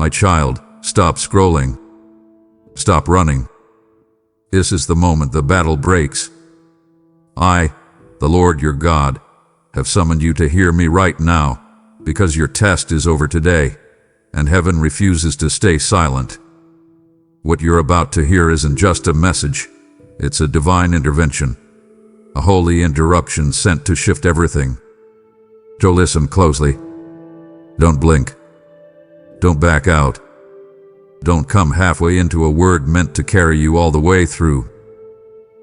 My child, stop scrolling. Stop running. This is the moment the battle breaks. I, the Lord your God, have summoned you to hear me right now, because your test is over today, and heaven refuses to stay silent. What you're about to hear isn't just a message, it's a divine intervention, a holy interruption sent to shift everything. So listen closely. Don't blink. Don't back out. Don't come halfway into a word meant to carry you all the way through.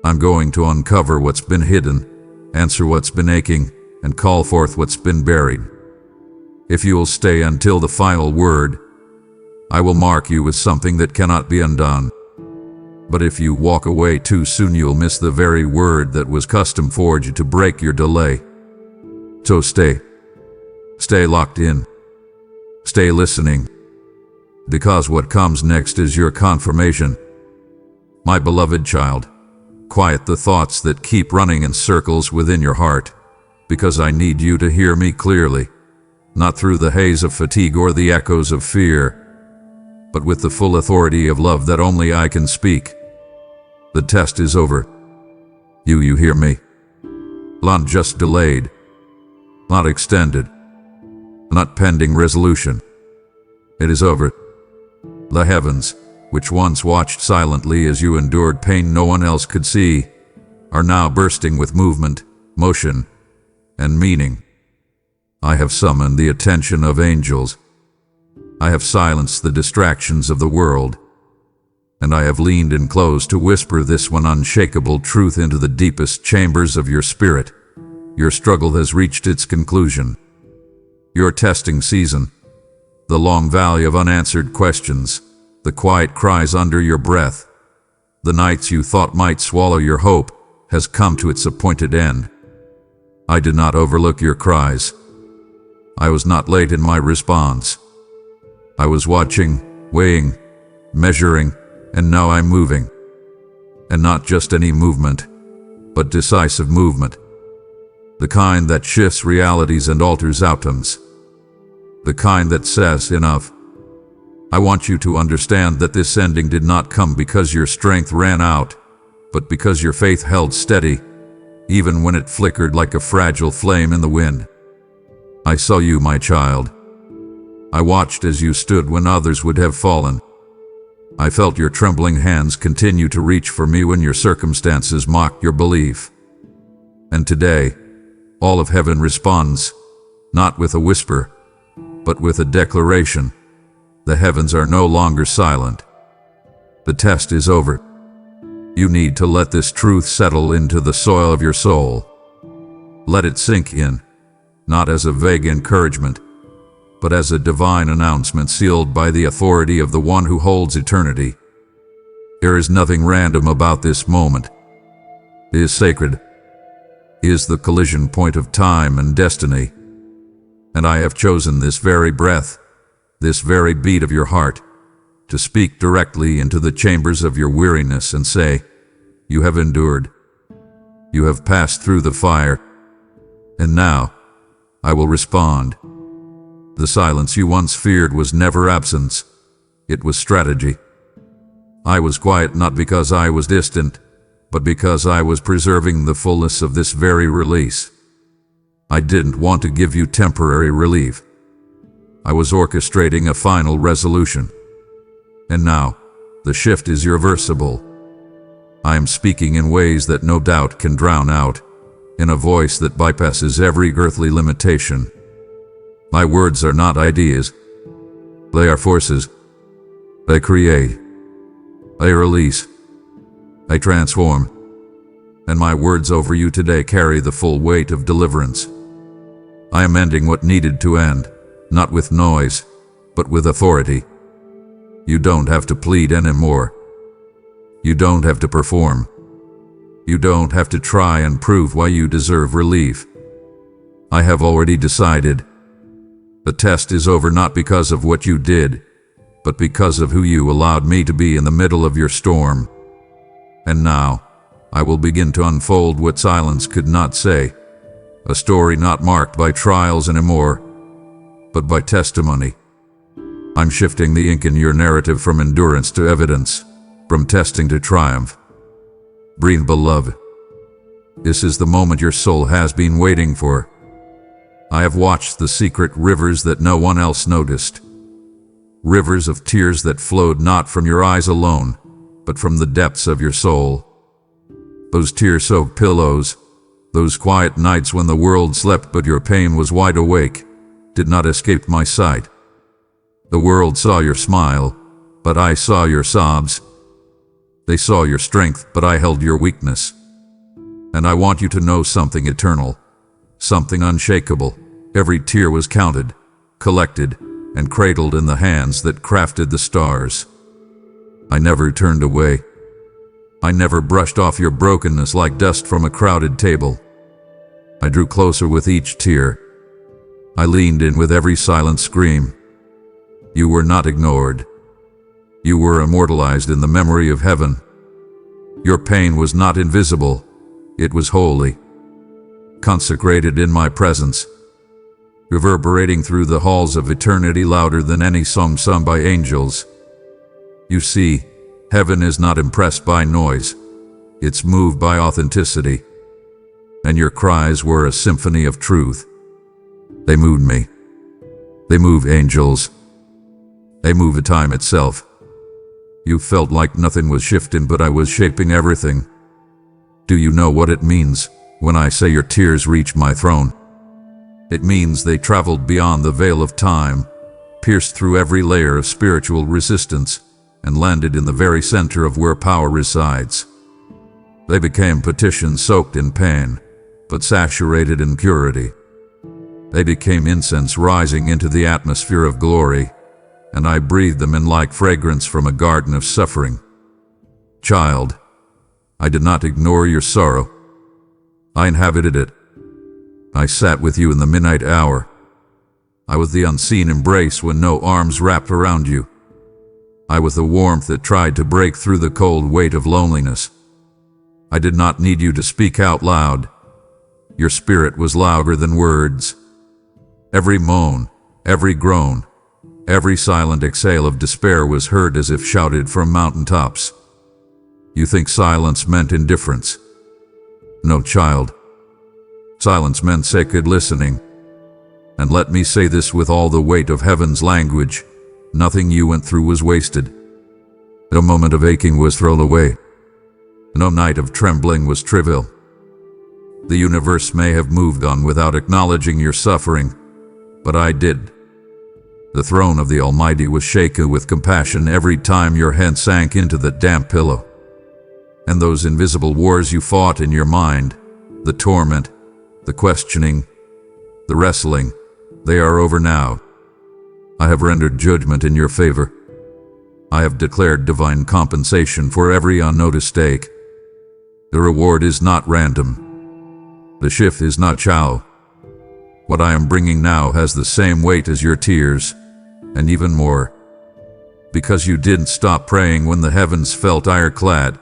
I'm going to uncover what's been hidden, answer what's been aching, and call forth what's been buried. If you will stay until the final word, I will mark you with something that cannot be undone. But if you walk away too soon, you'll miss the very word that was custom forged to break your delay. So stay. Stay locked in. Stay listening. Because what comes next is your confirmation. My beloved child, quiet the thoughts that keep running in circles within your heart, because I need you to hear me clearly, not through the haze of fatigue or the echoes of fear, but with the full authority of love that only I can speak. The test is over. You hear me? Not just delayed, not extended, not pending resolution. It is over. The heavens, which once watched silently as you endured pain no one else could see, are now bursting with movement, motion, and meaning. I have summoned the attention of angels. I have silenced the distractions of the world, and I have leaned in close to whisper this one unshakable truth into the deepest chambers of your spirit. Your struggle has reached its conclusion. Your testing season, the long valley of unanswered questions, the quiet cries under your breath, the nights you thought might swallow your hope, has come to its appointed end. I did not overlook your cries. I was not late in my response. I was watching, weighing, measuring, and now I'm moving. And not just any movement, but decisive movement. The kind that shifts realities and alters outcomes. The kind that says enough. I want you to understand that this ending did not come because your strength ran out, but because your faith held steady, even when it flickered like a fragile flame in the wind. I saw you, my child. I watched as you stood when others would have fallen. I felt your trembling hands continue to reach for me when your circumstances mocked your belief. And today, all of heaven responds, not with a whisper, but with a declaration. The heavens are no longer silent. The test is over. You need to let this truth settle into the soil of your soul. Let it sink in, not as a vague encouragement, but as a divine announcement sealed by the authority of the one who holds eternity. There is nothing random about this moment. It is sacred. It is the collision point of time and destiny. And I have chosen this very breath, this very beat of your heart, to speak directly into the chambers of your weariness and say, you have endured. You have passed through the fire. And now, I will respond. The silence you once feared was never absence. It was strategy. I was quiet not because I was distant, but because I was preserving the fullness of this very release. I didn't want to give you temporary relief. I was orchestrating a final resolution. And now, the shift is irreversible. I am speaking in ways that no doubt can drown out, in a voice that bypasses every earthly limitation. My words are not ideas. They are forces. They create. They release. They transform. And my words over you today carry the full weight of deliverance. I am ending what needed to end, not with noise, but with authority. You don't have to plead anymore. You don't have to perform. You don't have to try and prove why you deserve relief. I have already decided. The test is over not because of what you did, but because of who you allowed me to be in the middle of your storm. And now, I will begin to unfold what silence could not say, a story not marked by trials anymore, but by testimony. I'm shifting the ink in your narrative from endurance to evidence, from testing to triumph. Breathe, beloved. This is the moment your soul has been waiting for. I have watched the secret rivers that no one else noticed. Rivers of tears that flowed not from your eyes alone, but from the depths of your soul. Those tear-soaked pillows, those quiet nights when the world slept but your pain was wide awake, did not escape my sight. The world saw your smile, but I saw your sobs. They saw your strength, but I held your weakness. And I want you to know something eternal, something unshakable. Every tear was counted, collected, and cradled in the hands that crafted the stars. I never turned away. I never brushed off your brokenness like dust from a crowded table. I drew closer with each tear. I leaned in with every silent scream. You were not ignored. You were immortalized in the memory of heaven. Your pain was not invisible. It was holy, consecrated in my presence, reverberating through the halls of eternity louder than any song sung by angels. You see, heaven is not impressed by noise. It's moved by authenticity. And your cries were a symphony of truth. They moved me. They move angels. They move time itself. You felt like nothing was shifting, but I was shaping everything. Do you know what it means when I say your tears reached my throne? It means they traveled beyond the veil of time, pierced through every layer of spiritual resistance, and landed in the very center of where power resides. They became petitions soaked in pain, but saturated in purity. They became incense rising into the atmosphere of glory, and I breathed them in like fragrance from a garden of suffering. Child, I did not ignore your sorrow. I inhabited it. I sat with you in the midnight hour. I was the unseen embrace when no arms wrapped around you. I was the warmth that tried to break through the cold weight of loneliness. I did not need you to speak out loud. Your spirit was louder than words. Every moan, every groan, every silent exhale of despair was heard as if shouted from mountaintops. You think silence meant indifference? No, child. Silence meant sacred listening. And let me say this with all the weight of heaven's language: nothing you went through was wasted. No moment of aching was thrown away. No night of trembling was trivial. The universe may have moved on without acknowledging your suffering, but I did. The throne of the Almighty was shaken with compassion every time your head sank into the damp pillow. And those invisible wars you fought in your mind, the torment, the questioning, the wrestling, they are over now. I have rendered judgment in your favor. I have declared divine compensation for every unnoticed ache. The reward is not random. The shift is not chow. What I am bringing now has the same weight as your tears, and even more. Because you didn't stop praying when the heavens felt ironclad.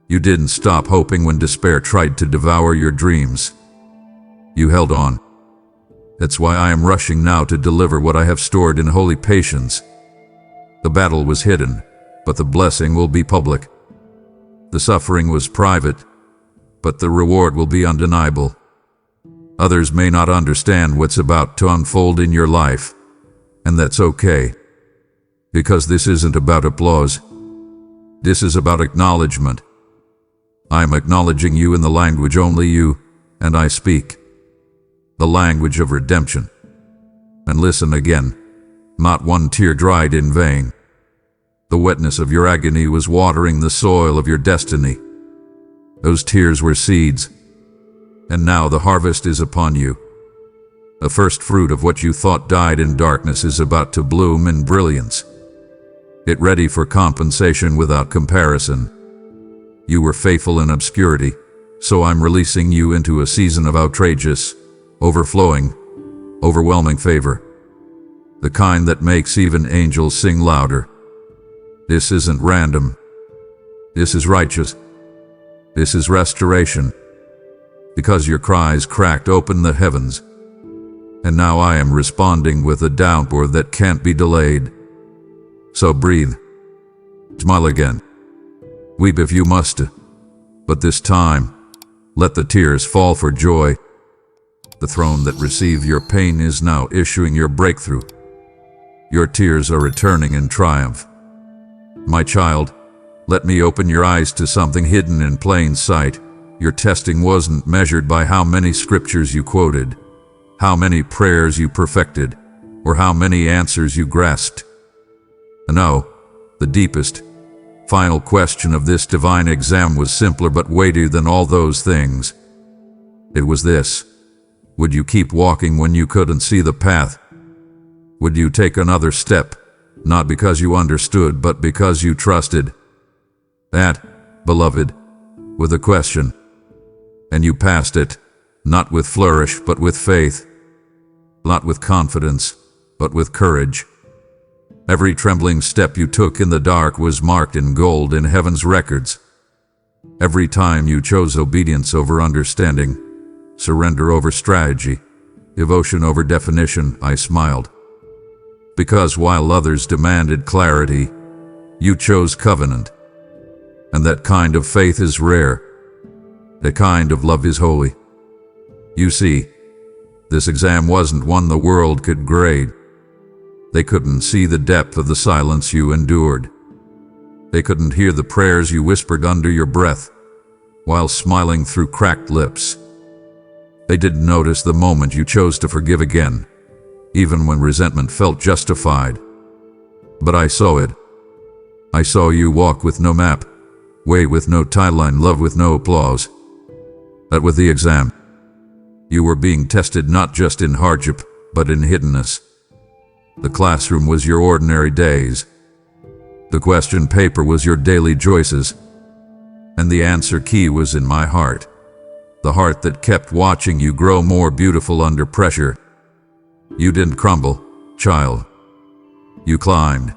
You didn't stop hoping when despair tried to devour your dreams. You held on. That's why I am rushing now to deliver what I have stored in holy patience. The battle was hidden, but the blessing will be public. The suffering was private, but the reward will be undeniable. Others may not understand what's about to unfold in your life, and that's okay. Because this isn't about applause. This is about acknowledgement. I'm acknowledging you in the language only you and I speak. The language of redemption. And listen again. Not one tear dried in vain. The wetness of your agony was watering the soil of your destiny. Those tears were seeds. And now the harvest is upon you. The first fruit of what you thought died in darkness is about to bloom in brilliance. Get ready for compensation without comparison. You were faithful in obscurity, so I'm releasing you into a season of outrageous, overflowing, overwhelming favor. The kind that makes even angels sing louder. This isn't random. This is righteous. This is restoration. Because your cries cracked open the heavens. And now I am responding with a downpour that can't be delayed. So breathe. Smile again. Weep if you must. But this time, let the tears fall for joy. The throne that received your pain is now issuing your breakthrough. Your tears are returning in triumph. My child, let me open your eyes to something hidden in plain sight. Your testing wasn't measured by how many scriptures you quoted, how many prayers you perfected, or how many answers you grasped. No, the deepest, final question of this divine exam was simpler but weightier than all those things. It was this: would you keep walking when you couldn't see the path? Would you take another step, not because you understood, but because you trusted? That, beloved, with a question. And you passed it, not with flourish, but with faith. Not with confidence, but with courage. Every trembling step you took in the dark was marked in gold in heaven's records. Every time you chose obedience over understanding, surrender over strategy, devotion over definition, I smiled. Because while others demanded clarity, you chose covenant. And that kind of faith is rare. That kind of love is holy. You see, this exam wasn't one the world could grade. They couldn't see the depth of the silence you endured. They couldn't hear the prayers you whispered under your breath, while smiling through cracked lips. They didn't notice the moment you chose to forgive again, even when resentment felt justified. But I saw it. I saw you walk with no map, way with no timeline, love with no applause. That with the exam, you were being tested not just in hardship, but in hiddenness. The classroom was your ordinary days. The question paper was your daily choices. And the answer key was in my heart. The heart that kept watching you grow more beautiful under pressure. You didn't crumble, child. You climbed.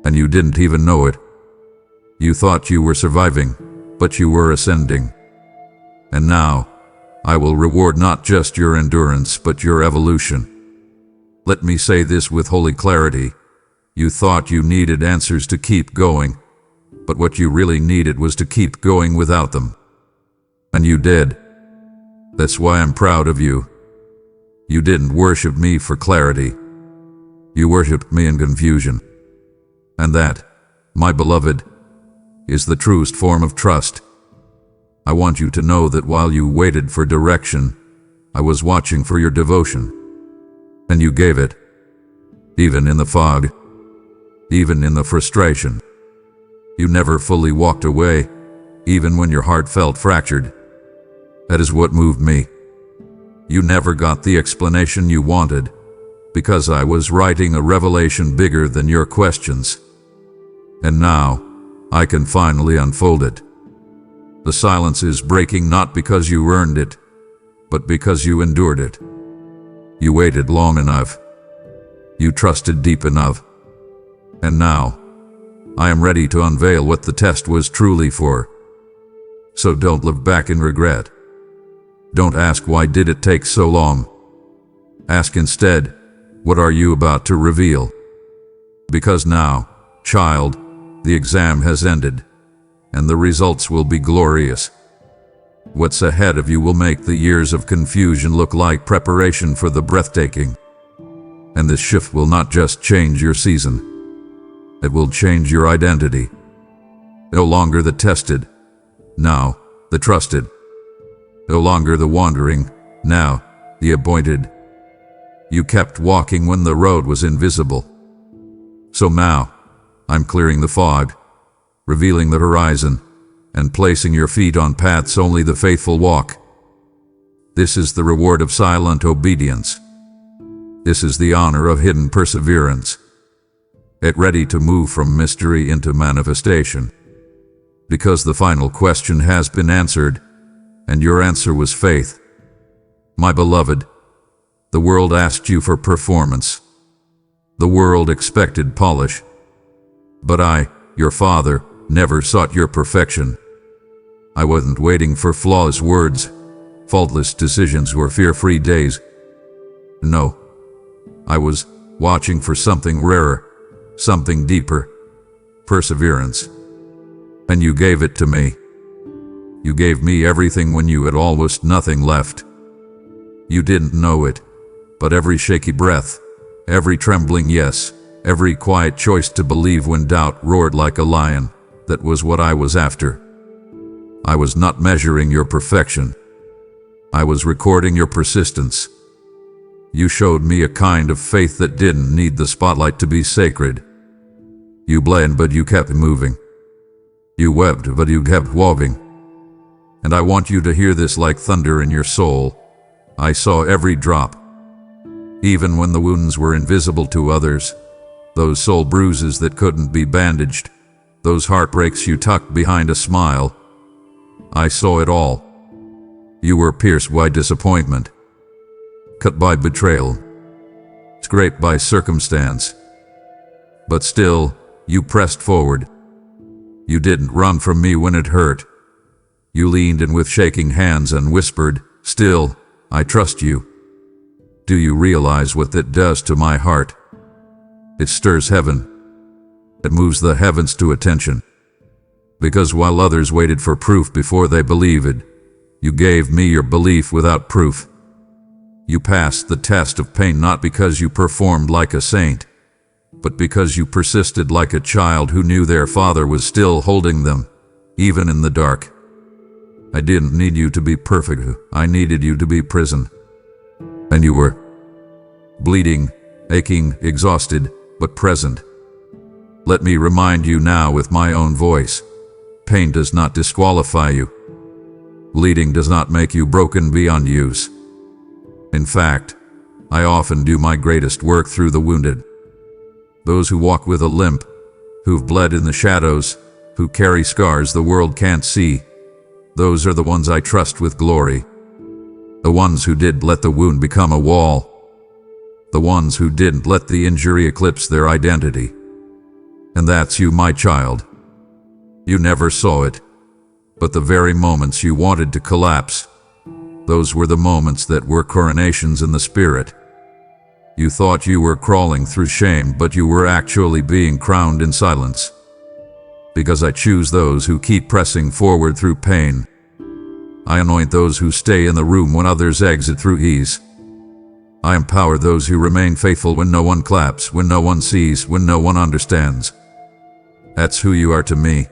And you didn't even know it. You thought you were surviving, but you were ascending. And now, I will reward not just your endurance, but your evolution. Let me say this with holy clarity. You thought you needed answers to keep going, but what you really needed was to keep going without them. And you did. That's why I'm proud of you. You didn't worship me for clarity. You worshiped me in confusion. And that, my beloved, is the truest form of trust. I want you to know that while you waited for direction, I was watching for your devotion. And you gave it, even in the fog, even in the frustration. You never fully walked away, even when your heart felt fractured. That is what moved me. You never got the explanation you wanted, because I was writing a revelation bigger than your questions. And now, I can finally unfold it. The silence is breaking not because you earned it, but because you endured it. You waited long enough. You trusted deep enough. And now, I am ready to unveil what the test was truly for. So don't live back in regret. Don't ask why did it take so long. Ask instead, what are you about to reveal? Because now, child, the exam has ended, and the results will be glorious. What's ahead of you will make the years of confusion look like preparation for the breathtaking. And this shift will not just change your season. It will change your identity. No longer the tested, now the trusted. No longer the wandering, now the appointed. You kept walking when the road was invisible. So now, I'm clearing the fog, revealing the horizon, and placing your feet on paths only the faithful walk. This is the reward of silent obedience. This is the honor of hidden perseverance. Get ready to move from mystery into manifestation. Because the final question has been answered, and your answer was faith. My beloved, the world asked you for performance. The world expected polish. But I, your Father, never sought your perfection. I wasn't waiting for flawless words, faultless decisions, or fear-free days. No, I was watching for something rarer, something deeper, perseverance. And you gave it to me. You gave me everything when you had almost nothing left. You didn't know it, but every shaky breath, every trembling yes, every quiet choice to believe when doubt roared like a lion, that was what I was after. I was not measuring your perfection. I was recording your persistence. You showed me a kind of faith that didn't need the spotlight to be sacred. You bled, but you kept moving. You wept, but you kept walking. And I want you to hear this like thunder in your soul. I saw every drop. Even when the wounds were invisible to others, those soul bruises that couldn't be bandaged, those heartbreaks you tucked behind a smile. I saw it all. You were pierced by disappointment, cut by betrayal, scraped by circumstance. But still, you pressed forward. You didn't run from me when it hurt. You leaned in with shaking hands and whispered, "Still, I trust you." Do you realize what that does to my heart? It stirs heaven. It moves the heavens to attention. Because while others waited for proof before they believed, you gave me your belief without proof. You passed the test of pain not because you performed like a saint, but because you persisted like a child who knew their father was still holding them, even in the dark. I didn't need you to be perfect. I needed you to be prison. And you were. Bleeding, aching, exhausted, but present. Let me remind you now with my own voice. Pain does not disqualify you. Bleeding does not make you broken beyond use. In fact, I often do my greatest work through the wounded. Those who walk with a limp, who've bled in the shadows, who carry scars the world can't see. Those are the ones I trust with glory. The ones who did let the wound become a wall. The ones who didn't let the injury eclipse their identity. And that's you, my child. You never saw it, but the very moments you wanted to collapse, those were the moments that were coronations in the spirit. You thought you were crawling through shame, but you were actually being crowned in silence. Because I choose those who keep pressing forward through pain. I anoint those who stay in the room when others exit through ease. I empower those who remain faithful when no one claps, when no one sees, when no one understands. That's who you are to me,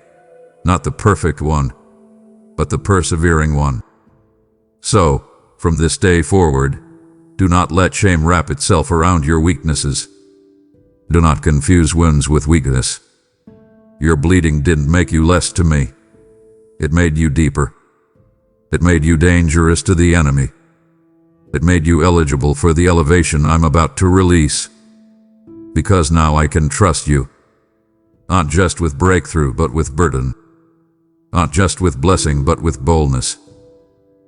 not the perfect one, but the persevering one. So, from this day forward, do not let shame wrap itself around your weaknesses. Do not confuse wounds with weakness. Your bleeding didn't make you less to me. It made you deeper. It made you dangerous to the enemy. It made you eligible for the elevation I'm about to release. Because now I can trust you. Not just with breakthrough, but with burden. Not just with blessing, but with boldness.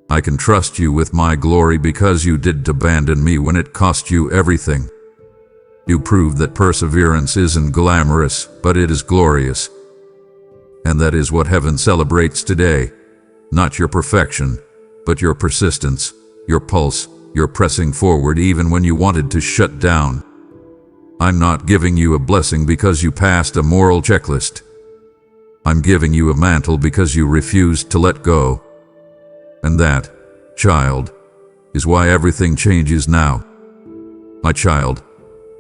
I can trust you with my glory because you didn't abandon me when it cost you everything. You proved that perseverance isn't glamorous, but it is glorious. And that is what heaven celebrates today. Not your perfection, but your persistence, your pulse, your pressing forward even when you wanted to shut down. I'm not giving you a blessing because you passed a moral checklist. I'm giving you a mantle because you refused to let go. And that, child, is why everything changes now. My child,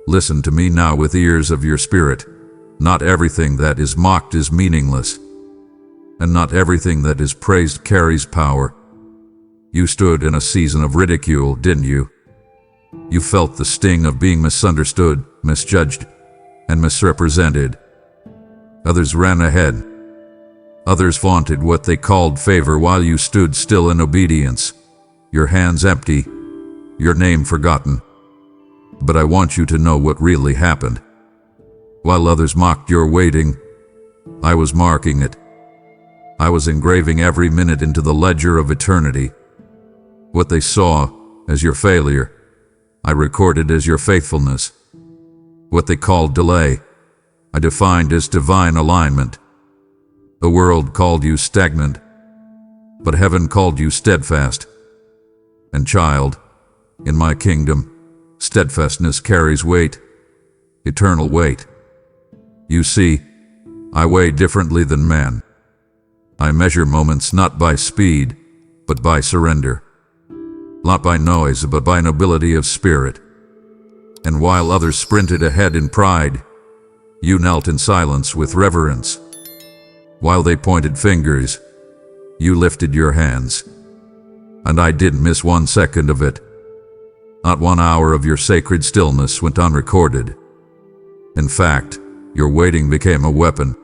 listen to me now with ears of your spirit. Not everything that is mocked is meaningless. And not everything that is praised carries power. You stood in a season of ridicule, didn't you? You felt the sting of being misunderstood, misjudged, and misrepresented. Others ran ahead. Others vaunted what they called favor while you stood still in obedience, your hands empty, your name forgotten. But I want you to know what really happened. While others mocked your waiting, I was marking it. I was engraving every minute into the ledger of eternity. What they saw as your failure, I recorded as your faithfulness. What they called delay, I defined as divine alignment. The world called you stagnant, but heaven called you steadfast. And child, in my kingdom, steadfastness carries weight, eternal weight. You see, I weigh differently than man. I measure moments not by speed, but by surrender. Not by noise, but by nobility of spirit. And while others sprinted ahead in pride, you knelt in silence with reverence. While they pointed fingers, you lifted your hands. And I didn't miss 1 second of it. Not 1 hour of your sacred stillness went unrecorded. In fact, your waiting became a weapon.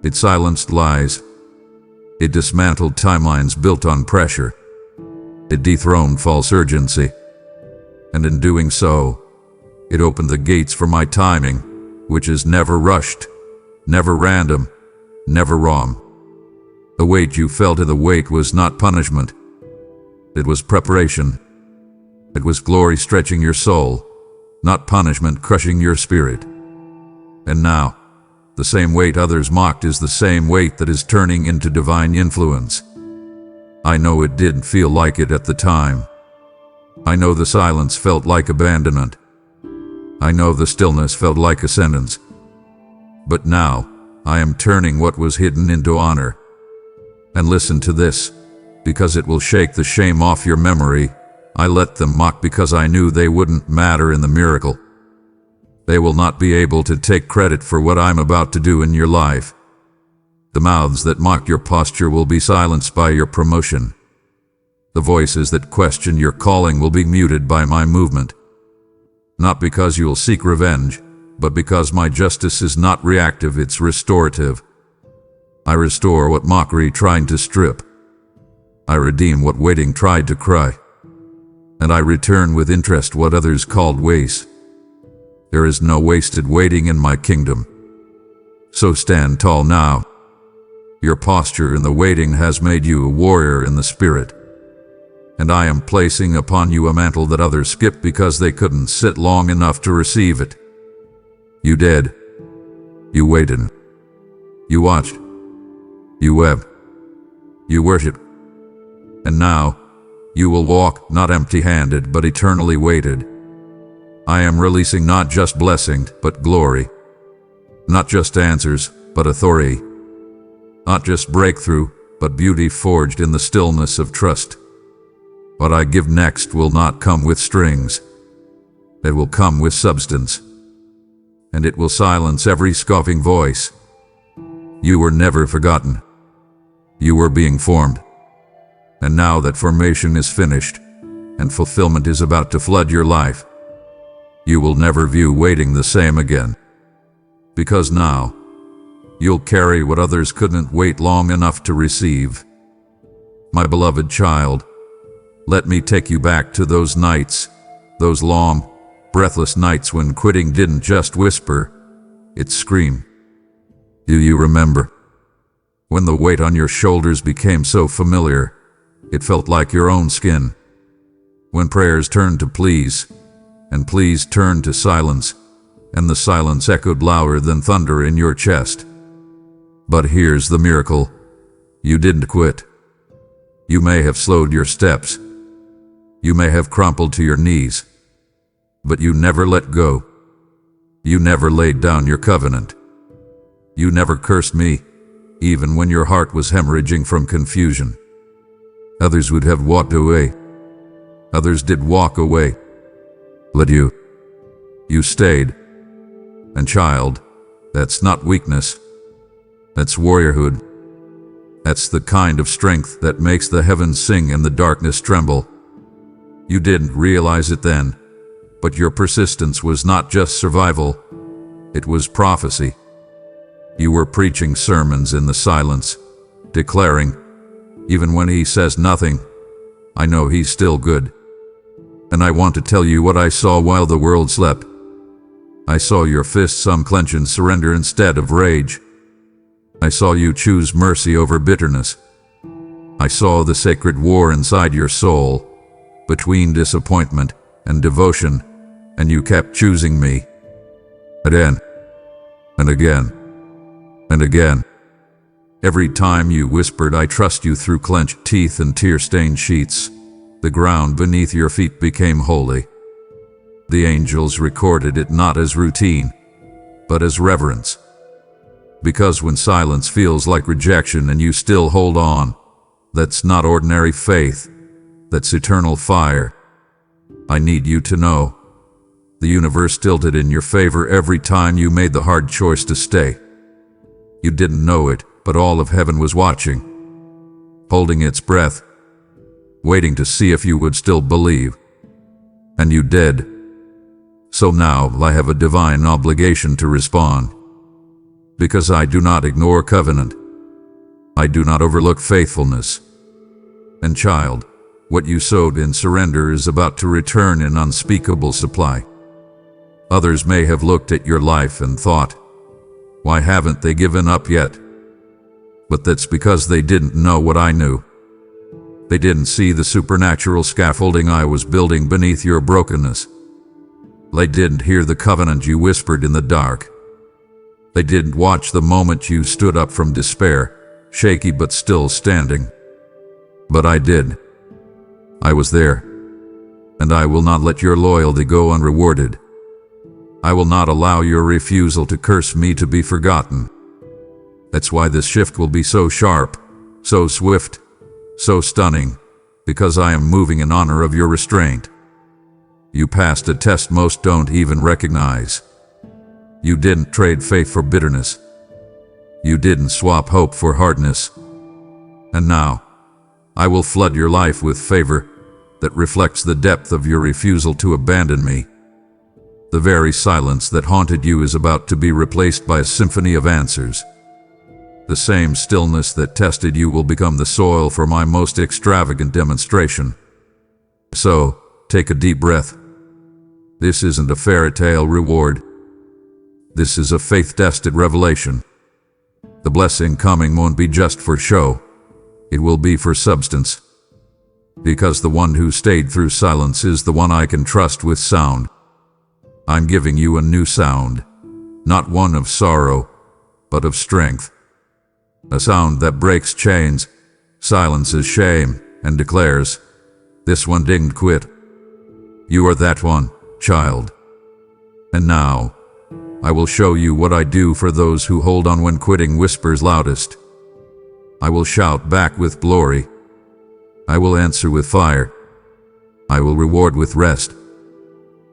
It silenced lies. It dismantled timelines built on pressure. It dethroned false urgency. And in doing so, it opened the gates for my timing, which is never rushed, never random, never wrong. The weight you felt in the wait was not punishment. It was preparation. It was glory stretching your soul, not punishment crushing your spirit. And now, the same weight others mocked is the same weight that is turning into divine influence. I know it didn't feel like it at the time. I know the silence felt like abandonment. I know the stillness felt like ascendance. But now, I am turning what was hidden into honor. And listen to this, because it will shake the shame off your memory. I let them mock because I knew they wouldn't matter in the miracle. They will not be able to take credit for what I'm about to do in your life. The mouths that mock your posture will be silenced by your promotion. The voices that question your calling will be muted by my movement. Not because you'll seek revenge, but because my justice is not reactive, it's restorative. I restore what mockery tried to strip. I redeem what waiting tried to cry. And I return with interest what others called waste. There is no wasted waiting in my kingdom. So stand tall now. Your posture in the waiting has made you a warrior in the spirit. And I am placing upon you a mantle that others skipped because they couldn't sit long enough to receive it. You did. You waited. You watched. You wept. You worshiped. And now, you will walk not empty-handed but eternally weighted. I am releasing not just blessing, but glory. Not just answers, but authority. Not just breakthrough, but beauty forged in the stillness of trust. What I give next will not come with strings. It will come with substance. And it will silence every scoffing voice. You were never forgotten. You were being formed. And now that formation is finished, and fulfillment is about to flood your life, you will never view waiting the same again. Because now, you'll carry what others couldn't wait long enough to receive. My beloved child, let me take you back to those nights, those long, breathless nights when quitting didn't just whisper, it screamed. Do you remember? When the weight on your shoulders became so familiar, it felt like your own skin. When prayers turned to pleas, and pleas turned to silence, and the silence echoed louder than thunder in your chest. But here's the miracle. You didn't quit. You may have slowed your steps. You may have crumpled to your knees. But you never let go. You never laid down your covenant. You never cursed me, even when your heart was hemorrhaging from confusion. Others would have walked away. Others did walk away. But you stayed. And child, that's not weakness. That's warriorhood. That's the kind of strength that makes the heavens sing and the darkness tremble. You didn't realize it then, but your persistence was not just survival, it was prophecy. You were preaching sermons in the silence, declaring, even when he says nothing, I know he's still good. And I want to tell you what I saw while the world slept. I saw your fists unclench and surrender instead of rage. I saw you choose mercy over bitterness. I saw the sacred war inside your soul, between disappointment and devotion, and you kept choosing me. Again, and again, and again. Every time you whispered, I trust you through clenched teeth and tear-stained sheets, the ground beneath your feet became holy. The angels recorded it not as routine, but as reverence. Because when silence feels like rejection and you still hold on, that's not ordinary faith, that's eternal fire. I need you to know. The universe tilted in your favor every time you made the hard choice to stay. You didn't know it, but all of heaven was watching, holding its breath, waiting to see if you would still believe. And you did. So now I have a divine obligation to respond. Because I do not ignore covenant. I do not overlook faithfulness. And child, what you sowed in surrender is about to return in unspeakable supply. Others may have looked at your life and thought, why haven't they given up yet? But that's because they didn't know what I knew. They didn't see the supernatural scaffolding I was building beneath your brokenness. They didn't hear the covenant you whispered in the dark. They didn't watch the moment you stood up from despair, shaky but still standing. But I did. I was there. And I will not let your loyalty go unrewarded. I will not allow your refusal to curse me to be forgotten. That's why this shift will be so sharp, so swift, so stunning, because I am moving in honor of your restraint. You passed a test most don't even recognize. You didn't trade faith for bitterness. You didn't swap hope for hardness. And now, I will flood your life with favor that reflects the depth of your refusal to abandon me. The very silence that haunted you is about to be replaced by a symphony of answers. The same stillness that tested you will become the soil for my most extravagant demonstration. So, take a deep breath. This isn't a fairy tale reward. This is a faith-tested revelation. The blessing coming won't be just for show. It will be for substance. Because the one who stayed through silence is the one I can trust with sound. I'm giving you a new sound, not one of sorrow, but of strength. A sound that breaks chains, silences shame, and declares, this one didn't quit. You are that one, child. And now, I will show you what I do for those who hold on when quitting whispers loudest. I will shout back with glory. I will answer with fire. I will reward with rest.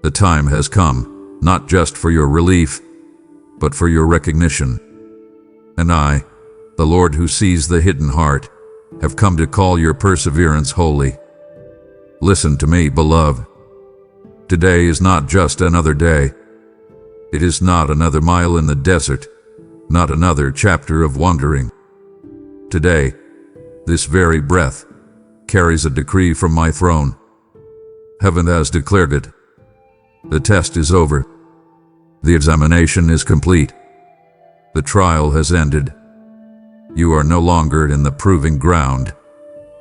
The time has come, not just for your relief, but for your recognition. And I, the Lord who sees the hidden heart, have come to call your perseverance holy. Listen to me, beloved. Today is not just another day. It is not another mile in the desert, not another chapter of wandering. Today, this very breath, carries a decree from my throne. Heaven has declared it. The test is over. The examination is complete. The trial has ended. You are no longer in the proving ground.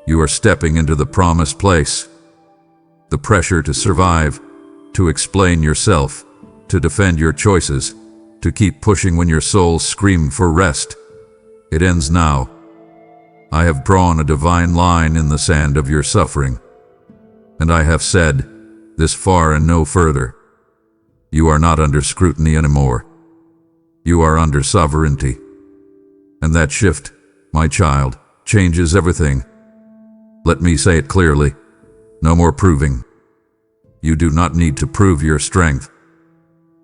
You are stepping into the promised place. The pressure to survive, to explain yourself, to defend your choices, to keep pushing when your soul screams for rest. It ends now. I have drawn a divine line in the sand of your suffering. And I have said, this far and no further. You are not under scrutiny anymore. You are under sovereignty. And that shift, my child, changes everything. Let me say it clearly. No more proving. You do not need to prove your strength.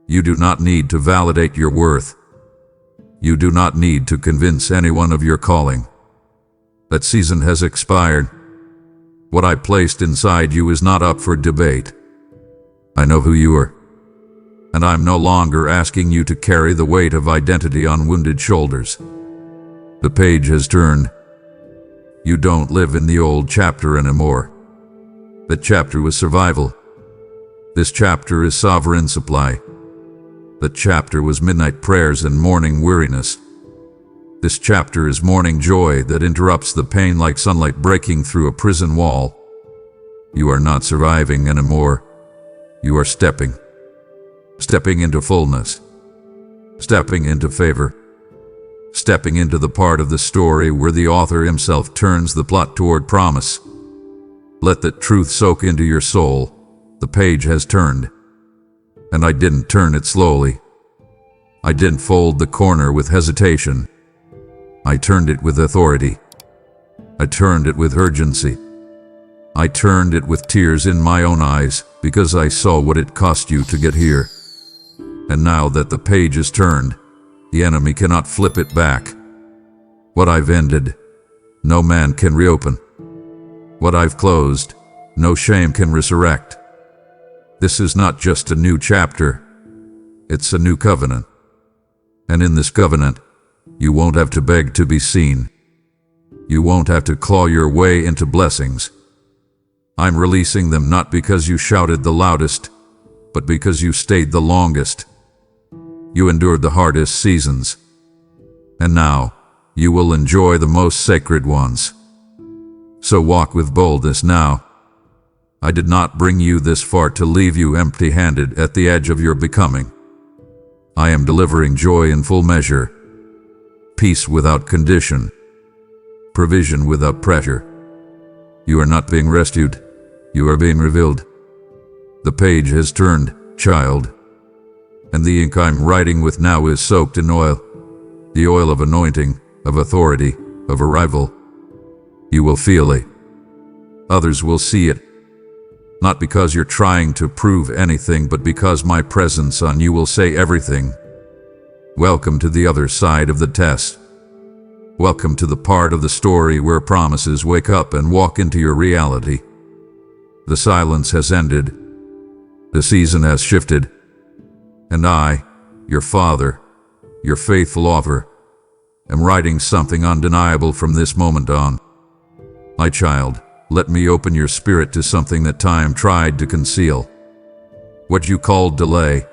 You do not need to validate your worth. You do not need to convince anyone of your calling. That season has expired. What I placed inside you is not up for debate. I know who you are. And I'm no longer asking you to carry the weight of identity on wounded shoulders. The page has turned. You don't live in the old chapter anymore. That chapter was survival. This chapter is sovereign supply. That chapter was midnight prayers and morning weariness. This chapter is morning joy that interrupts the pain like sunlight breaking through a prison wall. You are not surviving anymore. You are stepping. Stepping into fullness. Stepping into favor. Stepping into the part of the story where the author himself turns the plot toward promise. Let that truth soak into your soul. The page has turned. And I didn't turn it slowly. I didn't fold the corner with hesitation. I turned it with authority. I turned it with urgency. I turned it with tears in my own eyes because I saw what it cost you to get here. And now that the page is turned, the enemy cannot flip it back. What I've ended, no man can reopen. What I've closed, no shame can resurrect. This is not just a new chapter, it's a new covenant. And in this covenant, you won't have to beg to be seen. You won't have to claw your way into blessings. I'm releasing them not because you shouted the loudest, but because you stayed the longest. You endured the hardest seasons. And now, you will enjoy the most sacred ones. So walk with boldness now. I did not bring you this far to leave you empty-handed at the edge of your becoming. I am delivering joy in full measure, peace without condition, provision without pressure. You are not being rescued, you are being revealed. The page has turned, child, and the ink I'm writing with now is soaked in oil, the oil of anointing, of authority, of arrival. You will feel it. Others will see it. Not because you're trying to prove anything, but because my presence on you will say everything. Welcome to the other side of the test. Welcome to the part of the story where promises wake up and walk into your reality. The silence has ended. The season has shifted. And I, your father, your faithful offer, am writing something undeniable from this moment on. My child, let me open your spirit to something that time tried to conceal. What you called delay,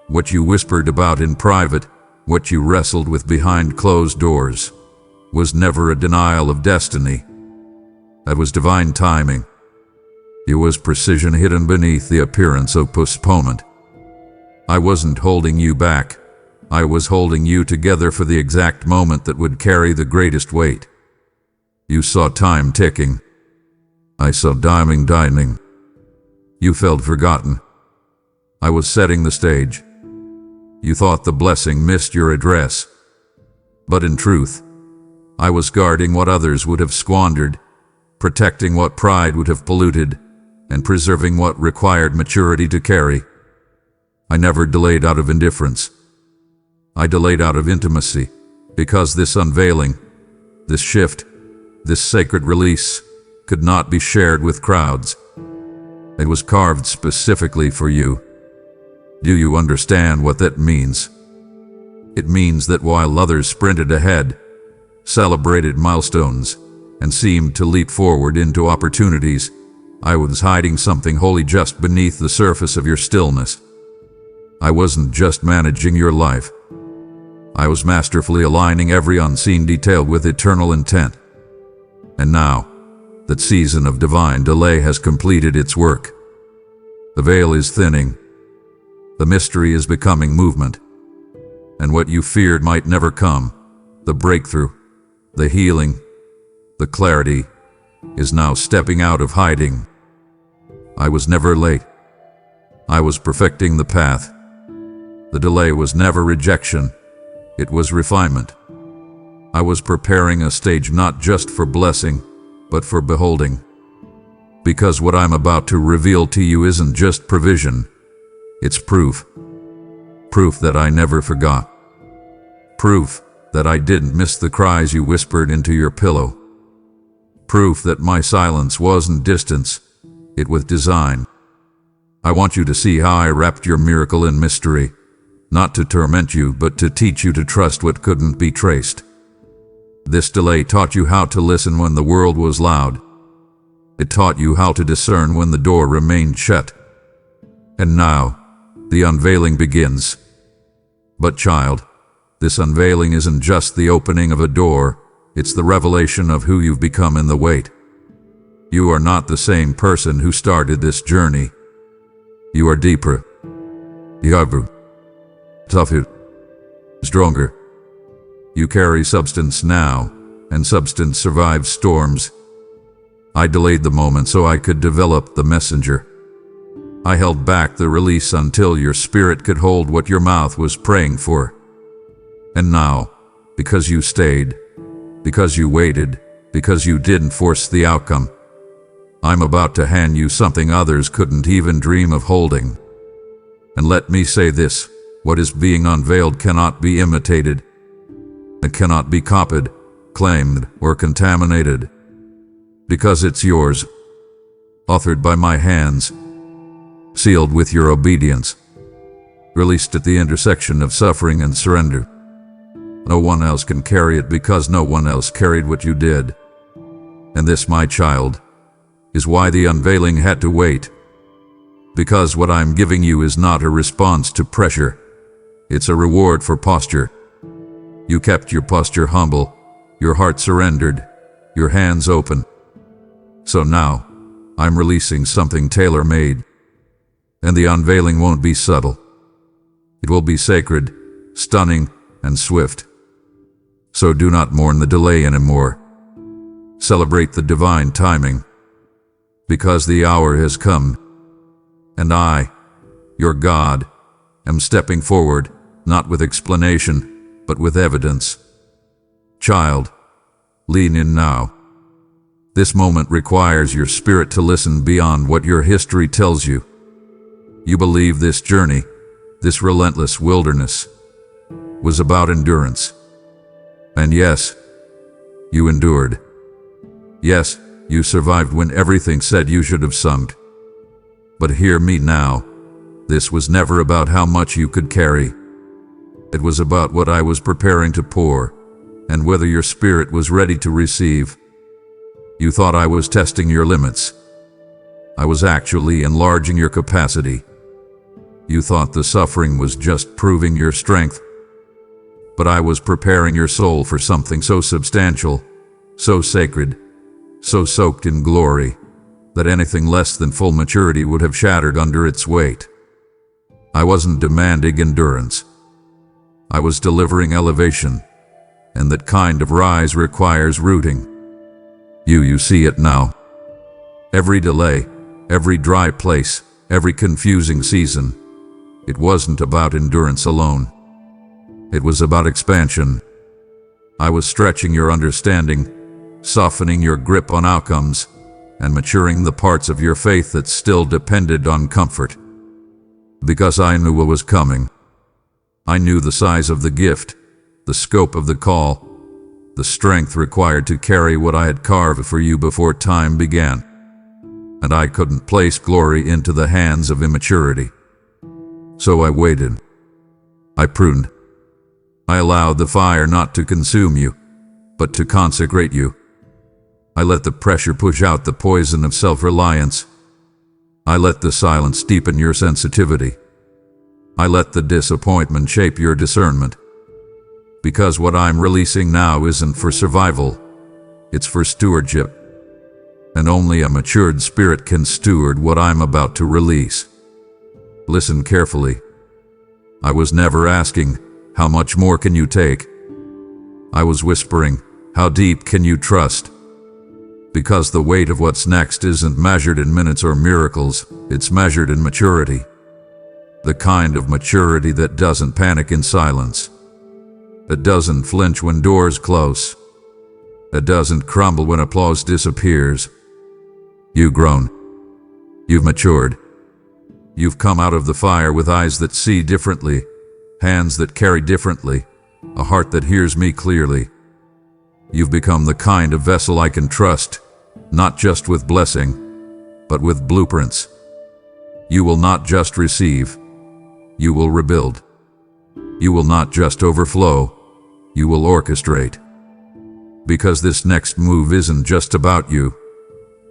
what you whispered about in private, what you wrestled with behind closed doors, was never a denial of destiny. That was divine timing. It was precision hidden beneath the appearance of postponement. I wasn't holding you back. I was holding you together for the exact moment that would carry the greatest weight. You saw time ticking. I saw timing dining. You felt forgotten. I was setting the stage. You thought the blessing missed your address. But in truth, I was guarding what others would have squandered, protecting what pride would have polluted, and preserving what required maturity to carry. I never delayed out of indifference. I delayed out of intimacy, because this unveiling, this shift, this sacred release could not be shared with crowds. It was carved specifically for you. Do you understand what that means? It means that while others sprinted ahead, celebrated milestones, and seemed to leap forward into opportunities, I was hiding something holy just beneath the surface of your stillness. I wasn't just managing your life. I was masterfully aligning every unseen detail with eternal intent. And now, that season of divine delay has completed its work. The veil is thinning. The mystery is becoming movement. And what you feared might never come, the breakthrough, the healing, the clarity, is now stepping out of hiding. I was never late. I was perfecting the path. The delay was never rejection. It was refinement. I was preparing a stage not just for blessing, but for beholding. Because what I'm about to reveal to you isn't just provision, it's proof. Proof that I never forgot. Proof that I didn't miss the cries you whispered into your pillow. Proof that my silence wasn't distance, it was design. I want you to see how I wrapped your miracle in mystery, not to torment you, but to teach you to trust what couldn't be traced. This delay taught you how to listen when the world was loud. It taught you how to discern when the door remained shut. And now, the unveiling begins. But child, this unveiling isn't just the opening of a door, it's the revelation of who you've become in the wait. You are not the same person who started this journey. You are deeper. You're tougher. Stronger. You carry substance now, and substance survives storms. I delayed the moment so I could develop the messenger. I held back the release until your spirit could hold what your mouth was praying for. And now, because you stayed, because you waited, because you didn't force the outcome, I'm about to hand you something others couldn't even dream of holding. And let me say this, what is being unveiled cannot be imitated. It cannot be copied, claimed, or contaminated. Because it's yours, authored by my hands, sealed with your obedience, released at the intersection of suffering and surrender. No one else can carry it because no one else carried what you did. And this, my child, is why the unveiling had to wait. Because what I'm giving you is not a response to pressure. It's a reward for posture. You kept your posture humble, your heart surrendered, your hands open. So now, I'm releasing something tailor-made. And the unveiling won't be subtle. It will be sacred, stunning, and swift. So do not mourn the delay anymore. Celebrate the divine timing. Because the hour has come. And I, your God, am stepping forward, not with explanation, but with evidence. Child, lean in now. This moment requires your spirit to listen beyond what your history tells you. You believe this journey, this relentless wilderness, was about endurance. And yes, you endured. Yes, you survived when everything said you should have sunk. But hear me now. This was never about how much you could carry. It was about what I was preparing to pour, and whether your spirit was ready to receive. You thought I was testing your limits. I was actually enlarging your capacity. You thought the suffering was just proving your strength. But I was preparing your soul for something so substantial, so sacred, so soaked in glory, that anything less than full maturity would have shattered under its weight. I wasn't demanding endurance. I was delivering elevation, and that kind of rise requires rooting. You see it now. Every delay, every dry place, every confusing season, it wasn't about endurance alone. It was about expansion. I was stretching your understanding, softening your grip on outcomes, and maturing the parts of your faith that still depended on comfort. Because I knew what was coming. I knew the size of the gift, the scope of the call, the strength required to carry what I had carved for you before time began. And I couldn't place glory into the hands of immaturity. So I waited. I pruned. I allowed the fire not to consume you, but to consecrate you. I let the pressure push out the poison of self-reliance. I let the silence deepen your sensitivity. I let the disappointment shape your discernment. Because what I'm releasing now isn't for survival, it's for stewardship. And only a matured spirit can steward what I'm about to release. Listen carefully. I was never asking, how much more can you take? I was whispering, how deep can you trust? Because the weight of what's next isn't measured in minutes or miracles, it's measured in maturity. The kind of maturity that doesn't panic in silence. It doesn't flinch when doors close. It doesn't crumble when applause disappears. You've grown. You've matured. You've come out of the fire with eyes that see differently, hands that carry differently, a heart that hears me clearly. You've become the kind of vessel I can trust, not just with blessing, but with blueprints. You will not just receive, you will rebuild. You will not just overflow, you will orchestrate. Because this next move isn't just about you,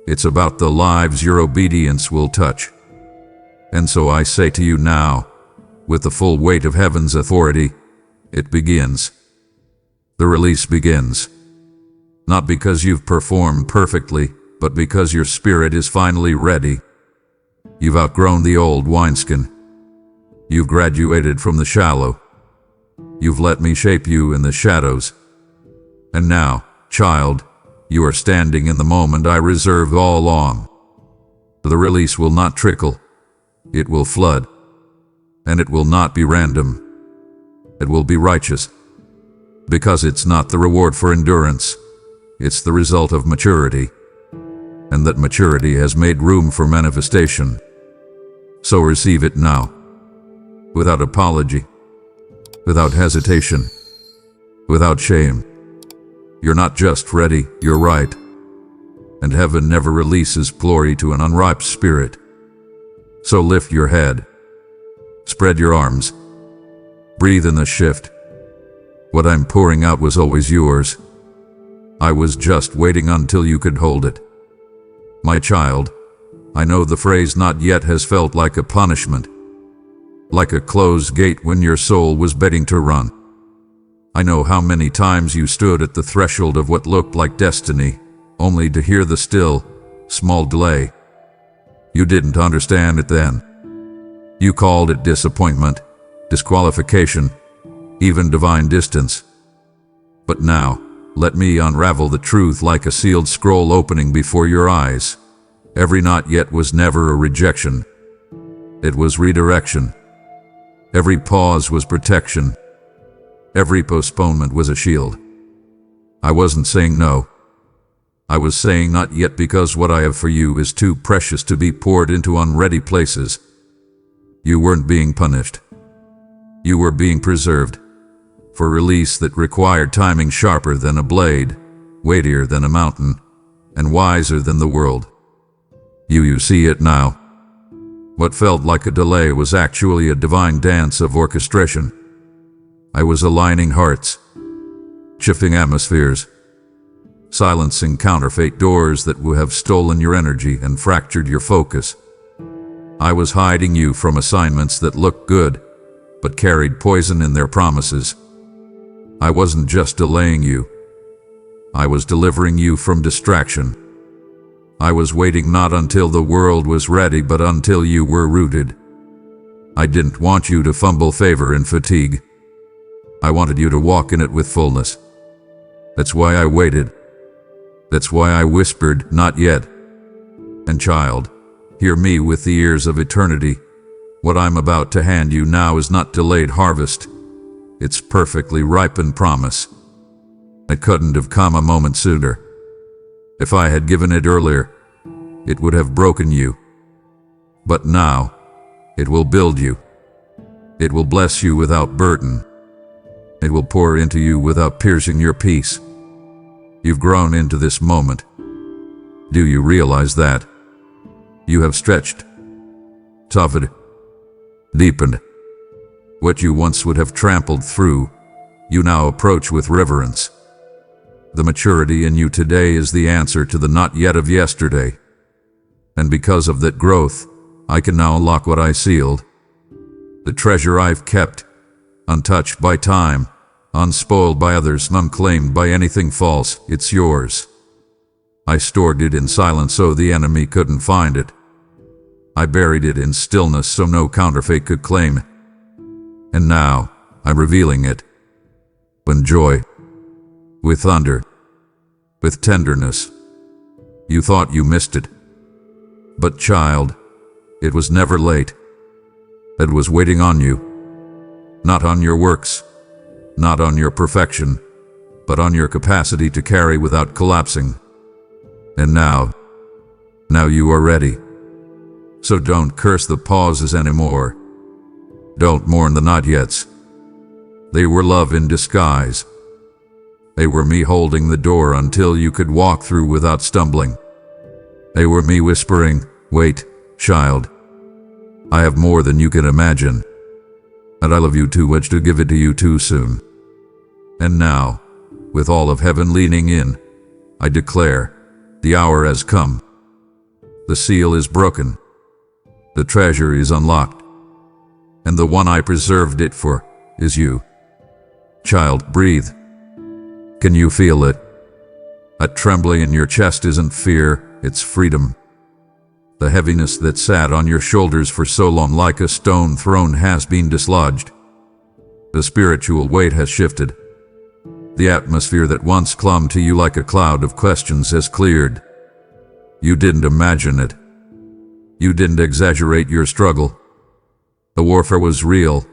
it's about the lives your obedience will touch. And so I say to you now, with the full weight of heaven's authority, it begins. The release begins. Not because you've performed perfectly, but because your spirit is finally ready. You've outgrown the old wineskin. You've graduated from the shallow. You've let me shape you in the shadows. And now, child, you are standing in the moment I reserved all along. The release will not trickle. It will flood. And it will not be random. It will be righteous, Because it's not the reward for endurance, it's the result of maturity, and that maturity has made room for manifestation. So receive it now, without apology, without hesitation, without shame. You're not just ready, you're right. And heaven never releases glory to an unripe spirit. So lift your head, spread your arms, breathe in the shift. What I'm pouring out was always yours. I was just waiting until you could hold it. My child, I know the phrase "not yet" has felt like a punishment, like a closed gate when your soul was begging to run. I know how many times you stood at the threshold of what looked like destiny, only to hear the still, small delay. You didn't understand it then. You called it disappointment, disqualification, even divine distance. But now, let me unravel the truth like a sealed scroll opening before your eyes. Every "not yet" was never a rejection. It was redirection. Every pause was protection. Every postponement was a shield. I wasn't saying no. I was saying "not yet" because what I have for you is too precious to be poured into unready places. You weren't being punished. You were being preserved, for release that required timing sharper than a blade, weightier than a mountain, and wiser than the world. You see it now. What felt like a delay was actually a divine dance of orchestration. I was aligning hearts, shifting atmospheres, silencing counterfeit doors that would have stolen your energy and fractured your focus. I was hiding you from assignments that looked good, but carried poison in their promises. I wasn't just delaying you. I was delivering you from distraction. I was waiting not until the world was ready, but until you were rooted. I didn't want you to fumble favor in fatigue. I wanted you to walk in it with fullness. That's why I waited. That's why I whispered, "Not yet." And child, hear me with the ears of eternity. What I'm about to hand you now is not delayed harvest. It's perfectly ripened promise. It couldn't have come a moment sooner. If I had given it earlier, it would have broken you. But now, it will build you. It will bless you without burden. It will pour into you without piercing your peace. You've grown into this moment. Do you realize that? You have stretched, toughened, deepened. What you once would have trampled through, you now approach with reverence. The maturity in you today is the answer to the "not yet" of yesterday. And because of that growth, I can now unlock what I sealed. The treasure I've kept, untouched by time, unspoiled by others, unclaimed by anything false, it's yours. I stored it in silence so the enemy couldn't find it. I buried it in stillness so no counterfeit could claim it. And now, I'm revealing it. With joy, with thunder, with tenderness. You thought you missed it. But child, it was never late. It was waiting on you. Not on your works, not on your perfection, but on your capacity to carry without collapsing. And now you are ready. So don't curse the pauses anymore. Don't mourn the "not yets." They were love in disguise. They were me holding the door until you could walk through without stumbling. They were me whispering, "Wait, child. I have more than you can imagine. And I love you too much to give it to you too soon." And now, with all of heaven leaning in, I declare, the hour has come. The seal is broken. The treasure is unlocked. And the one I preserved it for is you. Child, breathe. Can you feel it? That trembling in your chest isn't fear, it's freedom. The heaviness that sat on your shoulders for so long like a stone throne has been dislodged. The spiritual weight has shifted. The atmosphere that once clung to you like a cloud of questions has cleared. You didn't imagine it. You didn't exaggerate your struggle. The warfare was real,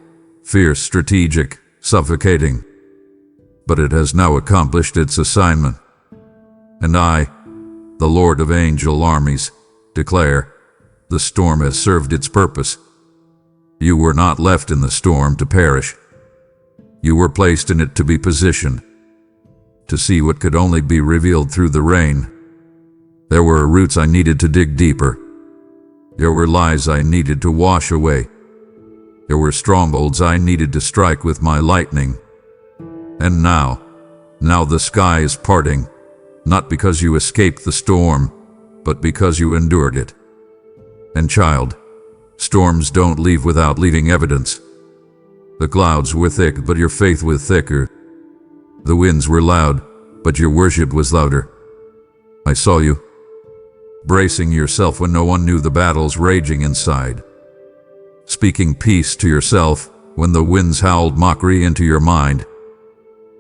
fierce, strategic, suffocating. but it has now accomplished its assignment. And I, the Lord of angel armies, declare, the storm has served its purpose. You were not left in the storm to perish. You were placed in it to be positioned, to see what could only be revealed through the rain. There were roots I needed to dig deeper. There were lies I needed to wash away. There were strongholds I needed to strike with my lightning. And now the sky is parting, not because you escaped the storm, but because you endured it. And child, storms don't leave without leaving evidence. The clouds were thick, but your faith was thicker. The winds were loud, but your worship was louder. I saw you, bracing yourself when no one knew the battles raging inside. Speaking peace to yourself when the winds howled mockery into your mind.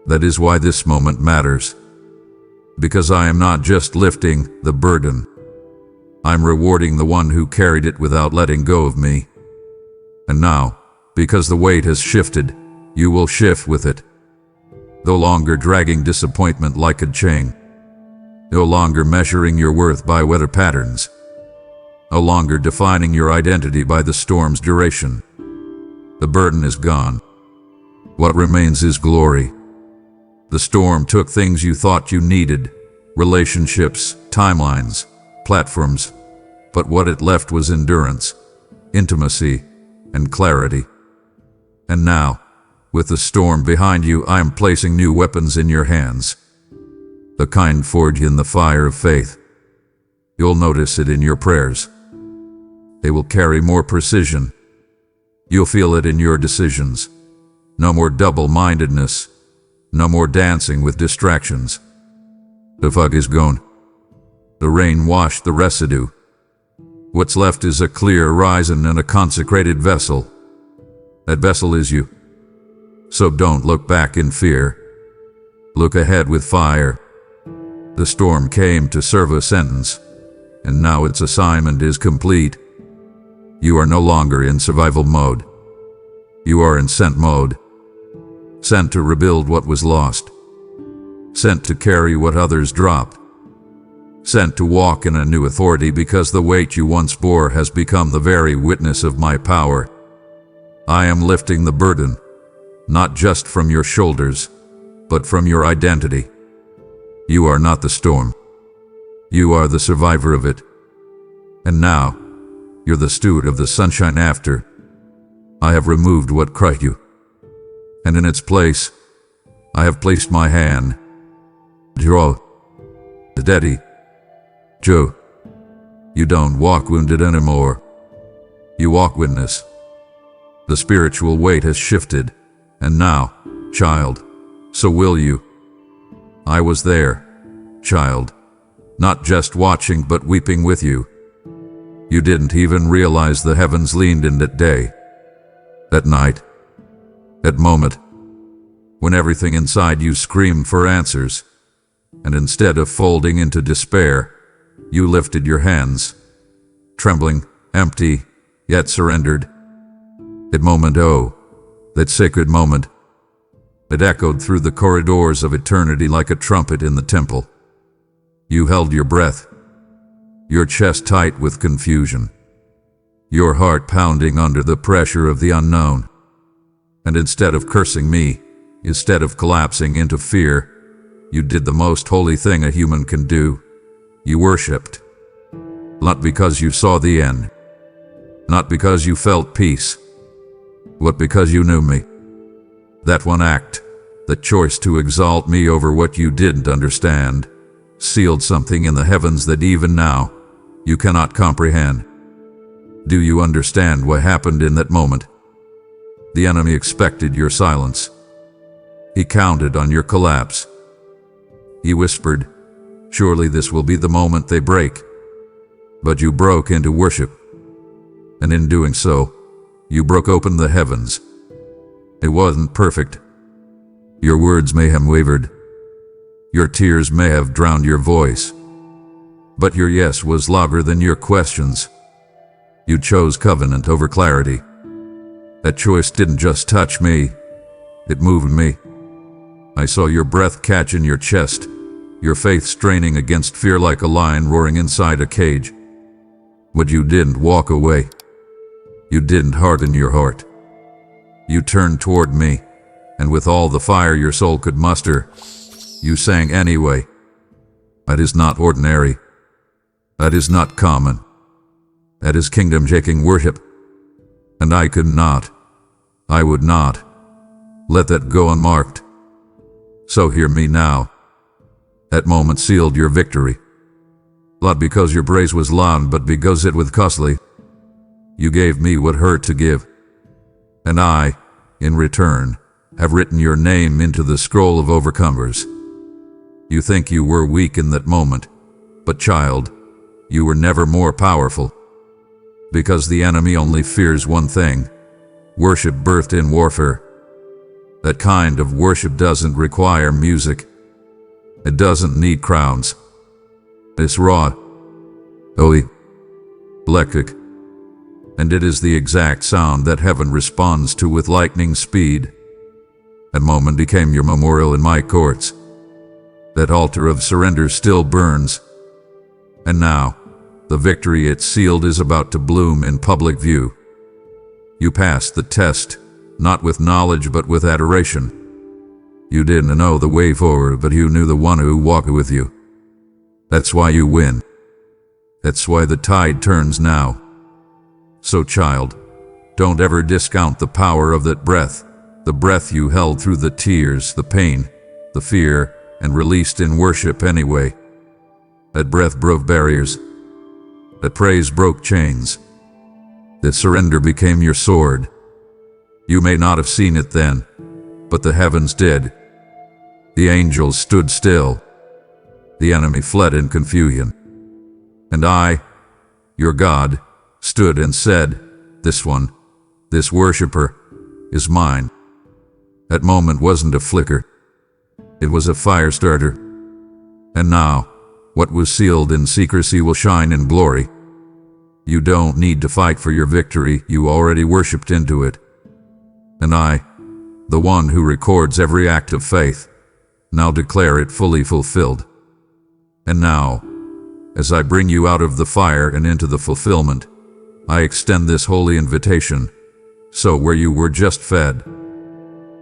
That is why this moment matters. Because I am not just lifting the burden. I'm rewarding the one who carried it without letting go of me. And now, because the weight has shifted, you will shift with it. No longer dragging disappointment like a chain. No longer measuring your worth by weather patterns. No longer defining your identity by the storm's duration. The burden is gone. What remains is glory. The storm took things you thought you needed, relationships, timelines, platforms, but what it left was endurance, intimacy, and clarity. And now, with the storm behind you, I am placing new weapons in your hands. The kind forged in the fire of faith. You'll notice it in your prayers. They will carry more precision. You'll feel it in your decisions. No more double-mindedness. No more dancing with distractions. The fog is gone. The rain washed the residue. What's left is a clear horizon and a consecrated vessel. That vessel is you. So don't look back in fear. Look ahead with fire. The storm came to serve a sentence, and now its assignment is complete. You are no longer in survival mode. You are in sent mode. Sent to rebuild what was lost. Sent to carry what others dropped. Sent to walk in a new authority because the weight you once bore has become the very witness of my power. I am lifting the burden, not just from your shoulders, but from your identity. You are not the storm. You are the survivor of it. And now, you're the steward of the sunshine after. I have removed what crushed you. And in its place, I have placed my hand. Draw. Daddy. Joe. You don't walk wounded anymore. You walk witness. The spiritual weight has shifted, and now, child, so will you. I was there, child, not just watching but weeping with you. You didn't even realize the heavens leaned in that day, that night, that moment, when everything inside you screamed for answers, and instead of folding into despair, you lifted your hands, trembling, empty, yet surrendered. That moment, oh, that sacred moment, it echoed through the corridors of eternity like a trumpet in the temple. You held your breath, your chest tight with confusion, your heart pounding under the pressure of the unknown. And instead of cursing me, instead of collapsing into fear, you did the most holy thing a human can do. You worshipped. Not because you saw the end, not because you felt peace, but because you knew me. That one act, the choice to exalt me over what you didn't understand, sealed something in the heavens that even now, you cannot comprehend. Do you understand what happened in that moment? The enemy expected your silence. He counted on your collapse. He whispered, surely this will be the moment they break. But you broke into worship. And in doing so, you broke open the heavens. It wasn't perfect. Your words may have wavered. Your tears may have drowned your voice. But your yes was louder than your questions. You chose covenant over clarity. That choice didn't just touch me, it moved me. I saw your breath catch in your chest, your faith straining against fear like a lion roaring inside a cage. But you didn't walk away. You didn't harden your heart. You turned toward me, and with all the fire your soul could muster, you sang anyway. That is not ordinary. That is not common. That is kingdom-shaking worship. And I could not, I would not, let that go unmarked. So hear me now. That moment sealed your victory. Not because your praise was loud, but because it was costly. You gave me what hurt to give. And I, in return, have written your name into the scroll of overcomers. You think you were weak in that moment, but child, you were never more powerful. Because the enemy only fears one thing: worship birthed in warfare. That kind of worship doesn't require music. It doesn't need crowns. It's raw, electric, and it is the exact sound that heaven responds to with lightning speed. That moment became your memorial in my courts. That altar of surrender still burns. And now, the victory it sealed is about to bloom in public view. You passed the test, not with knowledge but with adoration. You didn't know the way forward, but you knew the one who walked with you. That's why you win. That's why the tide turns now. So child, don't ever discount the power of that breath, the breath you held through the tears, the pain, the fear, and released in worship anyway. That breath broke barriers. That praise broke chains. That surrender became your sword. You may not have seen it then, but the heavens did. The angels stood still. The enemy fled in confusion. And I, your God, stood and said, "This one, this worshiper, is mine." That moment wasn't a flicker. It was a fire starter. And now, what was sealed in secrecy will shine in glory. You don't need to fight for your victory, you already worshipped into it. And I, the one who records every act of faith, now declare it fully fulfilled. And now, as I bring you out of the fire and into the fulfillment, I extend this holy invitation. So where you were just fed,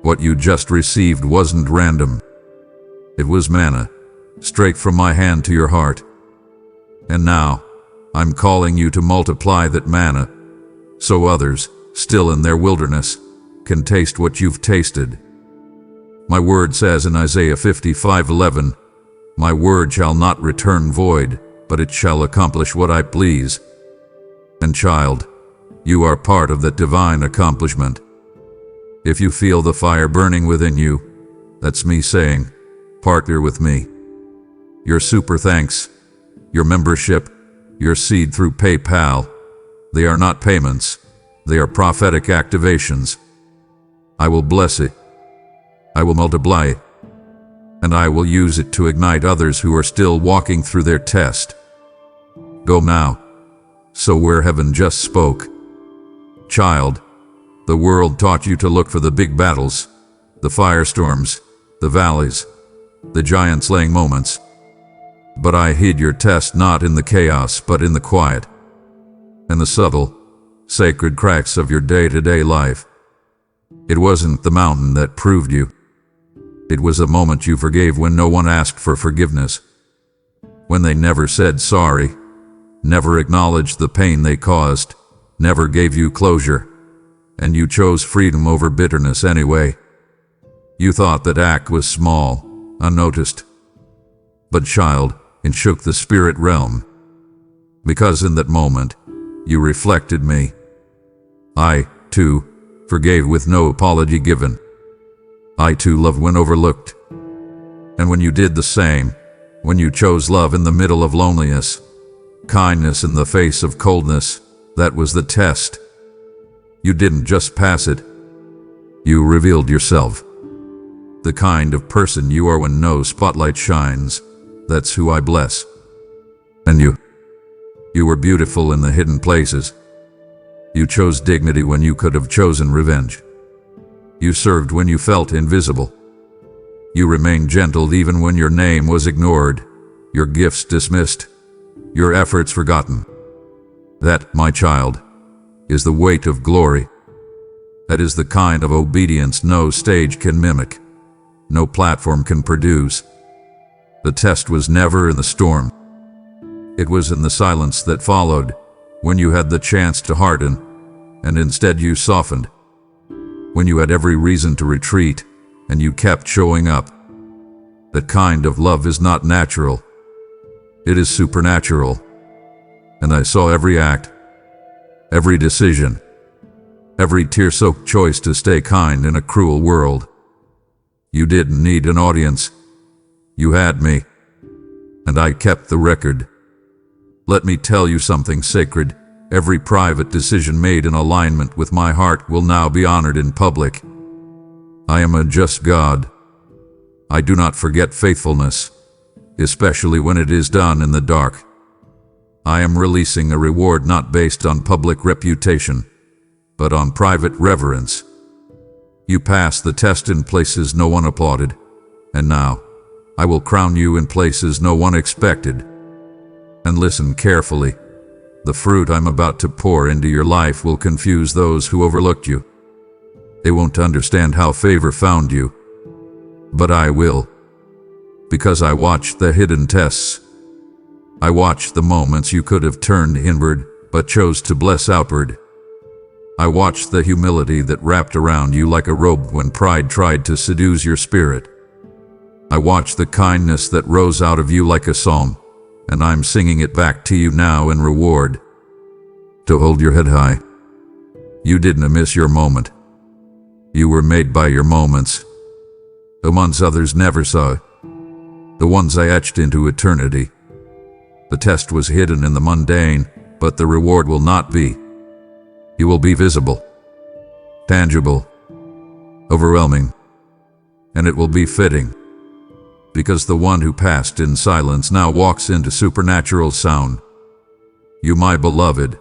what you just received wasn't random. It was manna, straight from my hand to your heart. And now, I'm calling you to multiply that manna, so others, still in their wilderness, can taste what you've tasted. My word says in Isaiah 55:11, "My word shall not return void, but it shall accomplish what I please." And child, you are part of that divine accomplishment. If you feel the fire burning within you, that's me saying, partner with me. Your super thanks, your membership, your seed through PayPal, they are not payments, they are prophetic activations. I will bless it. I will multiply it. And I will use it to ignite others who are still walking through their test. Go now. So where heaven just spoke. Child, the world taught you to look for the big battles, the firestorms, the valleys, the giant-slaying moments. But I hid your test not in the chaos, but in the quiet, and the subtle, sacred cracks of your day-to-day life. It wasn't the mountain that proved you. It was a moment you forgave when no one asked for forgiveness. When they never said sorry, never acknowledged the pain they caused, never gave you closure, and you chose freedom over bitterness anyway. You thought that act was small, unnoticed. But child, it shook the spirit realm. Because in that moment, you reflected me. I, too, forgave with no apology given. I too loved when overlooked. And when you did the same, when you chose love in the middle of loneliness, kindness in the face of coldness, that was the test. You didn't just pass it. You revealed yourself. The kind of person you are when no spotlight shines, that's who I bless. And you were beautiful in the hidden places. You chose dignity when you could have chosen revenge. You served when you felt invisible. You remained gentle even when your name was ignored, your gifts dismissed, your efforts forgotten. That, my child, is the weight of glory. That is the kind of obedience no stage can mimic, no platform can produce. The test was never in the storm. It was in the silence that followed, when you had the chance to harden, and instead you softened. When you had every reason to retreat, and you kept showing up. That kind of love is not natural. It is supernatural. And I saw every act, every decision, every tear-soaked choice to stay kind in a cruel world. You didn't need an audience. You had me. And I kept the record. Let me tell you something sacred. Every private decision made in alignment with my heart will now be honored in public. I am a just God. I do not forget faithfulness, especially when it is done in the dark. I am releasing a reward not based on public reputation, but on private reverence. You passed the test in places no one applauded, and now I will crown you in places no one expected. And listen carefully. The fruit I'm about to pour into your life will confuse those who overlooked you. They won't understand how favor found you. But I will. Because I watched the hidden tests. I watched the moments you could have turned inward, but chose to bless outward. I watched the humility that wrapped around you like a robe when pride tried to seduce your spirit. I watched the kindness that rose out of you like a psalm, and I'm singing it back to you now in reward. To hold your head high. You didn't miss your moment. You were made by your moments. The ones others never saw. The ones I etched into eternity. The test was hidden in the mundane, but the reward will not be. You will be visible, tangible, overwhelming, and it will be fitting. Because the one who passed in silence now walks into supernatural sound. You, my beloved,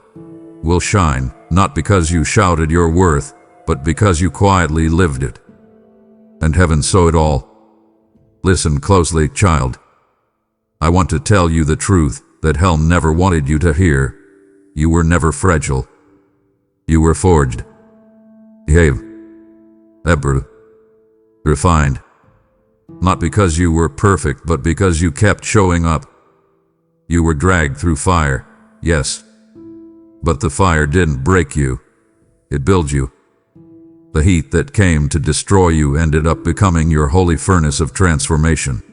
will shine, not because you shouted your worth, but because you quietly lived it. And heaven saw it all. Listen closely, child. I want to tell you the truth that hell never wanted you to hear. You were never fragile. You were forged. Behave. Ever. Refined. Not because you were perfect, but because you kept showing up. You were dragged through fire, yes. But the fire didn't break you. It built you. The heat that came to destroy you ended up becoming your holy furnace of transformation.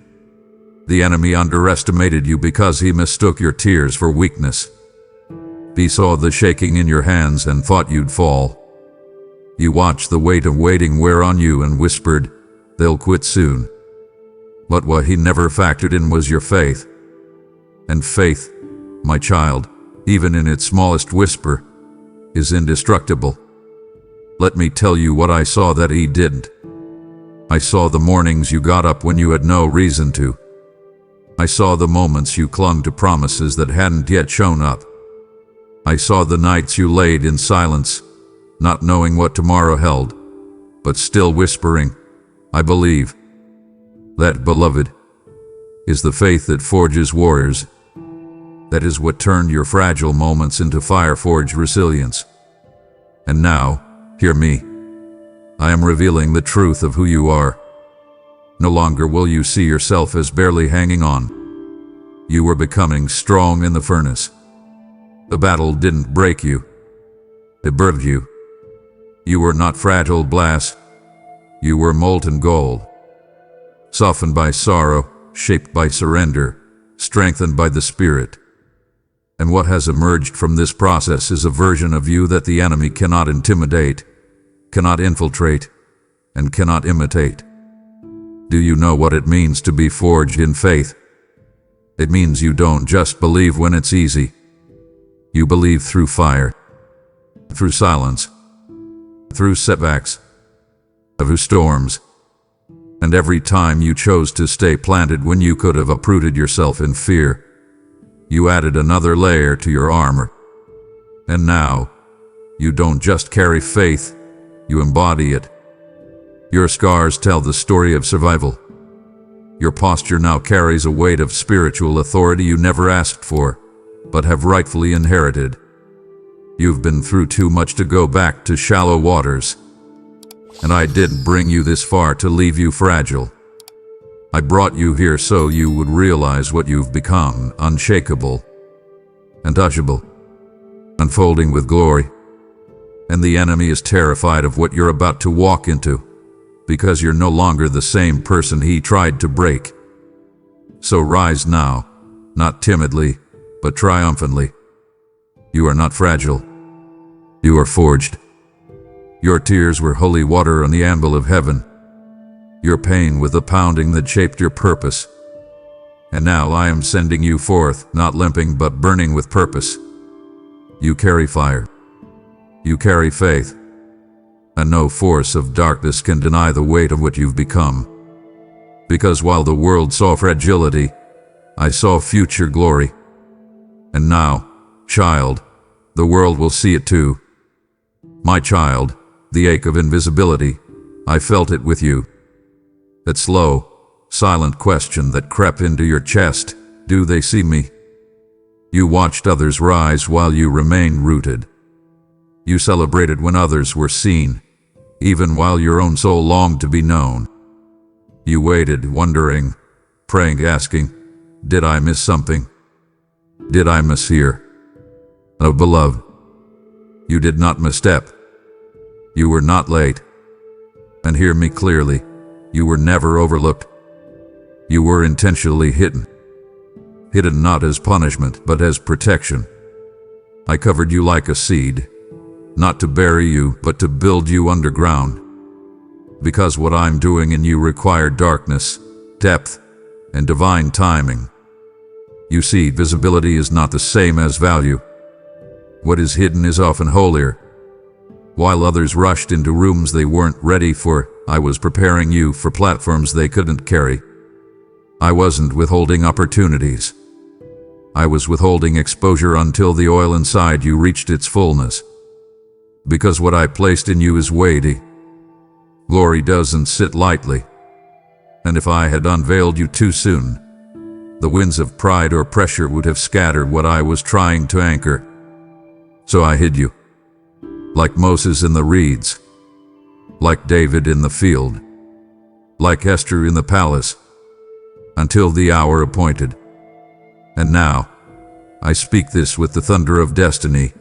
The enemy underestimated you because he mistook your tears for weakness. He saw the shaking in your hands and thought you'd fall. You watched the weight of waiting wear on you and whispered, "They'll quit soon." But what he never factored in was your faith. And faith, my child, even in its smallest whisper, is indestructible. Let me tell you what I saw that he didn't. I saw the mornings you got up when you had no reason to. I saw the moments you clung to promises that hadn't yet shown up. I saw the nights you laid in silence, not knowing what tomorrow held, but still whispering, "I believe." That, beloved, is the faith that forges warriors. That is what turned your fragile moments into fire-forged resilience. And now, hear me. I am revealing the truth of who you are. No longer will you see yourself as barely hanging on. You were becoming strong in the furnace. The battle didn't break you. It birthed you. You were not fragile glass. You were molten gold. Softened by sorrow, shaped by surrender, strengthened by the Spirit. And what has emerged from this process is a version of you that the enemy cannot intimidate, cannot infiltrate, and cannot imitate. Do you know what it means to be forged in faith? It means you don't just believe when it's easy. You believe through fire, through silence, through setbacks, through storms. And every time you chose to stay planted when you could have uprooted yourself in fear, you added another layer to your armor. And now, you don't just carry faith, you embody it. Your scars tell the story of survival. Your posture now carries a weight of spiritual authority you never asked for, but have rightfully inherited. You've been through too much to go back to shallow waters, and I didn't bring you this far to leave you fragile. I brought you here so you would realize what you've become: unshakable, untouchable, unfolding with glory. And the enemy is terrified of what you're about to walk into, because you're no longer the same person he tried to break. So rise now, not timidly, but triumphantly. You are not fragile. You are forged. Your tears were holy water on the anvil of heaven. Your pain with the pounding that shaped your purpose. And now I am sending you forth, not limping but burning with purpose. You carry fire. You carry faith. And no force of darkness can deny the weight of what you've become. Because while the world saw fragility, I saw future glory. And now, child, the world will see it too. My child, the ache of invisibility, I felt it with you. That slow, silent question that crept into your chest: do they see me? You watched others rise while you remained rooted. You celebrated when others were seen, even while your own soul longed to be known. You waited, wondering, praying, asking, did I miss something? Did I mishear? Oh, beloved, you did not misstep. You were not late. And hear me clearly, you were never overlooked. You were intentionally hidden. Hidden not as punishment, but as protection. I covered you like a seed, not to bury you, but to build you underground. Because what I'm doing in you required darkness, depth, and divine timing. You see, visibility is not the same as value. What is hidden is often holier. While others rushed into rooms they weren't ready for, I was preparing you for platforms they couldn't carry. I wasn't withholding opportunities. I was withholding exposure until the oil inside you reached its fullness. Because what I placed in you is weighty. Glory doesn't sit lightly. And if I had unveiled you too soon, the winds of pride or pressure would have scattered what I was trying to anchor. So I hid you. Like Moses in the reeds. Like David in the field. Like Esther in the palace. Until the hour appointed. And now, I speak this with the thunder of destiny.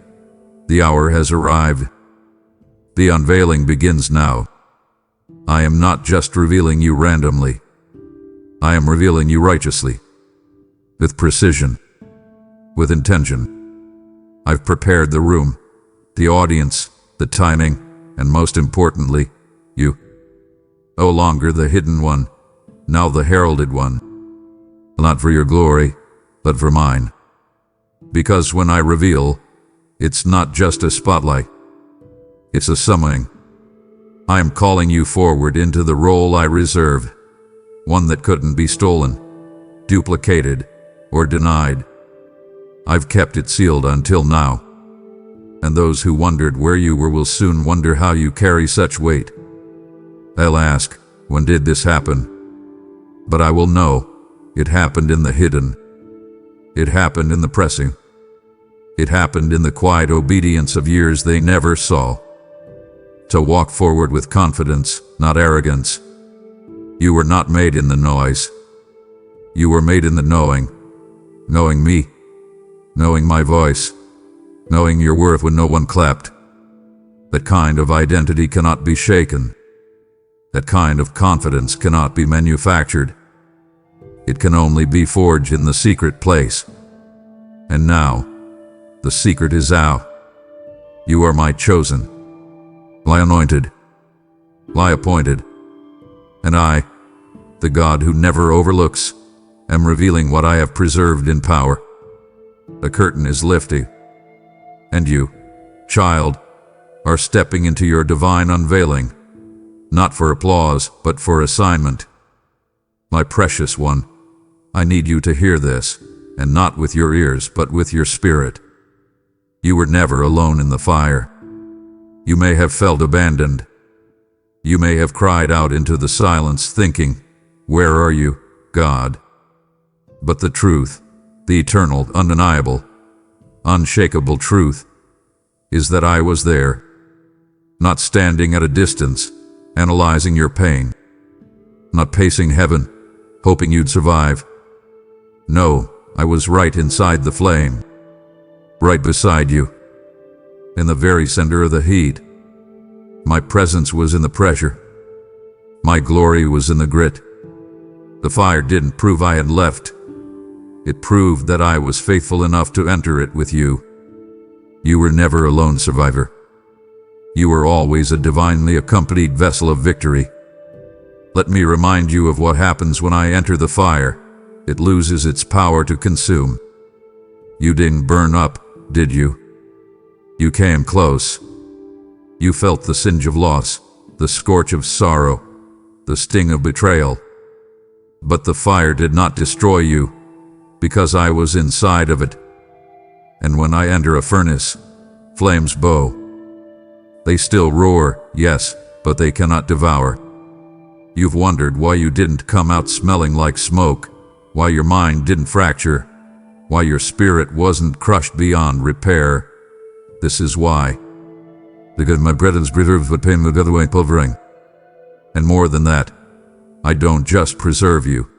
The hour has arrived. The unveiling begins now. I am not just revealing you randomly. I am revealing you righteously. With precision. With intention. I've prepared the room, the audience, the timing, and most importantly, you. No longer the hidden one, now the heralded one. Not for your glory, but for mine. Because when I reveal, it's not just a spotlight. It's a summoning. I am calling you forward into the role I reserved, one that couldn't be stolen, duplicated, or denied. I've kept it sealed until now. And those who wondered where you were will soon wonder how you carry such weight. They'll ask, when did this happen? But I will know, it happened in the hidden. It happened in the pressing. It happened in the quiet obedience of years they never saw. To walk forward with confidence, not arrogance. You were not made in the noise. You were made in the knowing. Knowing me. Knowing my voice. Knowing your worth when no one clapped. That kind of identity cannot be shaken. That kind of confidence cannot be manufactured. It can only be forged in the secret place. And now, the secret is out. You are my chosen. My anointed. My appointed. And I, the God who never overlooks, am revealing what I have preserved in power. The curtain is lifting. And you, child, are stepping into your divine unveiling, not for applause, but for assignment. My precious one, I need you to hear this, and not with your ears, but with your spirit. You were never alone in the fire. You may have felt abandoned. You may have cried out into the silence thinking, where are you? God. But the truth, the eternal, undeniable, unshakable truth, is that I was there, not standing at a distance, analyzing your pain, not pacing heaven, hoping you'd survive. No, I was right inside the flame, right beside you, in the very center of the heat. My presence was in the pressure. My glory was in the grit. The fire didn't prove I had left. It proved that I was faithful enough to enter it with you. You were never a lone survivor. You were always a divinely accompanied vessel of victory. Let me remind you of what happens when I enter the fire. It loses its power to consume. You didn't burn up, did you? You came close. You felt the singe of loss, the scorch of sorrow, the sting of betrayal. But the fire did not destroy you, because I was inside of it. And when I enter a furnace, flames bow. They still roar, yes, but they cannot devour. You've wondered why you didn't come out smelling like smoke, why your mind didn't fracture, why your spirit wasn't crushed beyond repair. This is why. Because my bread is preserved but pain the other way pulvering. And more than that, I don't just preserve you.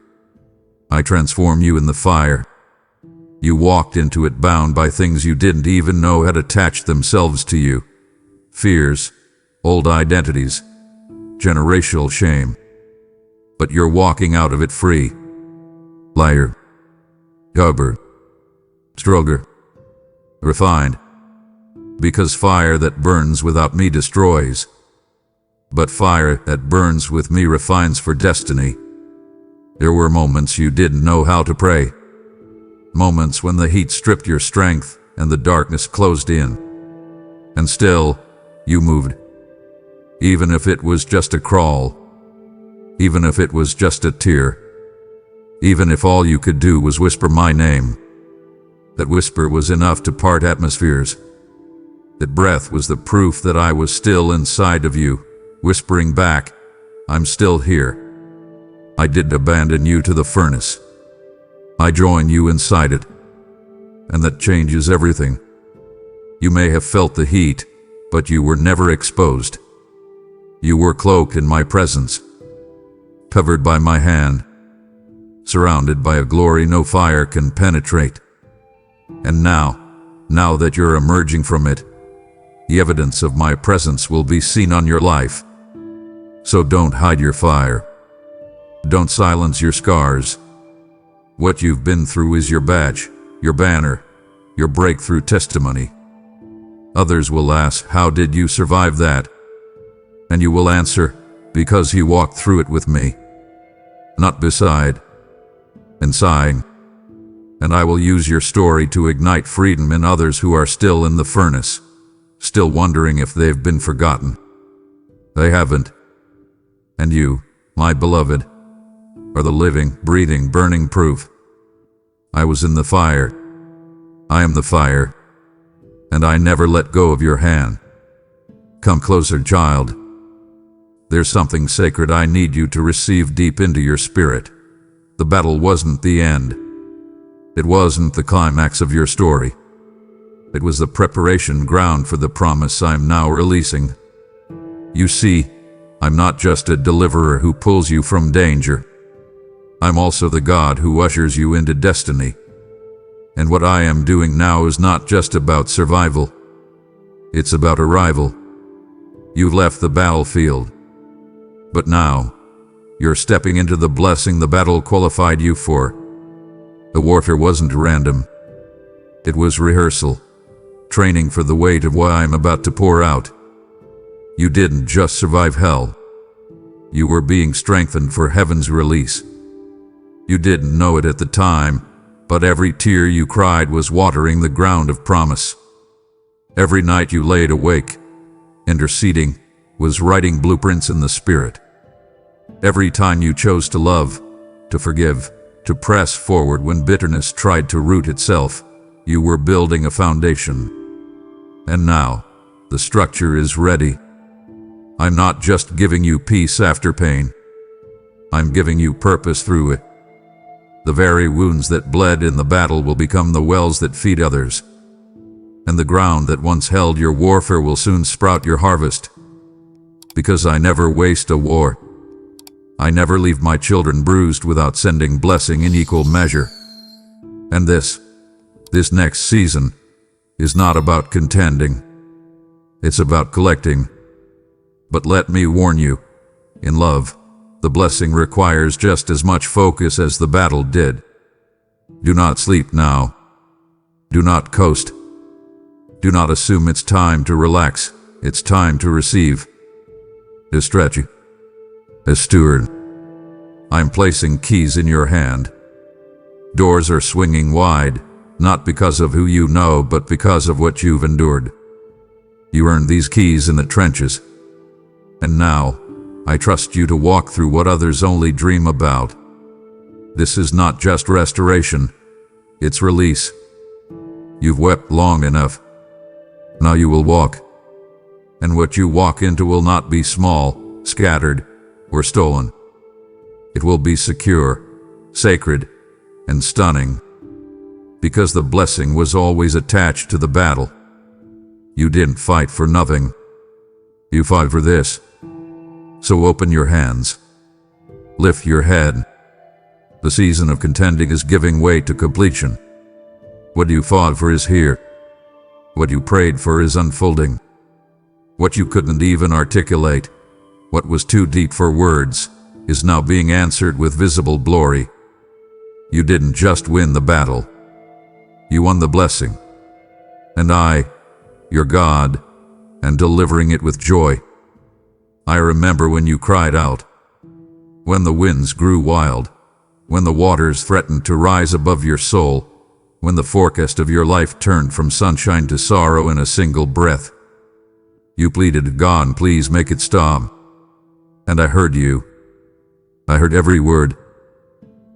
I transform you in the fire. You walked into it bound by things you didn't even know had attached themselves to you. Fears, old identities, generational shame. But you're walking out of it free. Liar. Sober. Stronger. Refined. Because fire that burns without me destroys. But fire that burns with me refines for destiny. There were moments you didn't know how to pray. Moments when the heat stripped your strength and the darkness closed in. And still, you moved. Even if it was just a crawl. Even if it was just a tear. Even if all you could do was whisper my name. That whisper was enough to part atmospheres. That breath was the proof that I was still inside of you, whispering back, I'm still here. I didn't abandon you to the furnace. I joined you inside it. And that changes everything. You may have felt the heat, but you were never exposed. You were cloaked in my presence, covered by my hand, surrounded by a glory no fire can penetrate. And now that you're emerging from it, the evidence of my presence will be seen on your life. So don't hide your fire. Don't silence your scars. What you've been through is your badge, your banner, your breakthrough testimony. Others will ask, how did you survive that? And you will answer, because he walked through it with me. Not beside, inside. And I will use your story to ignite freedom in others who are still in the furnace, still wondering if they've been forgotten. They haven't. And you, my beloved, are the living, breathing, burning proof. I was in the fire. I am the fire. And I never let go of your hand. Come closer, child. There's something sacred I need you to receive deep into your spirit. The battle wasn't the end. It wasn't the climax of your story. It was the preparation ground for the promise I'm now releasing. You see, I'm not just a deliverer who pulls you from danger. I'm also the God who ushers you into destiny. And what I am doing now is not just about survival. It's about arrival. You've left the battlefield. But now, you're stepping into the blessing the battle qualified you for. The warfare wasn't random. It was rehearsal, training for the weight of what I'm about to pour out. You didn't just survive hell. You were being strengthened for heaven's release. You didn't know it at the time, but every tear you cried was watering the ground of promise. Every night you laid awake, interceding, was writing blueprints in the Spirit. Every time you chose to love, to forgive, to press forward when bitterness tried to root itself, you were building a foundation. And now, the structure is ready. I'm not just giving you peace after pain. I'm giving you purpose through it. The very wounds that bled in the battle will become the wells that feed others. And the ground that once held your warfare will soon sprout your harvest. Because I never waste a war. I never leave my children bruised without sending blessing in equal measure. And this next season is not about contending. It's about collecting. But let me warn you, in love, the blessing requires just as much focus as the battle did. Do not sleep now. Do not coast. Do not assume it's time to relax. It's time to receive. To stretch you. As steward, I'm placing keys in your hand. Doors are swinging wide, not because of who you know, but because of what you've endured. You earned these keys in the trenches. And now, I trust you to walk through what others only dream about. This is not just restoration, it's release. You've wept long enough. Now you will walk. And what you walk into will not be small, scattered, or stolen. It will be secure, sacred, and stunning. Because the blessing was always attached to the battle. You didn't fight for nothing. You fought for this. So open your hands. Lift your head. The season of contending is giving way to completion. What you fought for is here. What you prayed for is unfolding. What you couldn't even articulate, what was too deep for words, is now being answered with visible glory. You didn't just win the battle. You won the blessing. And I, your God, am delivering it with joy. I remember when you cried out, when the winds grew wild, when the waters threatened to rise above your soul, when the forecast of your life turned from sunshine to sorrow in a single breath. You pleaded, God, please make it stop. And I heard you. I heard every word.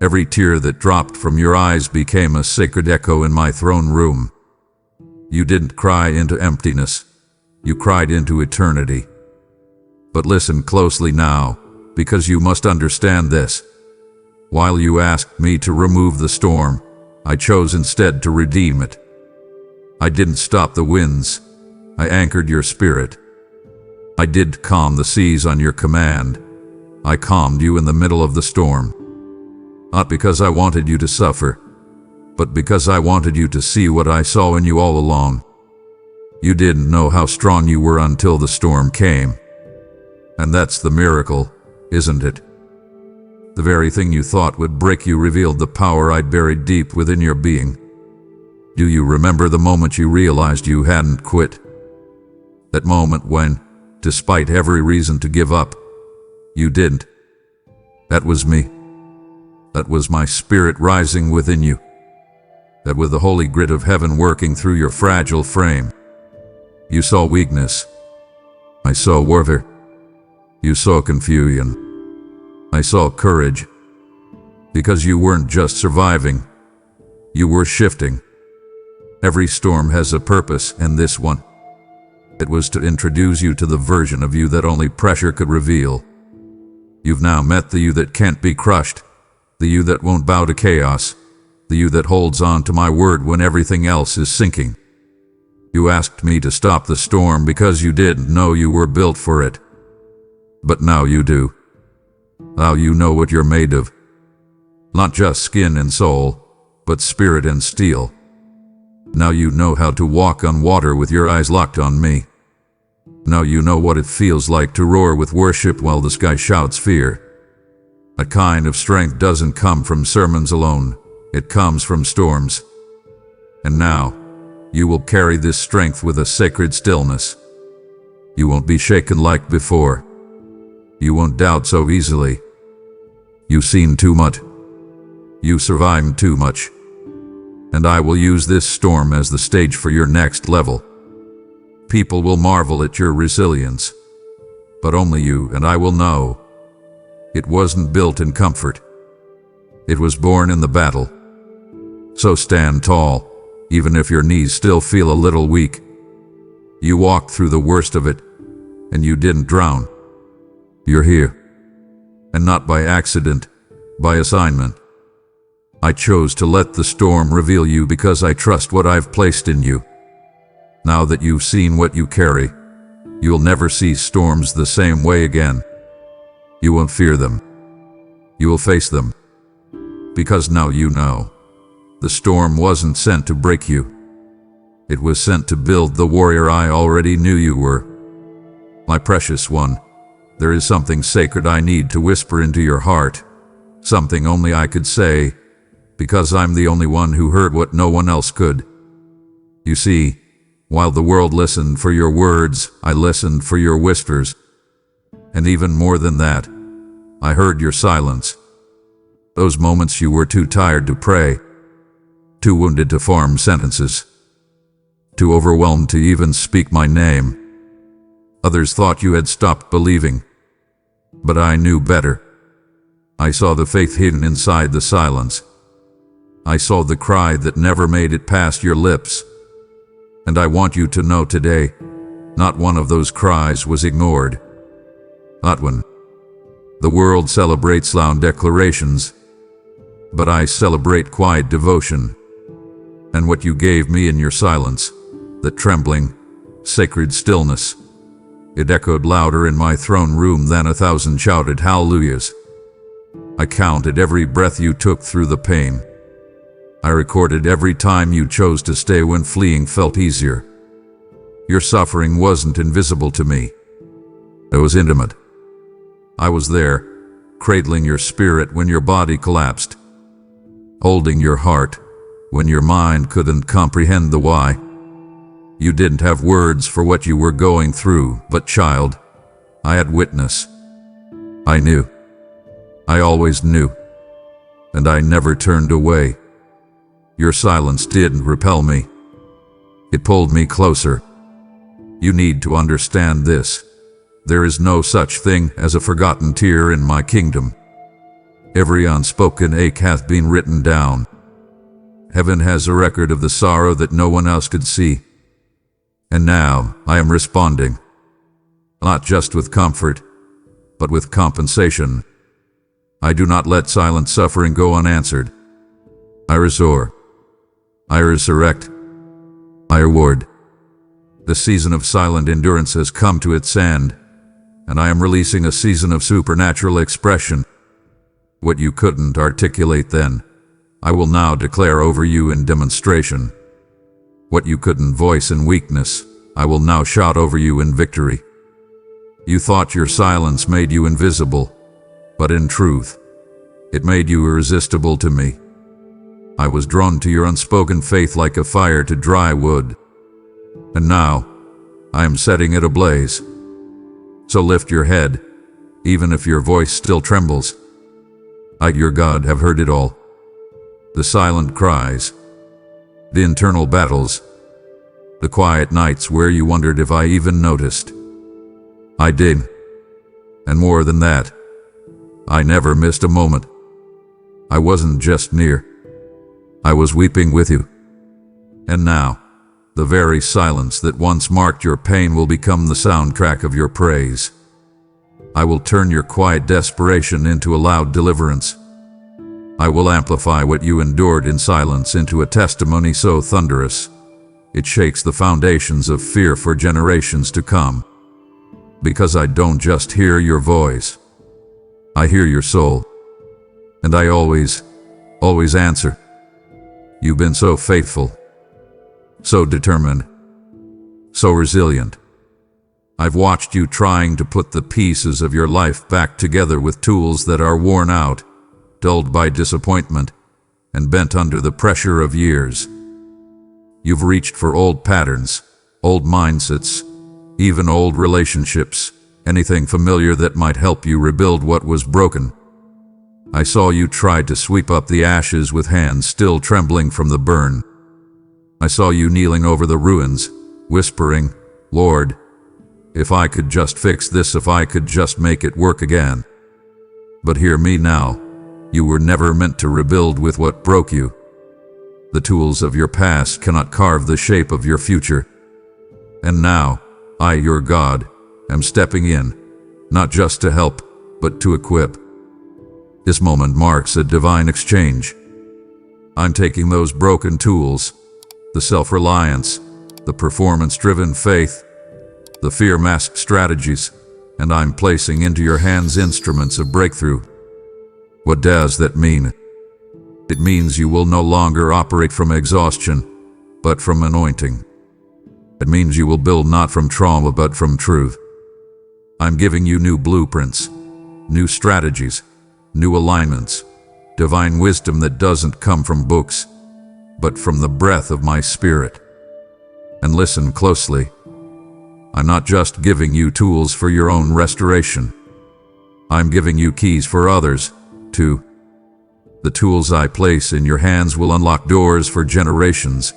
Every tear that dropped from your eyes became a sacred echo in my throne room. You didn't cry into emptiness. You cried into eternity. But listen closely now, because you must understand this. While you asked me to remove the storm, I chose instead to redeem it. I didn't stop the winds. I anchored your spirit. I did calm the seas on your command. I calmed you in the middle of the storm. Not because I wanted you to suffer, but because I wanted you to see what I saw in you all along. You didn't know how strong you were until the storm came. And that's the miracle, isn't it? The very thing you thought would break you revealed the power I'd buried deep within your being. Do you remember the moment you realized you hadn't quit? That moment when, despite every reason to give up, you didn't. That was me. That was my spirit rising within you. That was the holy grit of heaven working through your fragile frame. You saw weakness. I saw warfare. You saw confusion. I saw courage. Because you weren't just surviving. You were shifting. Every storm has a purpose, and this one. It was to introduce you to the version of you that only pressure could reveal. You've now met the you that can't be crushed, the you that won't bow to chaos, the you that holds on to my word when everything else is sinking. You asked me to stop the storm because you didn't know you were built for it. But now you do. Now you know what you're made of. Not just skin and soul, but spirit and steel. Now you know how to walk on water with your eyes locked on me. Now you know what it feels like to roar with worship while the sky shouts fear. That kind of strength doesn't come from sermons alone. It comes from storms. And now, you will carry this strength with a sacred stillness. You won't be shaken like before. You won't doubt so easily. You've seen too much. You survived too much. And I will use this storm as the stage for your next level. People will marvel at your resilience. But only you and I will know. It wasn't built in comfort. It was born in the battle. So stand tall, even if your knees still feel a little weak. You walked through the worst of it, and you didn't drown. You're here. And not by accident, by assignment. I chose to let the storm reveal you because I trust what I've placed in you. Now that you've seen what you carry, you'll never see storms the same way again. You won't fear them. You will face them. Because now you know. The storm wasn't sent to break you. It was sent to build the warrior I already knew you were. My precious one, there is something sacred I need to whisper into your heart. Something only I could say, because I'm the only one who heard what no one else could. You see, while the world listened for your words, I listened for your whispers. And even more than that, I heard your silence. Those moments you were too tired to pray, too wounded to form sentences, too overwhelmed to even speak my name. Others thought you had stopped believing, but I knew better. I saw the faith hidden inside the silence. I saw the cry that never made it past your lips. And I want you to know today, not one of those cries was ignored. Not one. The world celebrates loud declarations, but I celebrate quiet devotion. And what you gave me in your silence, that trembling, sacred stillness, it echoed louder in my throne room than 1,000 shouted hallelujahs. I counted every breath you took through the pain. I recorded every time you chose to stay when fleeing felt easier. Your suffering wasn't invisible to me. It was intimate. I was there, cradling your spirit when your body collapsed, holding your heart when your mind couldn't comprehend the why. You didn't have words for what you were going through, but child, I had witness. I knew. I always knew. And I never turned away. Your silence didn't repel me. It pulled me closer. You need to understand this. There is no such thing as a forgotten tear in my kingdom. Every unspoken ache hath been written down. Heaven has a record of the sorrow that no one else could see. And now I am responding, not just with comfort, but with compensation. I do not let silent suffering go unanswered. I restore. I resurrect. I reward. The season of silent endurance has come to its end, and I am releasing a season of supernatural expression. What you couldn't articulate then, I will now declare over you in demonstration. What you couldn't voice in weakness, I will now shout over you in victory. You thought your silence made you invisible, but in truth, it made you irresistible to me. I was drawn to your unspoken faith like a fire to dry wood. And now, I am setting it ablaze. So lift your head, even if your voice still trembles. I, your God, have heard it all. The silent cries, the internal battles, the quiet nights where you wondered if I even noticed. I did. And more than that, I never missed a moment. I wasn't just near. I was weeping with you. And now, the very silence that once marked your pain will become the soundtrack of your praise. I will turn your quiet desperation into a loud deliverance. I will amplify what you endured in silence into a testimony so thunderous, it shakes the foundations of fear for generations to come. Because I don't just hear your voice, I hear your soul. And I always answer. You've been so faithful, so determined, so resilient. I've watched you trying to put the pieces of your life back together with tools that are worn out, dulled by disappointment, and bent under the pressure of years. You've reached for old patterns, old mindsets, even old relationships, anything familiar that might help you rebuild what was broken. I saw you try to sweep up the ashes with hands still trembling from the burn. I saw you kneeling over the ruins, whispering, Lord, if I could just fix this, if I could just make it work again. But hear me now, you were never meant to rebuild with what broke you. The tools of your past cannot carve the shape of your future. And now, I, your God, am stepping in, not just to help, but to equip. This moment marks a divine exchange. I'm taking those broken tools, the self-reliance, the performance-driven faith, the fear-masked strategies, and I'm placing into your hands instruments of breakthrough. What does that mean? It means you will no longer operate from exhaustion, but from anointing. It means you will build not from trauma, but from truth. I'm giving you new blueprints, new strategies, new alignments, divine wisdom that doesn't come from books, but from the breath of my spirit. And listen closely. I'm not just giving you tools for your own restoration. I'm giving you keys for others, too. The tools I place in your hands will unlock doors for generations.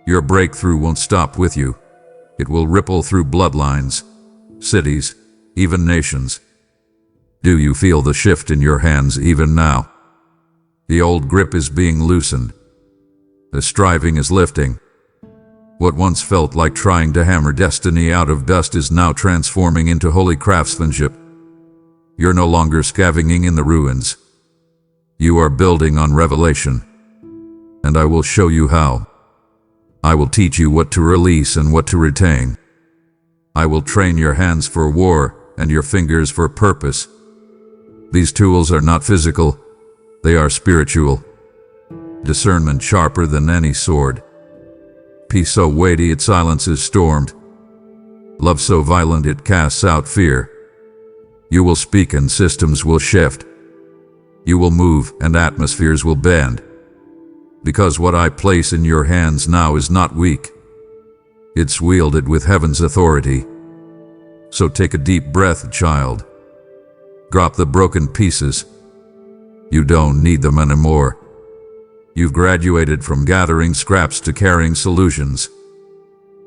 Your breakthrough won't stop with you. It will ripple through bloodlines, cities, even nations. Do you feel the shift in your hands even now? The old grip is being loosened. The striving is lifting. What once felt like trying to hammer destiny out of dust is now transforming into holy craftsmanship. You're no longer scavenging in the ruins. You are building on revelation. And I will show you how. I will teach you what to release and what to retain. I will train your hands for war and your fingers for purpose. These tools are not physical, they are spiritual. Discernment sharper than any sword. Peace so weighty it silences storms. Love so violent it casts out fear. You will speak and systems will shift. You will move and atmospheres will bend. Because what I place in your hands now is not weak. It's wielded with heaven's authority. So take a deep breath, child. Drop the broken pieces. You don't need them anymore. You've graduated from gathering scraps to carrying solutions.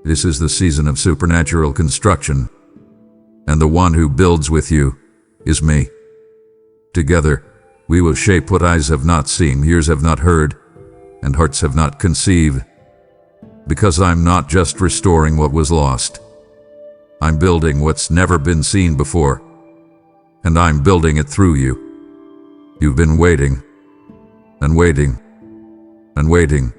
This is the season of supernatural construction. And the one who builds with you is me. Together, we will shape what eyes have not seen, ears have not heard, and hearts have not conceived. Because I'm not just restoring what was lost. I'm building what's never been seen before. And I'm building it through you. You've been waiting, and waiting, and waiting.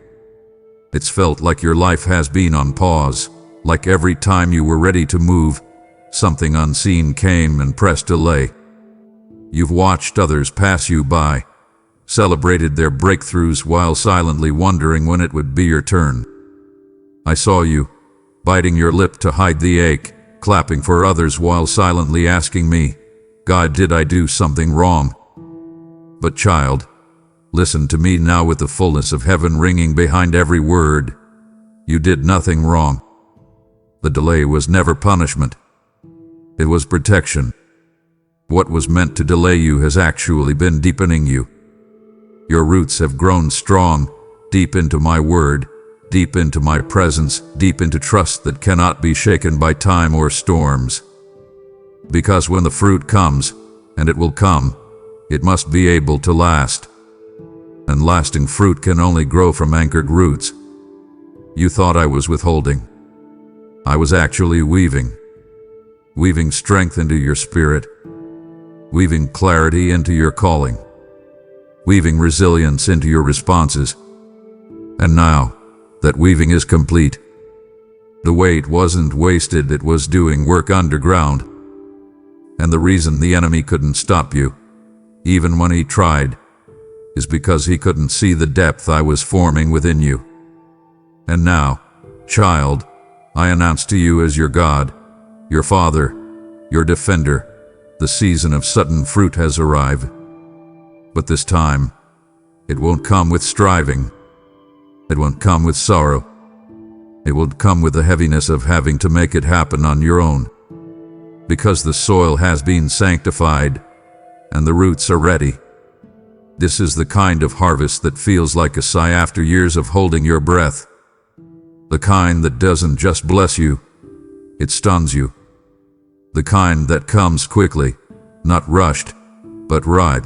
It's felt like your life has been on pause, like every time you were ready to move, something unseen came and pressed delay. You've watched others pass you by, celebrated their breakthroughs while silently wondering when it would be your turn. I saw you, biting your lip to hide the ache, clapping for others while silently asking me, God, did I do something wrong? But child, listen to me now with the fullness of heaven ringing behind every word. You did nothing wrong. The delay was never punishment. It was protection. What was meant to delay you has actually been deepening you. Your roots have grown strong, deep into my word, deep into my presence, deep into trust that cannot be shaken by time or storms. Because when the fruit comes, and it will come, it must be able to last. And lasting fruit can only grow from anchored roots. You thought I was withholding. I was actually weaving strength into your spirit, weaving clarity into your calling, weaving resilience into your responses. And now that weaving is complete, the weight wasn't wasted, it was doing work underground. And the reason the enemy couldn't stop you, even when he tried, is because he couldn't see the depth I was forming within you. And now, child, I announce to you as your God, your Father, your Defender, the season of sudden fruit has arrived. But this time, it won't come with striving. It won't come with sorrow. It won't come with the heaviness of having to make it happen on your own. Because the soil has been sanctified, and the roots are ready. This is the kind of harvest that feels like a sigh after years of holding your breath. The kind that doesn't just bless you, it stuns you. The kind that comes quickly, not rushed, but right.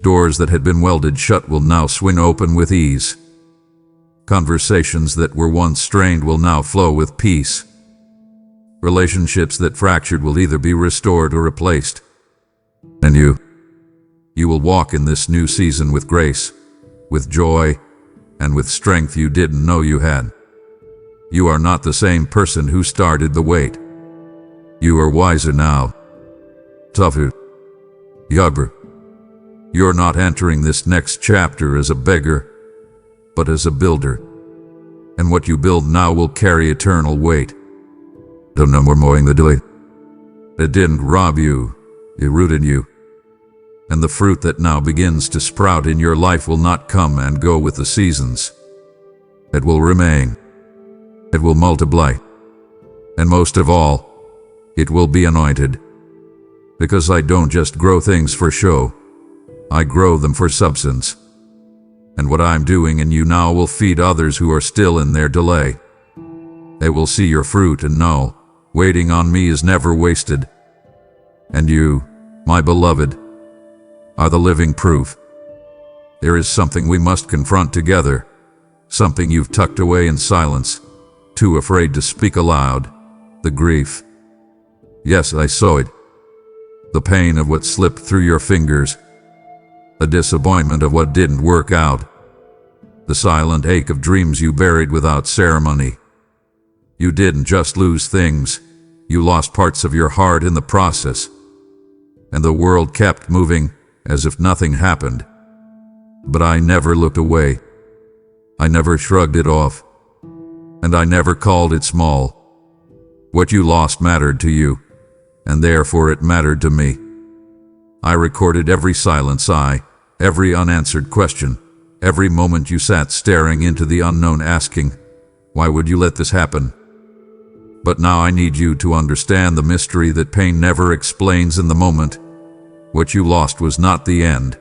Doors that had been welded shut will now swing open with ease. Conversations that were once strained will now flow with peace. Relationships that fractured will either be restored or replaced. And you will walk in this new season with grace, with joy, and with strength you didn't know you had. You are not the same person who started the wait. You are wiser now. Tougher. Younger. You're not entering this next chapter as a beggar, but as a builder. And what you build now will carry eternal weight. Don't know more mowing the delay. It didn't rob you, it rooted you. And the fruit that now begins to sprout in your life will not come and go with the seasons. It will remain. It will multiply. And most of all, it will be anointed. Because I don't just grow things for show, I grow them for substance. And what I'm doing in you now will feed others who are still in their delay. They will see your fruit and know, waiting on me is never wasted. And you, my beloved, are the living proof. There is something we must confront together, something you've tucked away in silence, too afraid to speak aloud, the grief. Yes, I saw it. The pain of what slipped through your fingers, the disappointment of what didn't work out, the silent ache of dreams you buried without ceremony. You didn't just lose things, you lost parts of your heart in the process. And the world kept moving as if nothing happened. But I never looked away. I never shrugged it off. And I never called it small. What you lost mattered to you, and therefore it mattered to me. I recorded every silent sigh, every unanswered question, every moment you sat staring into the unknown asking, why would you let this happen? But now I need you to understand the mystery that pain never explains in the moment. What you lost was not the end.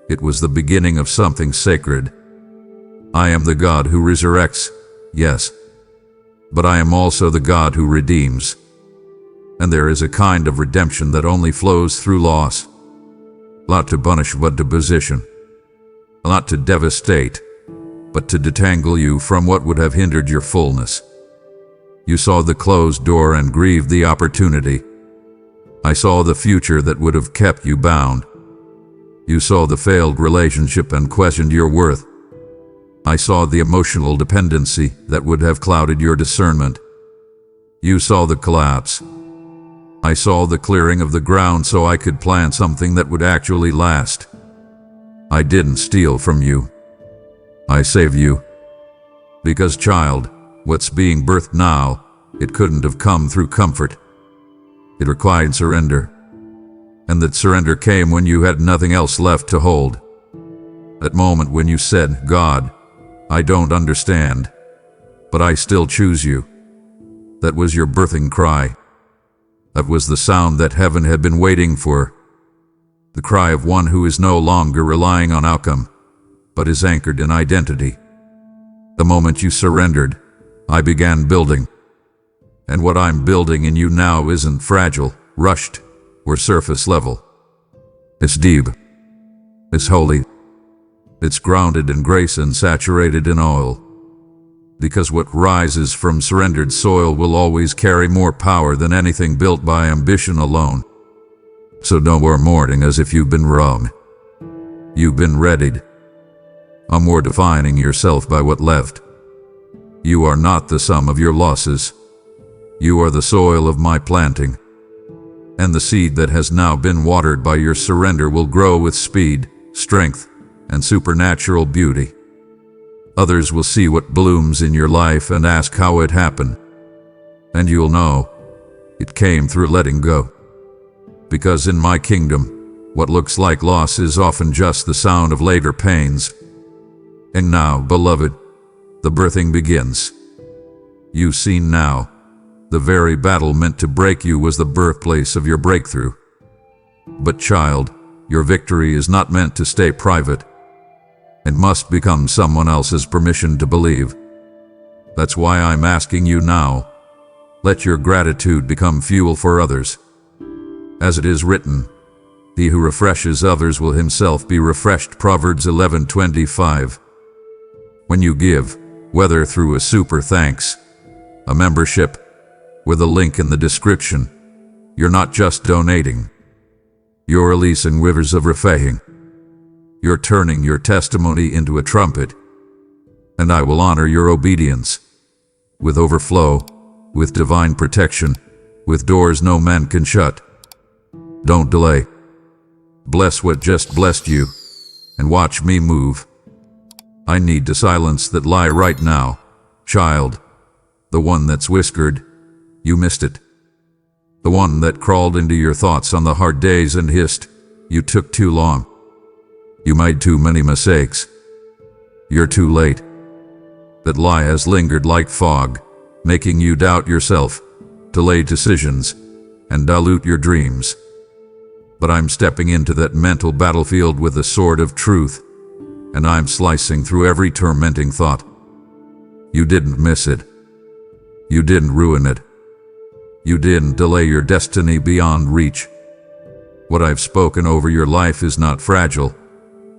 It was the beginning of something sacred. I am the God who resurrects, yes, but I am also the God who redeems. And there is a kind of redemption that only flows through loss. Not to punish, but to position. Not to devastate, but to detangle you from what would have hindered your fullness. You saw the closed door and grieved the opportunity. I saw the future that would have kept you bound. You saw the failed relationship and questioned your worth. I saw the emotional dependency that would have clouded your discernment. You saw the collapse. I saw the clearing of the ground so I could plant something that would actually last. I didn't steal from you. I saved you. Because, child, what's being birthed now, it couldn't have come through comfort. It required surrender. And that surrender came when you had nothing else left to hold. That moment when you said, God, I don't understand, but I still choose you. That was your birthing cry. That was the sound that heaven had been waiting for. The cry of one who is no longer relying on outcome, but is anchored in identity. The moment you surrendered, I began building. And what I'm building in you now isn't fragile, rushed, or surface level. It's deep. It's holy. It's grounded in grace and saturated in oil. Because what rises from surrendered soil will always carry more power than anything built by ambition alone. So no more mourning as if you've been wrong. You've been readied. No more defining yourself by what left. You are not the sum of your losses. You are the soil of my planting. And the seed that has now been watered by your surrender will grow with speed, strength, and supernatural beauty. Others will see what blooms in your life and ask how it happened. And you'll know it came through letting go. Because in my kingdom, what looks like loss is often just the sound of later pains. And now, beloved, the birthing begins. You've seen now, the very battle meant to break you was the birthplace of your breakthrough. But child, your victory is not meant to stay private. It must become someone else's permission to believe. That's why I'm asking you now, let your gratitude become fuel for others. As it is written, he who refreshes others will himself be refreshed. Proverbs 11:25. When you give, whether through a super thanks, a membership, with a link in the description, you're not just donating. You're releasing rivers of refreshing. You're turning your testimony into a trumpet, and I will honor your obedience with overflow, with divine protection, with doors no man can shut. Don't delay. Bless what just blessed you, and watch me move. I need to silence that lie right now, child. The one that's whispered, you missed it. The one that crawled into your thoughts on the hard days and hissed, you took too long. You made too many mistakes. You're too late. That lie has lingered like fog, making you doubt yourself, delay decisions, and dilute your dreams. But I'm stepping into that mental battlefield with a sword of truth, and I'm slicing through every tormenting thought. You didn't miss it. You didn't ruin it. You didn't delay your destiny beyond reach. What I've spoken over your life is not fragile.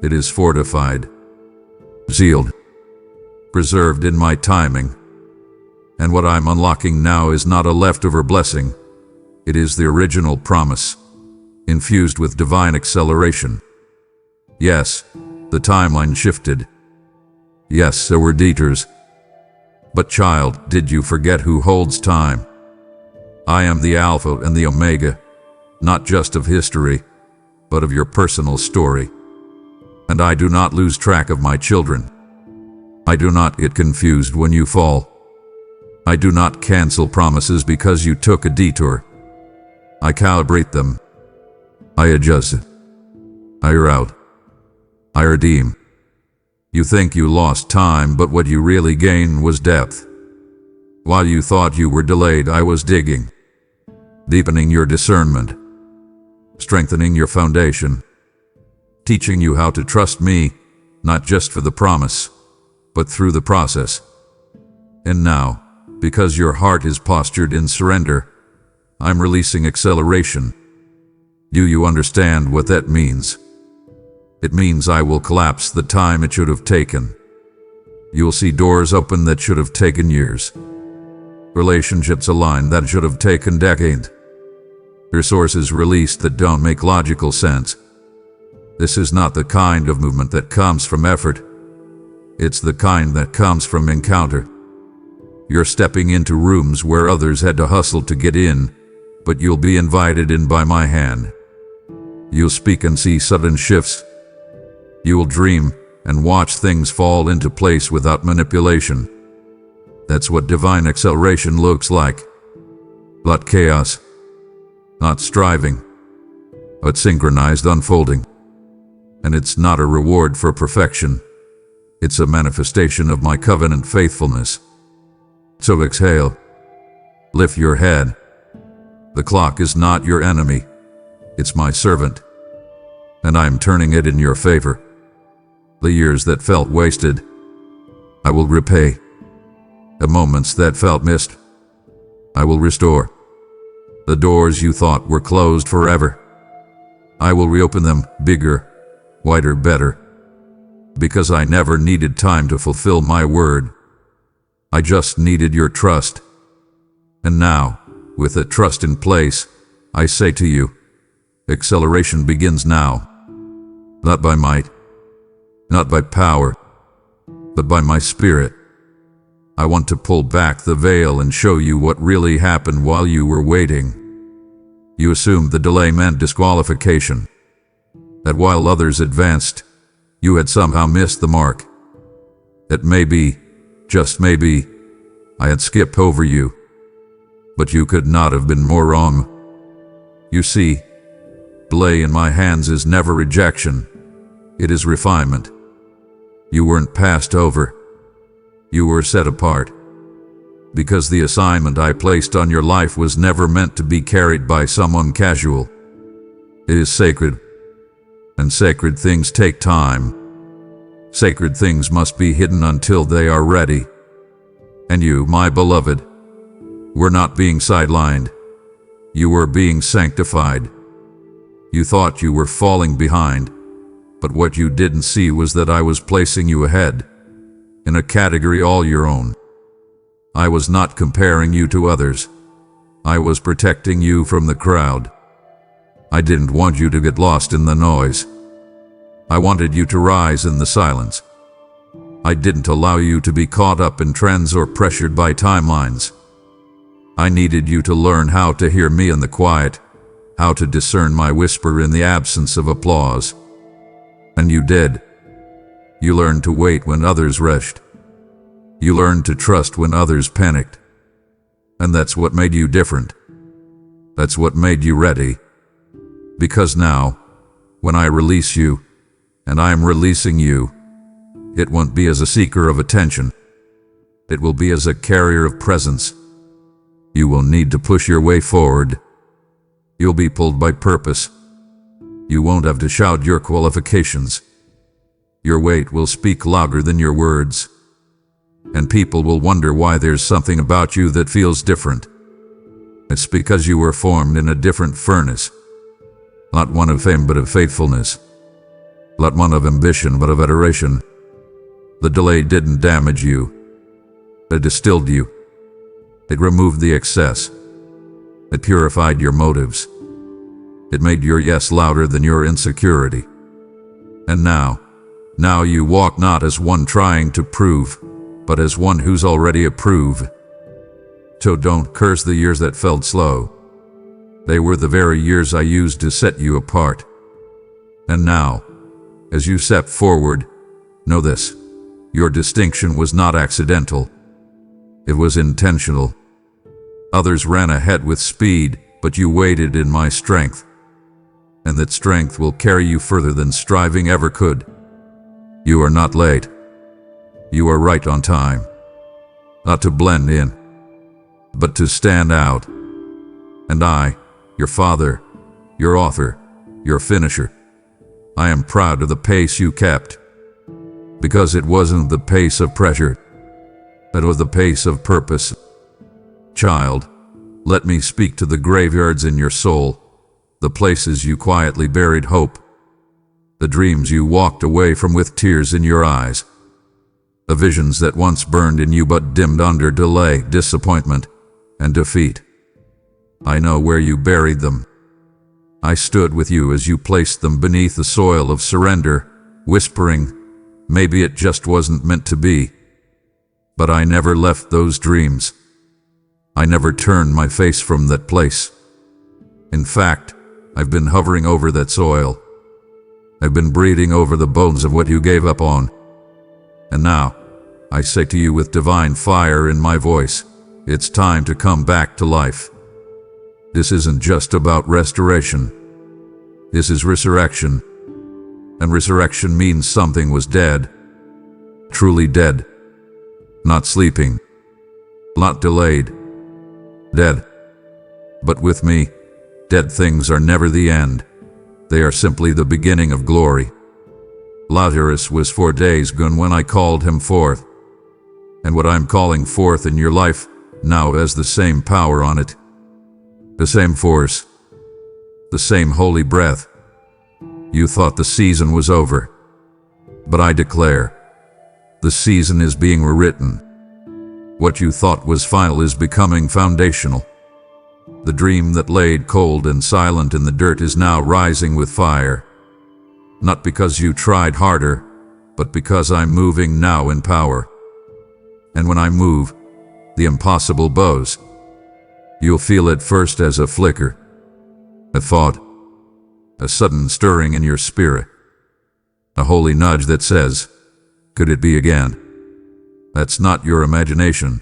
It is fortified, sealed, preserved in my timing. And what I'm unlocking now is not a leftover blessing. It is the original promise, infused with divine acceleration. Yes, the timeline shifted. Yes, there were detours. But child, did you forget who holds time? I am the Alpha and the Omega, not just of history, but of your personal story. And I do not lose track of my children. I do not get confused when you fall. I do not cancel promises because you took a detour. I calibrate them. I adjust it. I route. I redeem. You think you lost time, but what you really gained was depth. While you thought you were delayed, I was digging, deepening your discernment, strengthening your foundation, teaching you how to trust me, not just for the promise, but through the process. And now, because your heart is postured in surrender, I'm releasing acceleration. Do you understand what that means? It means I will collapse the time it should have taken. You'll see doors open that should have taken years. Relationships align that should have taken decades. Resources released that don't make logical sense. This is not the kind of movement that comes from effort. It's the kind that comes from encounter. You're stepping into rooms where others had to hustle to get in, but you'll be invited in by my hand. You'll speak and see sudden shifts. You will dream and watch things fall into place without manipulation. That's what divine acceleration looks like. Not chaos, not striving, but synchronized unfolding. And it's not a reward for perfection. It's a manifestation of my covenant faithfulness. So exhale. Lift your head. The clock is not your enemy. It's my servant. And I'm turning it in your favor. The years that felt wasted, I will repay. The moments that felt missed, I will restore. The doors you thought were closed forever, I will reopen them bigger, wider, better. Because I never needed time to fulfill my word. I just needed your trust. And now, with that trust in place, I say to you, acceleration begins now. Not by might, not by power, but by my spirit. I want to pull back the veil and show you what really happened while you were waiting. You assumed the delay meant disqualification, that while others advanced, you had somehow missed the mark. That maybe, just maybe, I had skipped over you. But you could not have been more wrong. You see, delay in my hands is never rejection. It is refinement. You weren't passed over. You were set apart. Because the assignment I placed on your life was never meant to be carried by someone casual. It is sacred. And sacred things take time. Sacred things must be hidden until they are ready. And you, my beloved, were not being sidelined. You were being sanctified. You thought you were falling behind, but what you didn't see was that I was placing you ahead, in a category all your own. I was not comparing you to others. I was protecting you from the crowd. I didn't want you to get lost in the noise. I wanted you to rise in the silence. I didn't allow you to be caught up in trends or pressured by timelines. I needed you to learn how to hear me in the quiet, how to discern my whisper in the absence of applause. And you did. You learned to wait when others rushed. You learned to trust when others panicked. And that's what made you different. That's what made you ready. Because now, when I release you, and I am releasing you, it won't be as a seeker of attention. It will be as a carrier of presence. You will need to push your way forward. You'll be pulled by purpose. You won't have to shout your qualifications. Your weight will speak louder than your words. And people will wonder why there's something about you that feels different. It's because you were formed in a different furnace. Not one of fame but of faithfulness. Not one of ambition but of adoration. The delay didn't damage you. It distilled you. It removed the excess. It purified your motives. It made your yes louder than your insecurity. And now you walk not as one trying to prove, but as one who's already approved. So don't curse the years that felt slow. They were the very years I used to set you apart. And now, as you step forward, know this: your distinction was not accidental. It was intentional. Others ran ahead with speed, but you waited in my strength. And that strength will carry you further than striving ever could. You are not late. You are right on time. Not to blend in, but to stand out. And I, your father, your author, your finisher, I am proud of the pace you kept. Because it wasn't the pace of pressure. It was the pace of purpose. Child, let me speak to the graveyards in your soul, the places you quietly buried hope, the dreams you walked away from with tears in your eyes, the visions that once burned in you but dimmed under delay, disappointment, and defeat. I know where you buried them. I stood with you as you placed them beneath the soil of surrender, whispering, maybe it just wasn't meant to be. But I never left those dreams. I never turned my face from that place. In fact, I've been hovering over that soil. I've been breathing over the bones of what you gave up on. And now, I say to you with divine fire in my voice, it's time to come back to life. This isn't just about restoration. This is resurrection. And resurrection means something was dead. Truly dead. Not sleeping. Not delayed. Dead. But with me, dead things are never the end. They are simply the beginning of glory. Lazarus was 4 days gone when I called him forth. And what I'm calling forth in your life now has the same power on it. The same force. The same holy breath. You thought the season was over. But I declare, the season is being rewritten. What you thought was final is becoming foundational. The dream that laid cold and silent in the dirt is now rising with fire. Not because you tried harder, but because I'm moving now in power. And when I move, the impossible bows. You'll feel it first as a flicker, a thought, a sudden stirring in your spirit, a holy nudge that says, could it be again? That's not your imagination.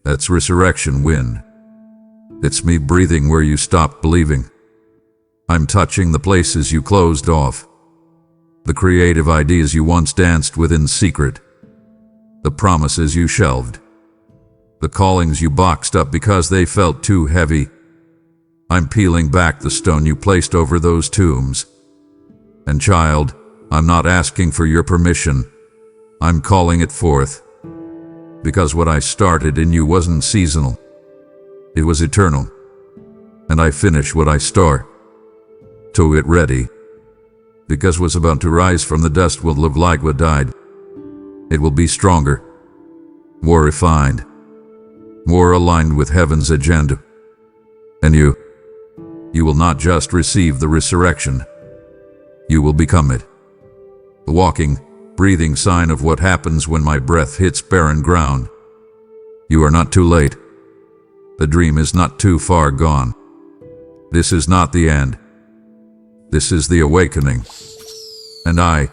That's resurrection wind. It's me breathing where you stopped believing. I'm touching the places you closed off. The creative ideas you once danced with in secret. The promises you shelved. The callings you boxed up because they felt too heavy. I'm peeling back the stone you placed over those tombs. And child, I'm not asking for your permission. I'm calling it forth. Because what I started in you wasn't seasonal. It was eternal. And I finish what I start. So get ready. Because what's about to rise from the dust will look like what died. It will be stronger, more refined, more aligned with heaven's agenda. And you will not just receive the resurrection. You will become it. The walking, breathing sign of what happens when my breath hits barren ground. You are not too late. The dream is not too far gone. This is not the end. This is the awakening. And I,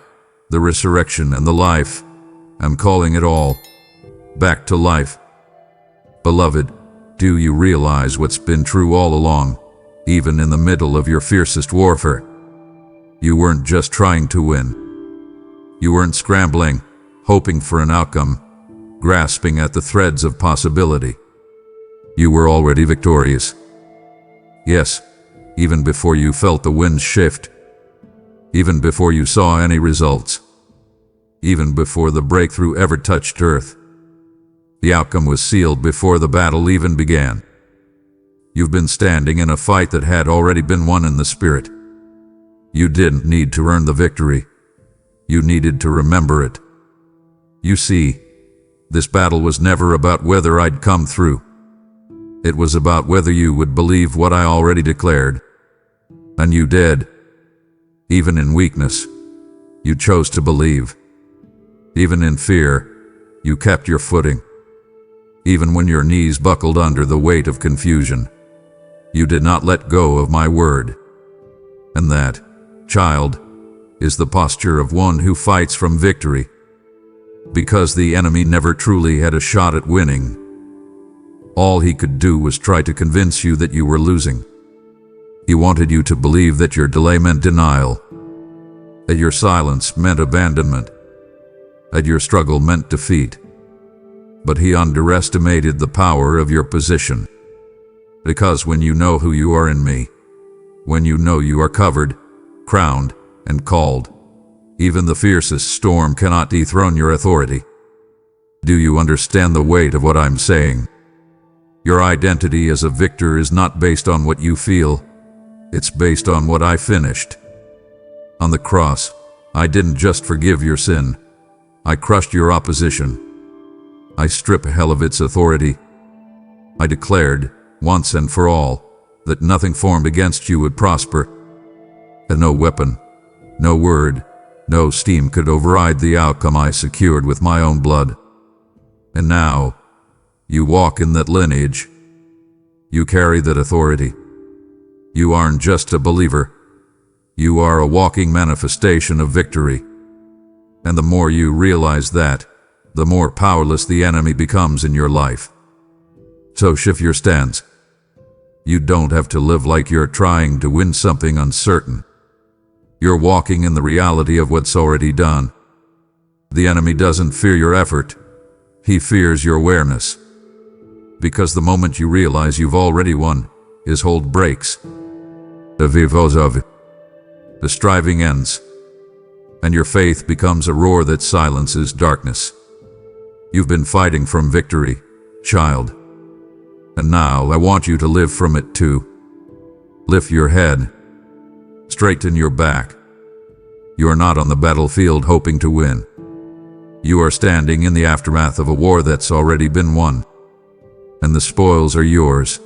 the resurrection and the life, am calling it all back to life. Beloved, do you realize what's been true all along, even in the middle of your fiercest warfare? You weren't just trying to win. You weren't scrambling, hoping for an outcome, grasping at the threads of possibility. You were already victorious. Yes, even before you felt the winds shift, even before you saw any results, even before the breakthrough ever touched earth. The outcome was sealed before the battle even began. You've been standing in a fight that had already been won in the spirit. You didn't need to earn the victory. You needed to remember it. You see, this battle was never about whether I'd come through. It was about whether you would believe what I already declared. And you did. Even in weakness, you chose to believe. Even in fear, you kept your footing. Even when your knees buckled under the weight of confusion, you did not let go of my word. And that, child, is the posture of one who fights from victory. Because the enemy never truly had a shot at winning. All he could do was try to convince you that you were losing. He wanted you to believe that your delay meant denial, that your silence meant abandonment, that your struggle meant defeat. But he underestimated the power of your position. Because when you know who you are in me, when you know you are covered, crowned, and called, even the fiercest storm cannot dethrone your authority. Do you understand the weight of what I'm saying? Your identity as a victor is not based on what you feel. It's based on what I finished. On the cross, I didn't just forgive your sin. I crushed your opposition. I stripped hell of its authority. I declared, once and for all, that nothing formed against you would prosper. And no weapon, no word, no steam could override the outcome I secured with my own blood. And now, you walk in that lineage. You carry that authority. You aren't just a believer. You are a walking manifestation of victory. And the more you realize that, the more powerless the enemy becomes in your life. So shift your stance. You don't have to live like you're trying to win something uncertain. You're walking in the reality of what's already done. The enemy doesn't fear your effort. He fears your awareness. Because the moment you realize you've already won, his hold breaks. The striving ends, and your faith becomes a roar that silences darkness. You've been fighting from victory, child. And now I want you to live from it too. Lift your head. Straighten your back. You are not on the battlefield hoping to win. You are standing in the aftermath of a war that's already been won. And the spoils are yours.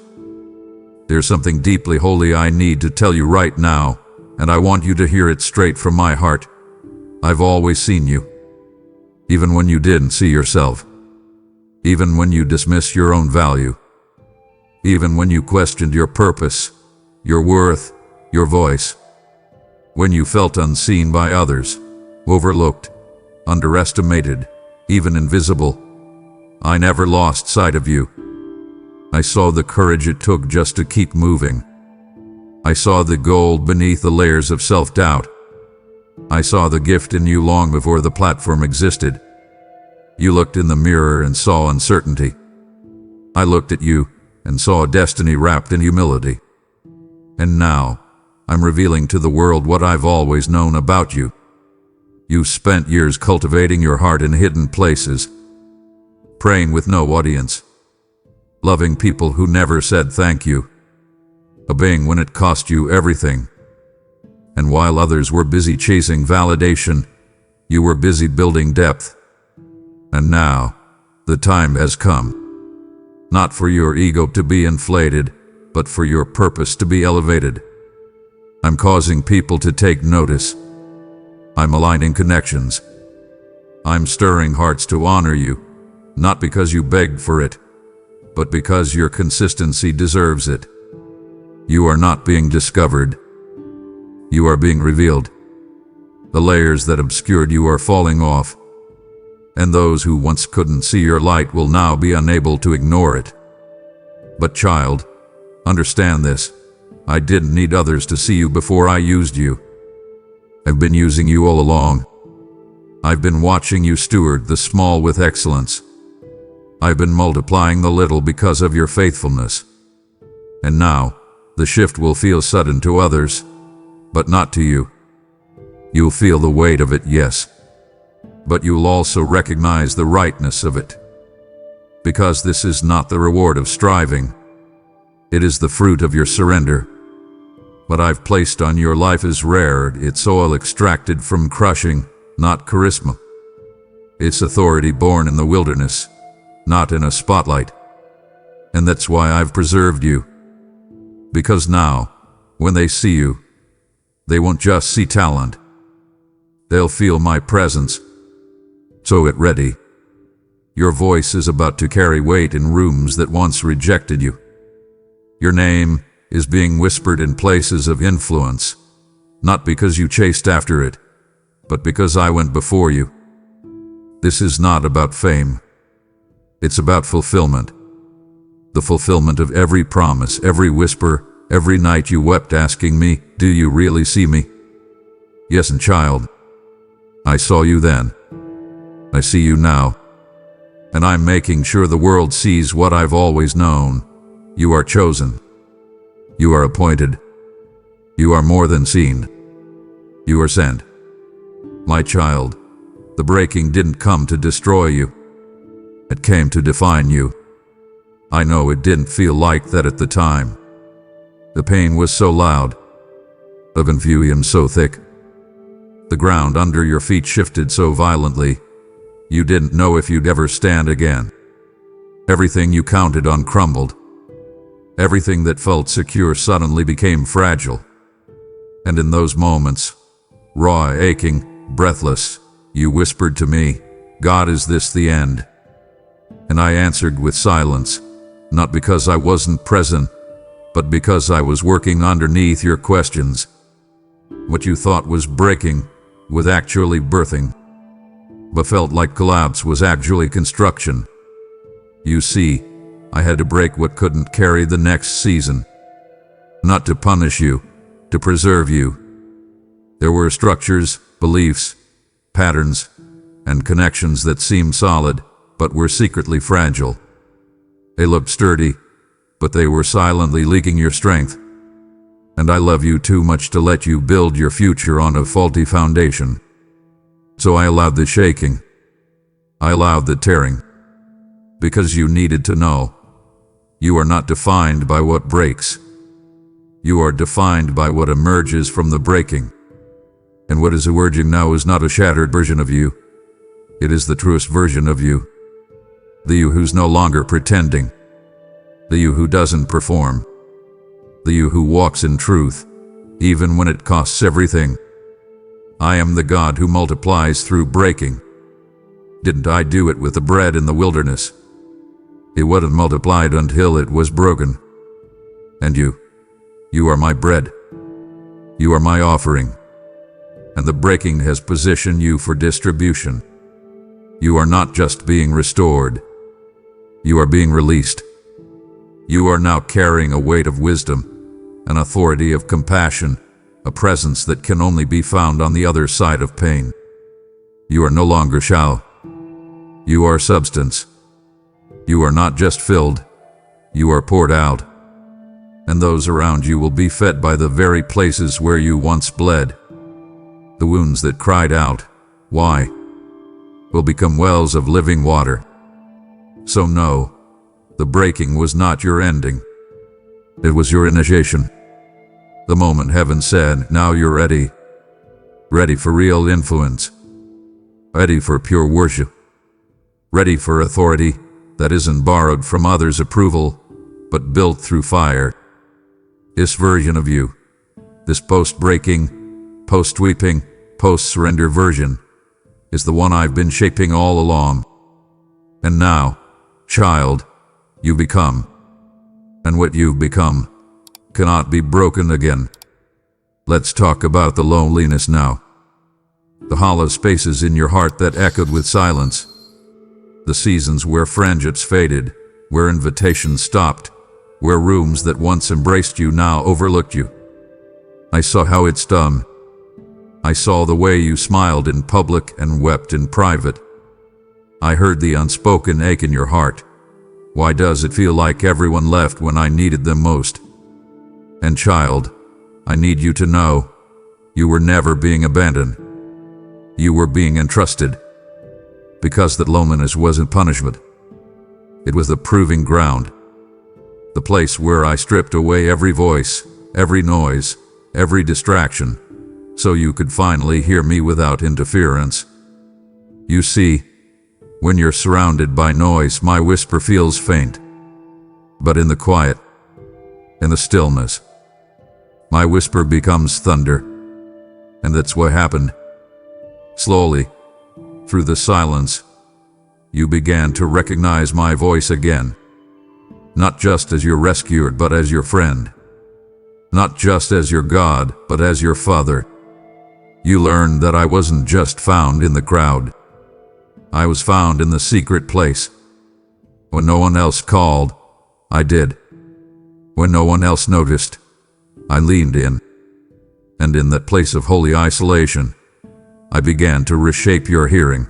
There's something deeply holy I need to tell you right now, and I want you to hear it straight from my heart. I've always seen you. Even when you didn't see yourself. Even when you dismissed your own value. Even when you questioned your purpose, your worth, your voice. When you felt unseen by others, overlooked, underestimated, even invisible. I never lost sight of you. I saw the courage it took just to keep moving. I saw the gold beneath the layers of self-doubt. I saw the gift in you long before the platform existed. You looked in the mirror and saw uncertainty. I looked at you and saw destiny wrapped in humility. And now, I'm revealing to the world what I've always known about you. You spent years cultivating your heart in hidden places, praying with no audience, loving people who never said thank you, obeying when it cost you everything. And while others were busy chasing validation, you were busy building depth. And now, the time has come. Not for your ego to be inflated, but for your purpose to be elevated. I'm causing people to take notice. I'm aligning connections. I'm stirring hearts to honor you, not because you begged for it, but because your consistency deserves it. You are not being discovered. You are being revealed. The layers that obscured you are falling off, and those who once couldn't see your light will now be unable to ignore it. But child, understand this. I didn't need others to see you before I used you. I've been using you all along. I've been watching you steward the small with excellence. I've been multiplying the little because of your faithfulness. And now, the shift will feel sudden to others, but not to you. You'll feel the weight of it, yes, but you'll also recognize the rightness of it. Because this is not the reward of striving. It is the fruit of your surrender. What I've placed on your life is rare. It's oil extracted from crushing, not charisma. It's authority born in the wilderness, not in a spotlight. And that's why I've preserved you. Because now, when they see you, they won't just see talent. They'll feel my presence. So get ready. Your voice is about to carry weight in rooms that once rejected you. Your name is being whispered in places of influence, not because you chased after it, but because I went before you. This is not about fame. It's about fulfillment. The fulfillment of every promise, every whisper, every night you wept asking me, "Do you really see me?" Yes, and child, I saw you then. I see you now. And I'm making sure the world sees what I've always known. You are chosen. You are appointed. You are more than seen. You are sent. My child, the breaking didn't come to destroy you. It came to define you. I know it didn't feel like that at the time. The pain was so loud. The confusion so thick. The ground under your feet shifted so violently, you didn't know if you'd ever stand again. Everything you counted on crumbled. Everything that felt secure suddenly became fragile. And in those moments, raw, aching, breathless, you whispered to me, "God, is this the end?" And I answered with silence, not because I wasn't present, but because I was working underneath your questions. What you thought was breaking was actually birthing. What felt like collapse was actually construction. You see, I had to break what couldn't carry the next season. Not to punish you, to preserve you. There were structures, beliefs, patterns, and connections that seemed solid, but were secretly fragile. They looked sturdy, but they were silently leaking your strength. And I love you too much to let you build your future on a faulty foundation. So I allowed the shaking. I allowed the tearing. Because you needed to know. You are not defined by what breaks. You are defined by what emerges from the breaking. And what is emerging now is not a shattered version of you. It is the truest version of you. The you who's no longer pretending. The you who doesn't perform. The you who walks in truth, even when it costs everything. I am the God who multiplies through breaking. Didn't I do it with the bread in the wilderness? It wasn't multiplied until it was broken. And you are my bread. You are my offering. And the breaking has positioned you for distribution. You are not just being restored. You are being released. You are now carrying a weight of wisdom, an authority of compassion, a presence that can only be found on the other side of pain. You are no longer shallow. You are substance. You are not just filled, you are poured out. And those around you will be fed by the very places where you once bled. The wounds that cried out, "Why?" will become wells of living water. So know, the breaking was not your ending. It was your initiation. The moment heaven said, "Now you're ready." Ready for real influence. Ready for pure worship. Ready for authority that isn't borrowed from others' approval, but built through fire. This version of you, this post-breaking, post-weeping, post-surrender version, is the one I've been shaping all along. And now, child, you become. And what you've become cannot be broken again. Let's talk about the loneliness now. The hollow spaces in your heart that echoed with silence. The seasons where friendships faded, where invitations stopped, where rooms that once embraced you now overlooked you. I saw how it stung. I saw the way you smiled in public and wept in private. I heard the unspoken ache in your heart. Why does it feel like everyone left when I needed them most? And child, I need you to know, you were never being abandoned. You were being entrusted. Because that loneliness wasn't punishment. It was the proving ground. The place where I stripped away every voice, every noise, every distraction, so you could finally hear me without interference. You see, when you're surrounded by noise, my whisper feels faint. But in the quiet, in the stillness, my whisper becomes thunder. And that's what happened. Slowly, through the silence, you began to recognize my voice again. Not just as your rescuer, but as your friend. Not just as your God, but as your father. You learned that I wasn't just found in the crowd. I was found in the secret place. When no one else called, I did. When no one else noticed, I leaned in. And in that place of holy isolation, I began to reshape your hearing.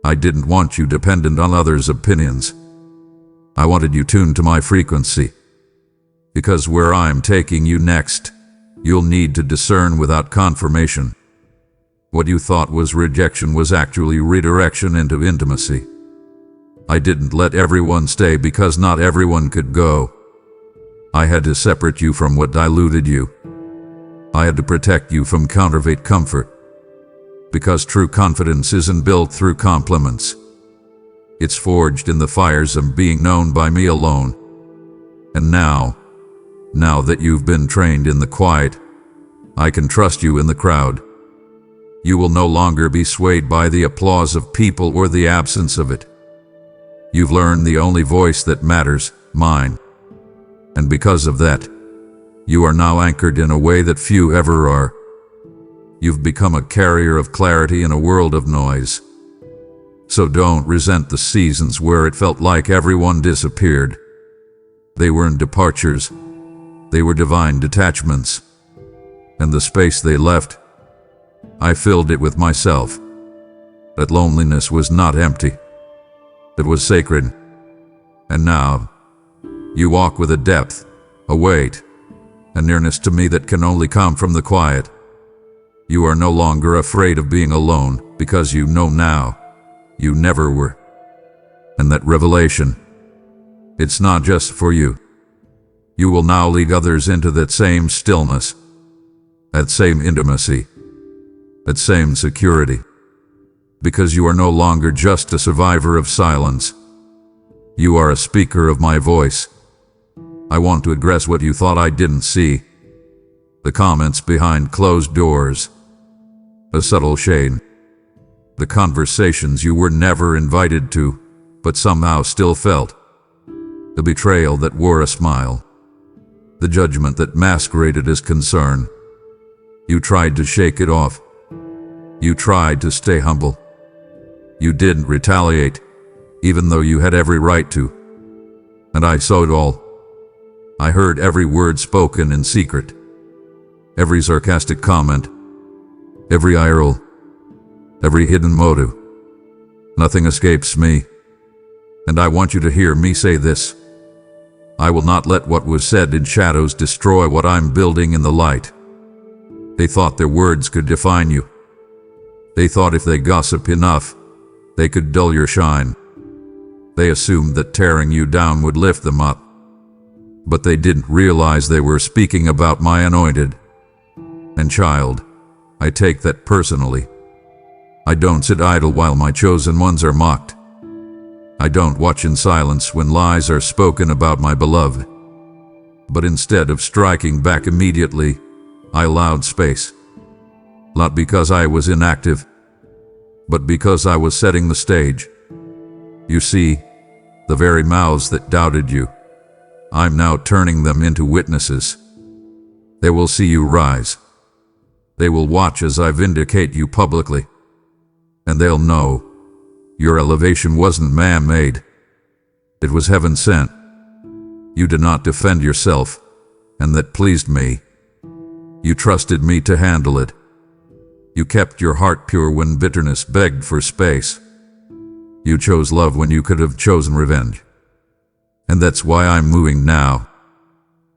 I didn't want you dependent on others' opinions. I wanted you tuned to my frequency. Because where I'm taking you next, you'll need to discern without confirmation. What you thought was rejection was actually redirection into intimacy. I didn't let everyone stay because not everyone could go. I had to separate you from what diluted you. I had to protect you from counterfeit comfort. Because true confidence isn't built through compliments. It's forged in the fires of being known by me alone. And now that you've been trained in the quiet, I can trust you in the crowd. You will no longer be swayed by the applause of people or the absence of it. You've learned the only voice that matters, mine. And because of that, you are now anchored in a way that few ever are. You've become a carrier of clarity in a world of noise. So don't resent the seasons where it felt like everyone disappeared. They weren't departures. They were divine detachments. And the space they left, I filled it with myself. That loneliness was not empty. It was sacred. And now, you walk with a depth, a weight, a nearness to me that can only come from the quiet. You are no longer afraid of being alone because you know now. You never were. And that revelation, it's not just for you. You will now lead others into that same stillness, that same intimacy, that same security. Because you are no longer just a survivor of silence. You are a speaker of my voice. I want to address what you thought I didn't see. The comments behind closed doors. A subtle shade. The conversations you were never invited to, but somehow still felt. The betrayal that wore a smile. The judgment that masqueraded as concern. You tried to shake it off. You tried to stay humble. You didn't retaliate, even though you had every right to. And I saw it all. I heard every word spoken in secret. Every sarcastic comment. Every eye roll. Every hidden motive. Nothing escapes me. And I want you to hear me say this. I will not let what was said in shadows destroy what I'm building in the light. They thought their words could define you. They thought if they gossip enough, they could dull your shine. They assumed that tearing you down would lift them up. But they didn't realize they were speaking about my anointed. And child, I take that personally. I don't sit idle while my chosen ones are mocked. I don't watch in silence when lies are spoken about my beloved. But instead of striking back immediately, I allowed space. not because I was inactive, but because I was setting the stage. You see, the very mouths that doubted you, I'm now turning them into witnesses. They will see you rise. They will watch as I vindicate you publicly. And they'll know your elevation wasn't man-made. It was heaven sent. You did not defend yourself, and that pleased me. You trusted me to handle it. You kept your heart pure when bitterness begged for space. You chose love when you could have chosen revenge. And that's why I'm moving now.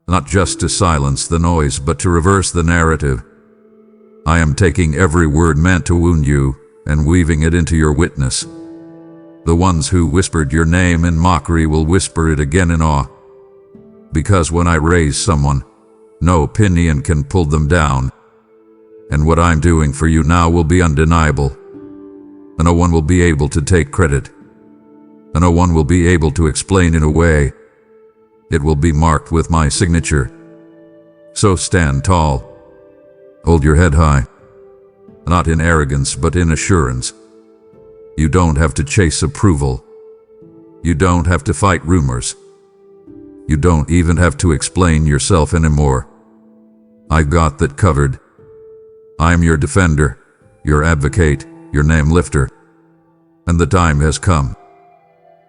Not just to silence the noise, but to reverse the narrative. I am taking every word meant to wound you and weaving it into your witness. The ones who whispered your name in mockery will whisper it again in awe. Because when I raise someone, no pinion can pull them down. And what I'm doing for you now will be undeniable. And no one will be able to take credit. And no one will be able to explain in a way. It will be marked with my signature. So stand tall. Hold your head high. Not in arrogance, but in assurance. You don't have to chase approval. You don't have to fight rumors. You don't even have to explain yourself anymore. I got that covered. I'm your defender, your advocate, your name lifter. And the time has come.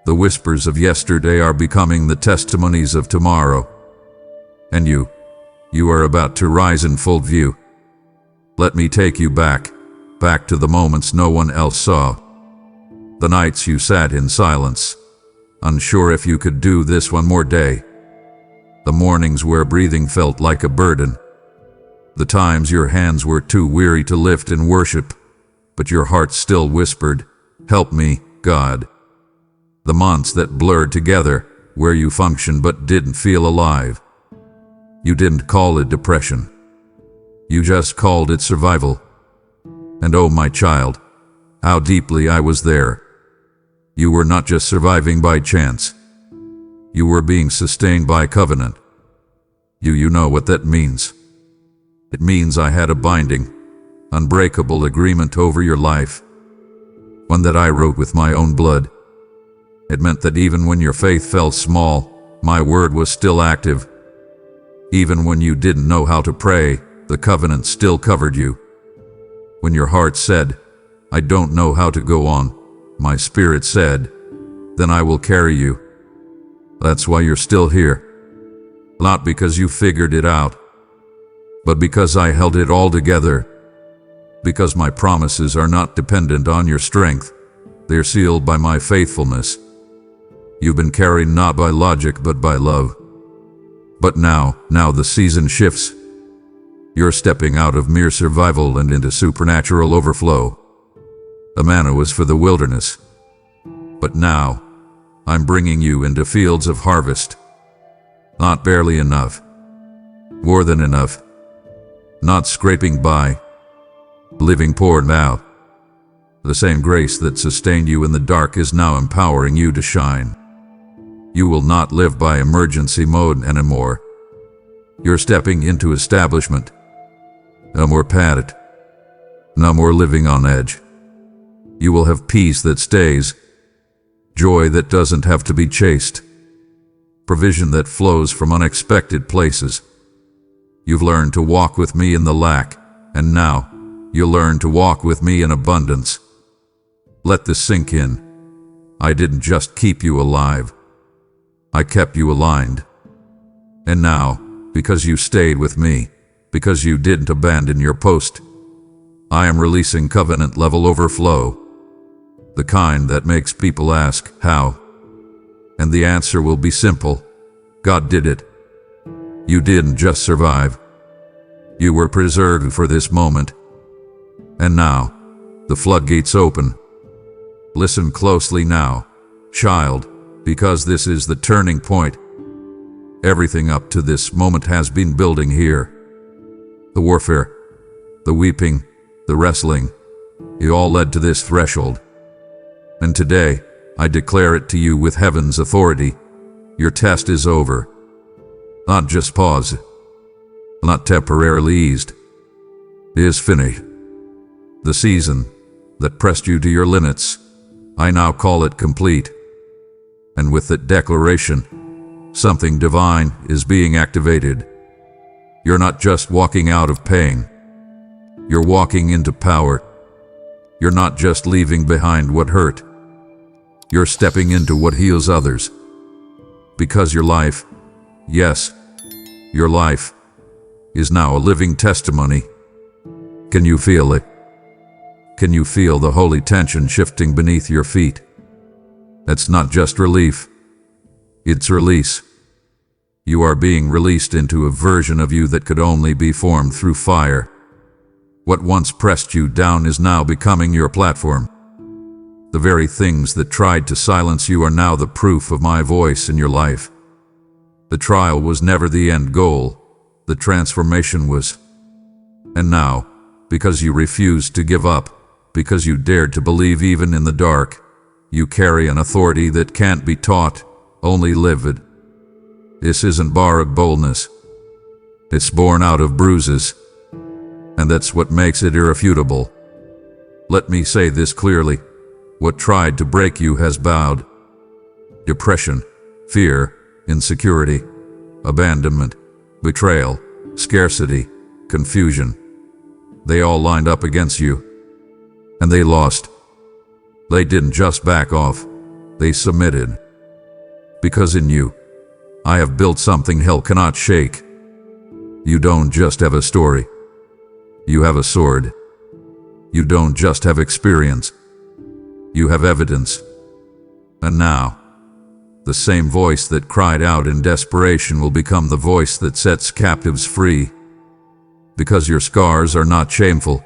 The whispers of yesterday are becoming the testimonies of tomorrow. And you are about to rise in full view. Let me take you back to the moments no one else saw. The nights you sat in silence, unsure if you could do this one more day. The mornings where breathing felt like a burden. The times your hands were too weary to lift in worship, but your heart still whispered, "Help me, God." The months that blurred together, where you functioned but didn't feel alive. You didn't call it depression. You just called it survival. And oh my child, how deeply I was there. You were not just surviving by chance. You were being sustained by covenant. You know what that means. It means I had a binding, unbreakable agreement over your life. One that I wrote with my own blood. It meant that even when your faith fell small, my word was still active. Even when you didn't know how to pray, the covenant still covered you. When your heart said, "I don't know how to go on," my spirit said, "Then I will carry you." That's why you're still here. Not because you figured it out, but because I held it all together. Because my promises are not dependent on your strength. They're sealed by my faithfulness. You've been carried not by logic but by love. But now the season shifts. You're stepping out of mere survival and into supernatural overflow. The manna was for the wilderness. But now, I'm bringing you into fields of harvest. Not barely enough. More than enough. Not scraping by. Living poured out. The same grace that sustained you in the dark is now empowering you to shine. You will not live by emergency mode anymore. You're stepping into establishment. No more padded. No more living on edge. You will have peace that stays. Joy that doesn't have to be chased. Provision that flows from unexpected places. You've learned to walk with me in the lack, and now you'll learn to walk with me in abundance. Let this sink in. I didn't just keep you alive. I kept you aligned. And now, because you stayed with me, because you didn't abandon your post, I am releasing covenant-level overflow. The kind that makes people ask, how? And the answer will be simple. God did it. You didn't just survive. You were preserved for this moment. And now, the floodgates open. Listen closely now, child, because this is the turning point. Everything up to this moment has been building here. The warfare, the weeping, the wrestling, it all led to this threshold. And today, I declare it to you with heaven's authority. Your test is over. Not just pause, not temporarily eased. It is finished. The season that pressed you to your limits, I now call it complete. And with that declaration, something divine is being activated. You're not just walking out of pain. You're walking into power. You're not just leaving behind what hurt. You're stepping into what heals others. Because your life, yes, your life, is now a living testimony. Can you feel it? Can you feel the holy tension shifting beneath your feet? That's not just relief. It's release. You are being released into a version of you that could only be formed through fire. What once pressed you down is now becoming your platform. The very things that tried to silence you are now the proof of my voice in your life. The trial was never the end goal. The transformation was. And now, because you refused to give up, because you dared to believe even in the dark, you carry an authority that can't be taught, only lived. This isn't borrowed boldness. It's born out of bruises. And that's what makes it irrefutable. Let me say this clearly. What tried to break you has bowed. Depression, fear, insecurity, abandonment, betrayal, scarcity, confusion. They all lined up against you. And they lost. They didn't just back off. They submitted. Because in you, I have built something hell cannot shake. You don't just have a story. You have a sword. You don't just have experience. You have evidence. And now, the same voice that cried out in desperation will become the voice that sets captives free. Because your scars are not shameful.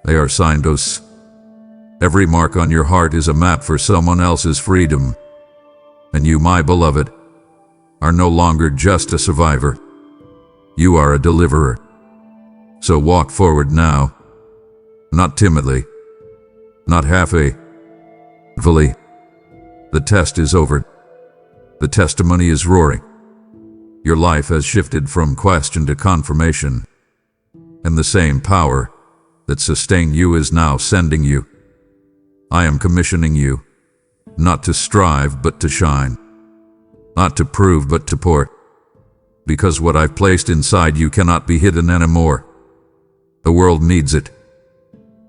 They are signposts. Every mark on your heart is a map for someone else's freedom. And you, my beloved, are no longer just a survivor. You are a deliverer. So walk forward now. Not timidly. Not halfway. Fully. The test is over. The testimony is roaring. Your life has shifted from question to confirmation. And the same power that sustained you is now sending you. I am commissioning you, not to strive but to shine, not to prove but to pour, because what I've placed inside you cannot be hidden anymore. The world needs it.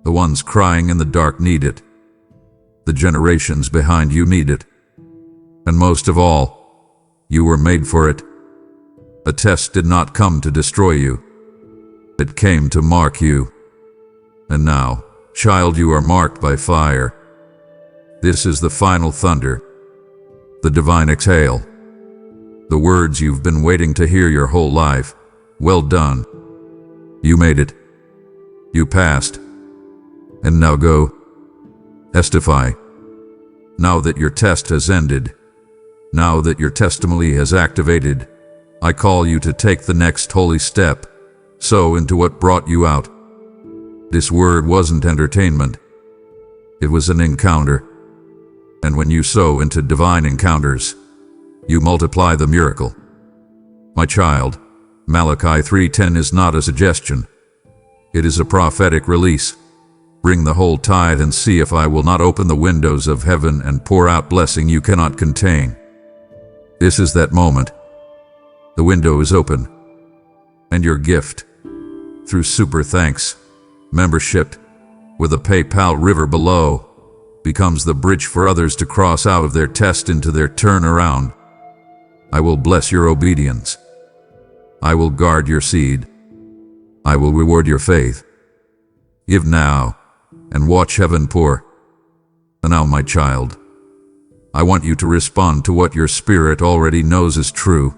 The ones crying in the dark need it. The generations behind you need it. And most of all, you were made for it. A test did not come to destroy you. It came to mark you. And now, child, you are marked by fire. This is the final thunder, the divine exhale, the words you've been waiting to hear your whole life. Well done. You made it. You passed. And now go. Testify. Now that your test has ended, now that your testimony has activated, I call you to take the next holy step, sow into what brought you out. This word wasn't entertainment. It was an encounter. And when you sow into divine encounters, you multiply the miracle. My child, Malachi 3:10 is not a suggestion. It is a prophetic release. Bring the whole tithe and see if I will not open the windows of heaven and pour out blessing you cannot contain. This is that moment. The window is open. And your gift, through super thanks, membership, with a PayPal river below, becomes the bridge for others to cross out of their test into their turnaround. I will bless your obedience. I will guard your seed. I will reward your faith. Give now, and watch heaven pour. And now, my child, I want you to respond to what your spirit already knows is true.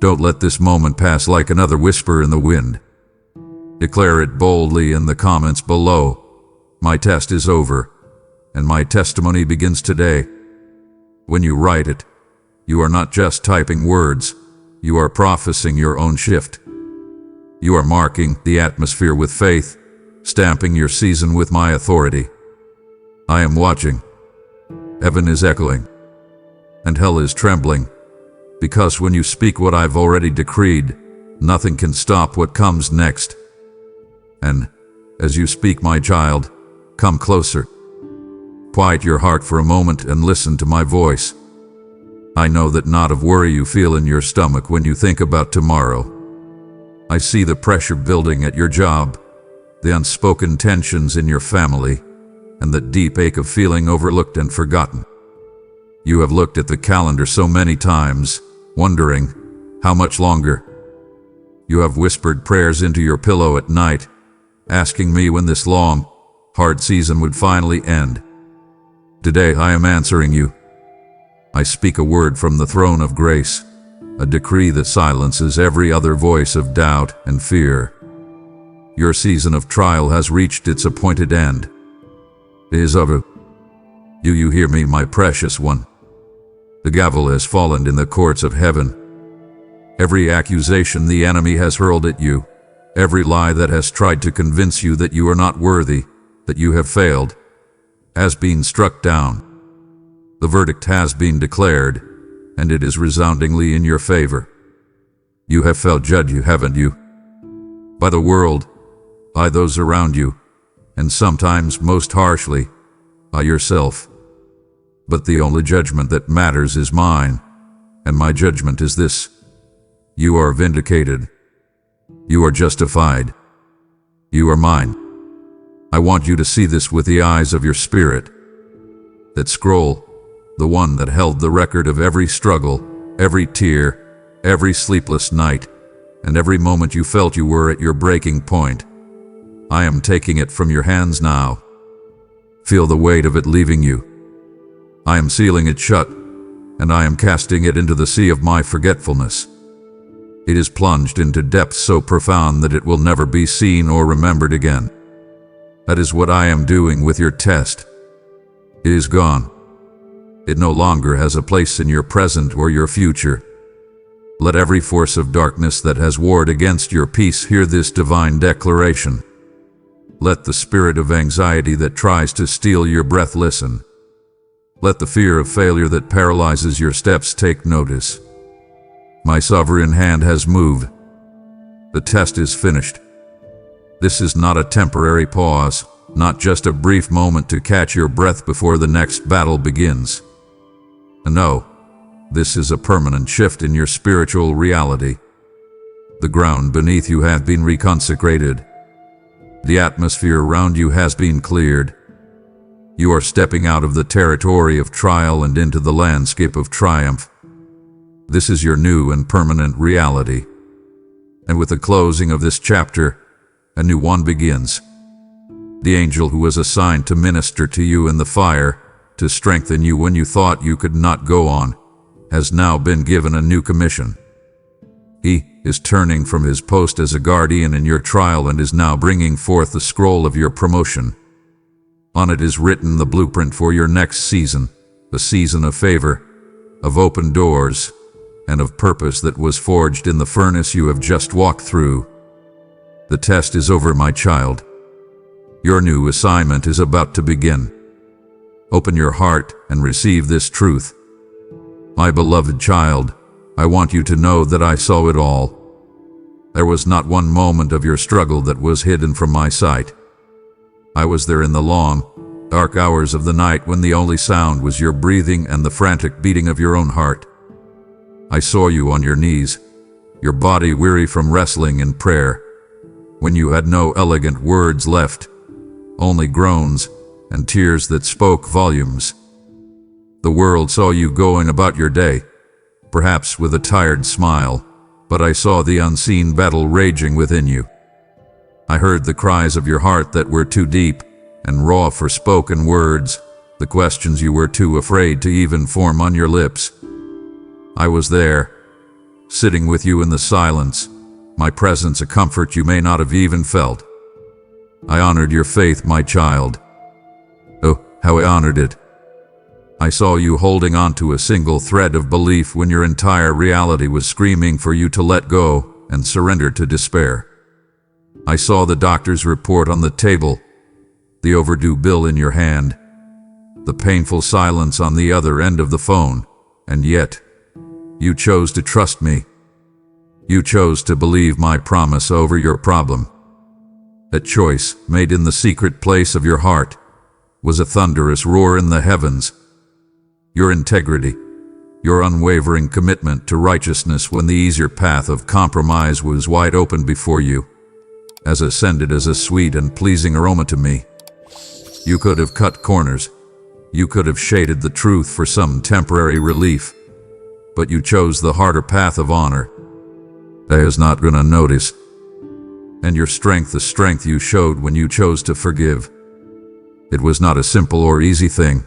Don't let this moment pass like another whisper in the wind. Declare it boldly in the comments below. My test is over, and my testimony begins today. When you write it, you are not just typing words, you are prophesying your own shift. You are marking the atmosphere with faith, stamping your season with my authority. I am watching. Heaven is echoing, and hell is trembling, because when you speak what I've already decreed, nothing can stop what comes next. And As you speak, my child, come closer. Quiet your heart for a moment and listen to my voice. I know that knot of worry you feel in your stomach when you think about tomorrow. I see the pressure building at your job, the unspoken tensions in your family, and the deep ache of feeling overlooked and forgotten. You have looked at the calendar so many times, wondering, how much longer? You have whispered prayers into your pillow at night, asking me when this long, hard season would finally end. Today I am answering you. I speak a word from the throne of grace, a decree that silences every other voice of doubt and fear. Your season of trial has reached its appointed end. It is over. You hear me, my precious one. The gavel has fallen in the courts of heaven. Every accusation the enemy has hurled at you, every lie that has tried to convince you that you are not worthy, that you have failed, has been struck down. The verdict has been declared, and it is resoundingly in your favor. You have felt judged, haven't you? By the world, by those around you, and sometimes most harshly, by yourself. But the only judgment that matters is mine, and my judgment is this: you are vindicated. You are justified. You are mine. I want you to see this with the eyes of your spirit. That scroll, the one that held the record of every struggle, every tear, every sleepless night, and every moment you felt you were at your breaking point. I am taking it from your hands now. Feel the weight of it leaving you. I am sealing it shut, and I am casting it into the sea of my forgetfulness. It is plunged into depths so profound that it will never be seen or remembered again. That is what I am doing with your test. It is gone. It no longer has a place in your present or your future. Let every force of darkness that has warred against your peace hear this divine declaration. Let the spirit of anxiety that tries to steal your breath listen. Let the fear of failure that paralyzes your steps take notice. My sovereign hand has moved. The test is finished. This is not a temporary pause, not just a brief moment to catch your breath before the next battle begins. No, this is a permanent shift in your spiritual reality. The ground beneath you has been reconsecrated. The atmosphere around you has been cleared. You are stepping out of the territory of trial and into the landscape of triumph. This is your new and permanent reality. And with the closing of this chapter, a new one begins. The angel who was assigned to minister to you in the fire, to strengthen you when you thought you could not go on, has now been given a new commission. He is turning from his post as a guardian in your trial and is now bringing forth the scroll of your promotion. On it is written the blueprint for your next season, a season of favor, of open doors, and of purpose that was forged in the furnace you have just walked through. The test is over, my child. Your new assignment is about to begin. Open your heart and receive this truth. My beloved child, I want you to know that I saw it all. There was not one moment of your struggle that was hidden from my sight. I was there in the long, dark hours of the night when the only sound was your breathing and the frantic beating of your own heart. I saw you on your knees, your body weary from wrestling in prayer, when you had no elegant words left, only groans and tears that spoke volumes. The world saw you going about your day, perhaps with a tired smile, but I saw the unseen battle raging within you. I heard the cries of your heart that were too deep and raw for spoken words, the questions you were too afraid to even form on your lips. I was there, sitting with you in the silence, my presence a comfort you may not have even felt. I honored your faith, my child. Oh, how I honored it. I saw you holding on to a single thread of belief when your entire reality was screaming for you to let go and surrender to despair. I saw the doctor's report on the table, the overdue bill in your hand, the painful silence on the other end of the phone, and yet, you chose to trust me. You chose to believe my promise over your problem. A choice made in the secret place of your heart was a thunderous roar in the heavens. Your integrity, your unwavering commitment to righteousness when the easier path of compromise was wide open before you, has ascended as a sweet and pleasing aroma to me. You could have cut corners. You could have shaded the truth for some temporary relief. But you chose the harder path of honor. That is not gonna notice. And your strength, the strength you showed when you chose to forgive. It was not a simple or easy thing.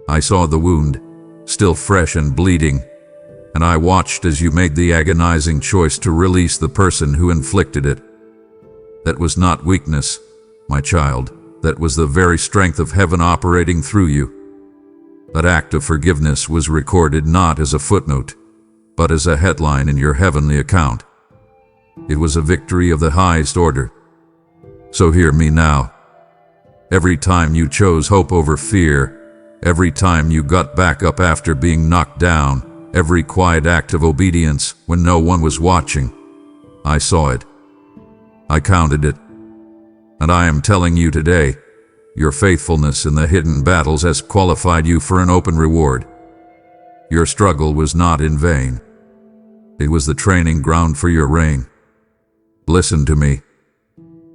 I saw the wound, still fresh and bleeding, and I watched as you made the agonizing choice to release the person who inflicted it. That was not weakness, my child. That was the very strength of heaven operating through you. That act of forgiveness was recorded not as a footnote, but as a headline in your heavenly account. It was a victory of the highest order. So hear me now. Every time you chose hope over fear, every time you got back up after being knocked down, every quiet act of obedience when no one was watching, I saw it. I counted it. And I am telling you today, your faithfulness in the hidden battles has qualified you for an open reward. Your struggle was not in vain. It was the training ground for your reign. Listen to me.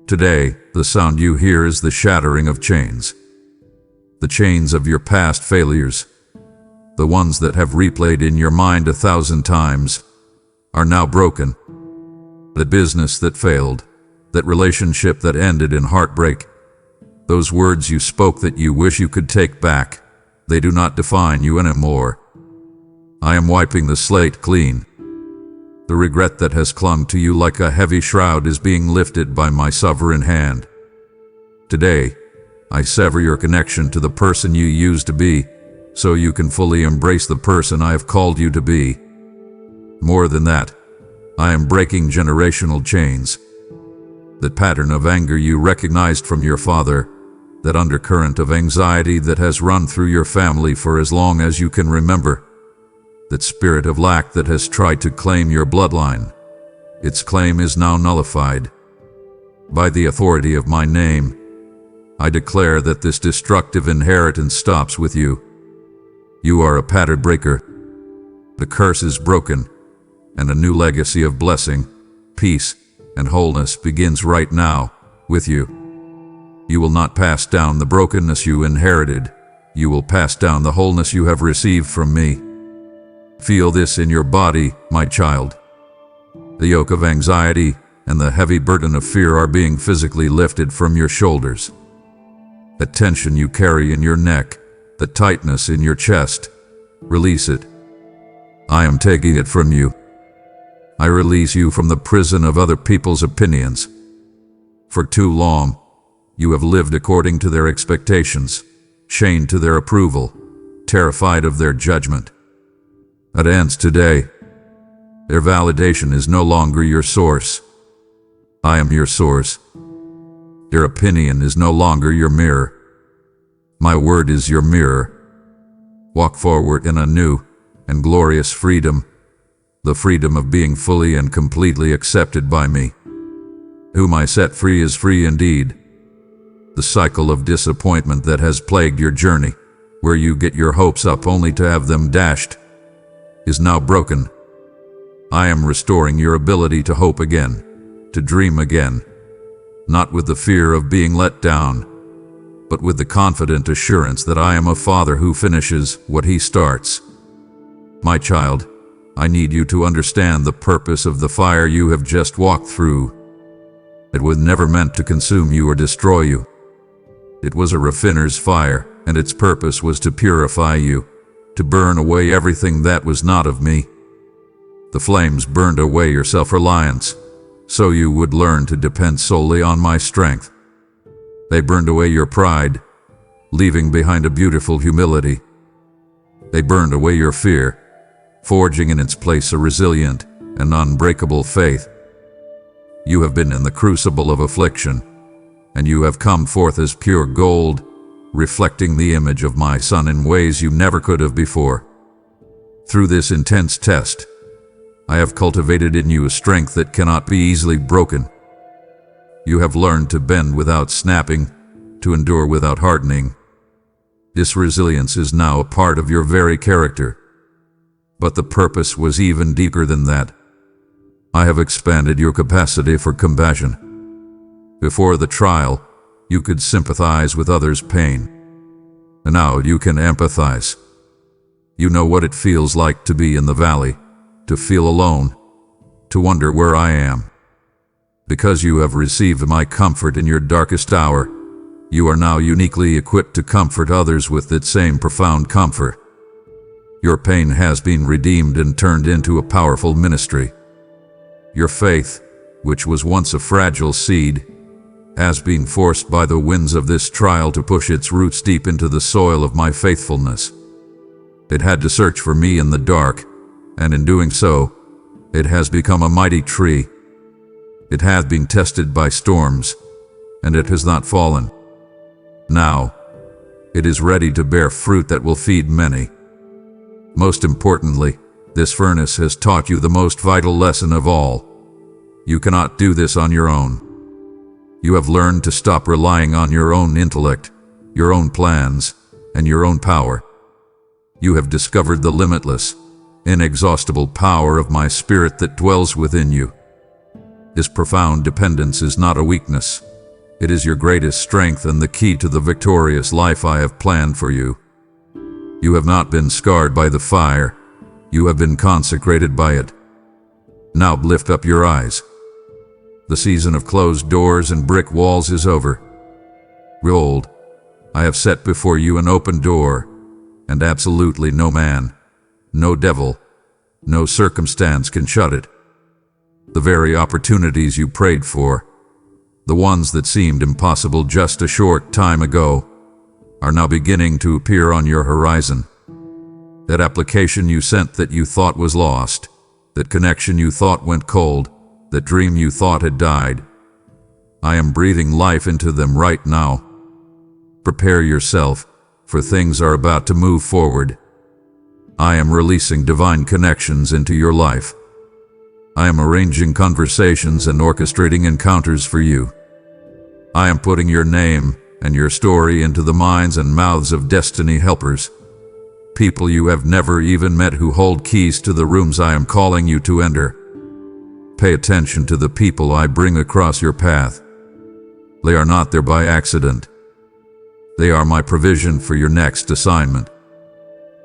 Today, the sound you hear is the shattering of chains. The chains of your past failures, the ones that have replayed in your mind 1,000 times, are now broken. The business that failed, that relationship that ended in heartbreak, those words you spoke that you wish you could take back, they do not define you anymore. I am wiping the slate clean. The regret that has clung to you like a heavy shroud is being lifted by my sovereign hand. Today, I sever your connection to the person you used to be, so you can fully embrace the person I have called you to be. More than that, I am breaking generational chains. That pattern of anger you recognized from your father, that undercurrent of anxiety that has run through your family for as long as you can remember, that spirit of lack that has tried to claim your bloodline, its claim is now nullified. By the authority of my name, I declare that this destructive inheritance stops with you. You are a pattern breaker. The curse is broken, and a new legacy of blessing, peace, and wholeness begins right now with you. You will not pass down the brokenness you inherited. You will pass down the wholeness you have received from me. Feel this in your body, my child. The yoke of anxiety and the heavy burden of fear are being physically lifted from your shoulders. The tension you carry in your neck, the tightness in your chest, release it. I am taking it from you. I release you from the prison of other people's opinions. For too long, you have lived according to their expectations, chained to their approval, terrified of their judgment. That ends today. Their validation is no longer your source. I am your source. Their opinion is no longer your mirror. My word is your mirror. Walk forward in a new and glorious freedom, the freedom of being fully and completely accepted by me. Whom I set free is free indeed. The cycle of disappointment that has plagued your journey, where you get your hopes up only to have them dashed, is now broken. I am restoring your ability to hope again, to dream again, not with the fear of being let down, but with the confident assurance that I am a father who finishes what he starts. My child, I need you to understand the purpose of the fire you have just walked through. It was never meant to consume you or destroy you. It was a refiner's fire, and its purpose was to purify you, to burn away everything that was not of me. The flames burned away your self-reliance, so you would learn to depend solely on my strength. They burned away your pride, leaving behind a beautiful humility. They burned away your fear, forging in its place a resilient and unbreakable faith. You have been in the crucible of affliction, and you have come forth as pure gold, reflecting the image of my Son in ways you never could have before. Through this intense test, I have cultivated in you a strength that cannot be easily broken. You have learned to bend without snapping, to endure without hardening. This resilience is now a part of your very character. But the purpose was even deeper than that. I have expanded your capacity for compassion. Before the trial, you could sympathize with others' pain. And now you can empathize. You know what it feels like to be in the valley, to feel alone, to wonder where I am. Because you have received my comfort in your darkest hour, you are now uniquely equipped to comfort others with that same profound comfort. Your pain has been redeemed and turned into a powerful ministry. Your faith, which was once a fragile seed, has been forced by the winds of this trial to push its roots deep into the soil of my faithfulness. It had to search for me in the dark, and in doing so, it has become a mighty tree. It has been tested by storms, and it has not fallen. Now, it is ready to bear fruit that will feed many. Most importantly, this furnace has taught you the most vital lesson of all. You cannot do this on your own. You have learned to stop relying on your own intellect, your own plans, and your own power. You have discovered the limitless, inexhaustible power of my Spirit that dwells within you. This profound dependence is not a weakness. It is your greatest strength and the key to the victorious life I have planned for you. You have not been scarred by the fire. You have been consecrated by it. Now lift up your eyes. The season of closed doors and brick walls is over. Behold, I have set before you an open door, and absolutely no man, no devil, no circumstance can shut it. The very opportunities you prayed for, the ones that seemed impossible just a short time ago, are now beginning to appear on your horizon. That application you sent that you thought was lost, that connection you thought went cold, that dream you thought had died, I am breathing life into them right now. Prepare yourself, for things are about to move forward. I am releasing divine connections into your life. I am arranging conversations and orchestrating encounters for you. I am putting your name and your story into the minds and mouths of destiny helpers, people you have never even met who hold keys to the rooms I am calling you to enter. Pay attention to the people I bring across your path. They are not there by accident. They are my provision for your next assignment.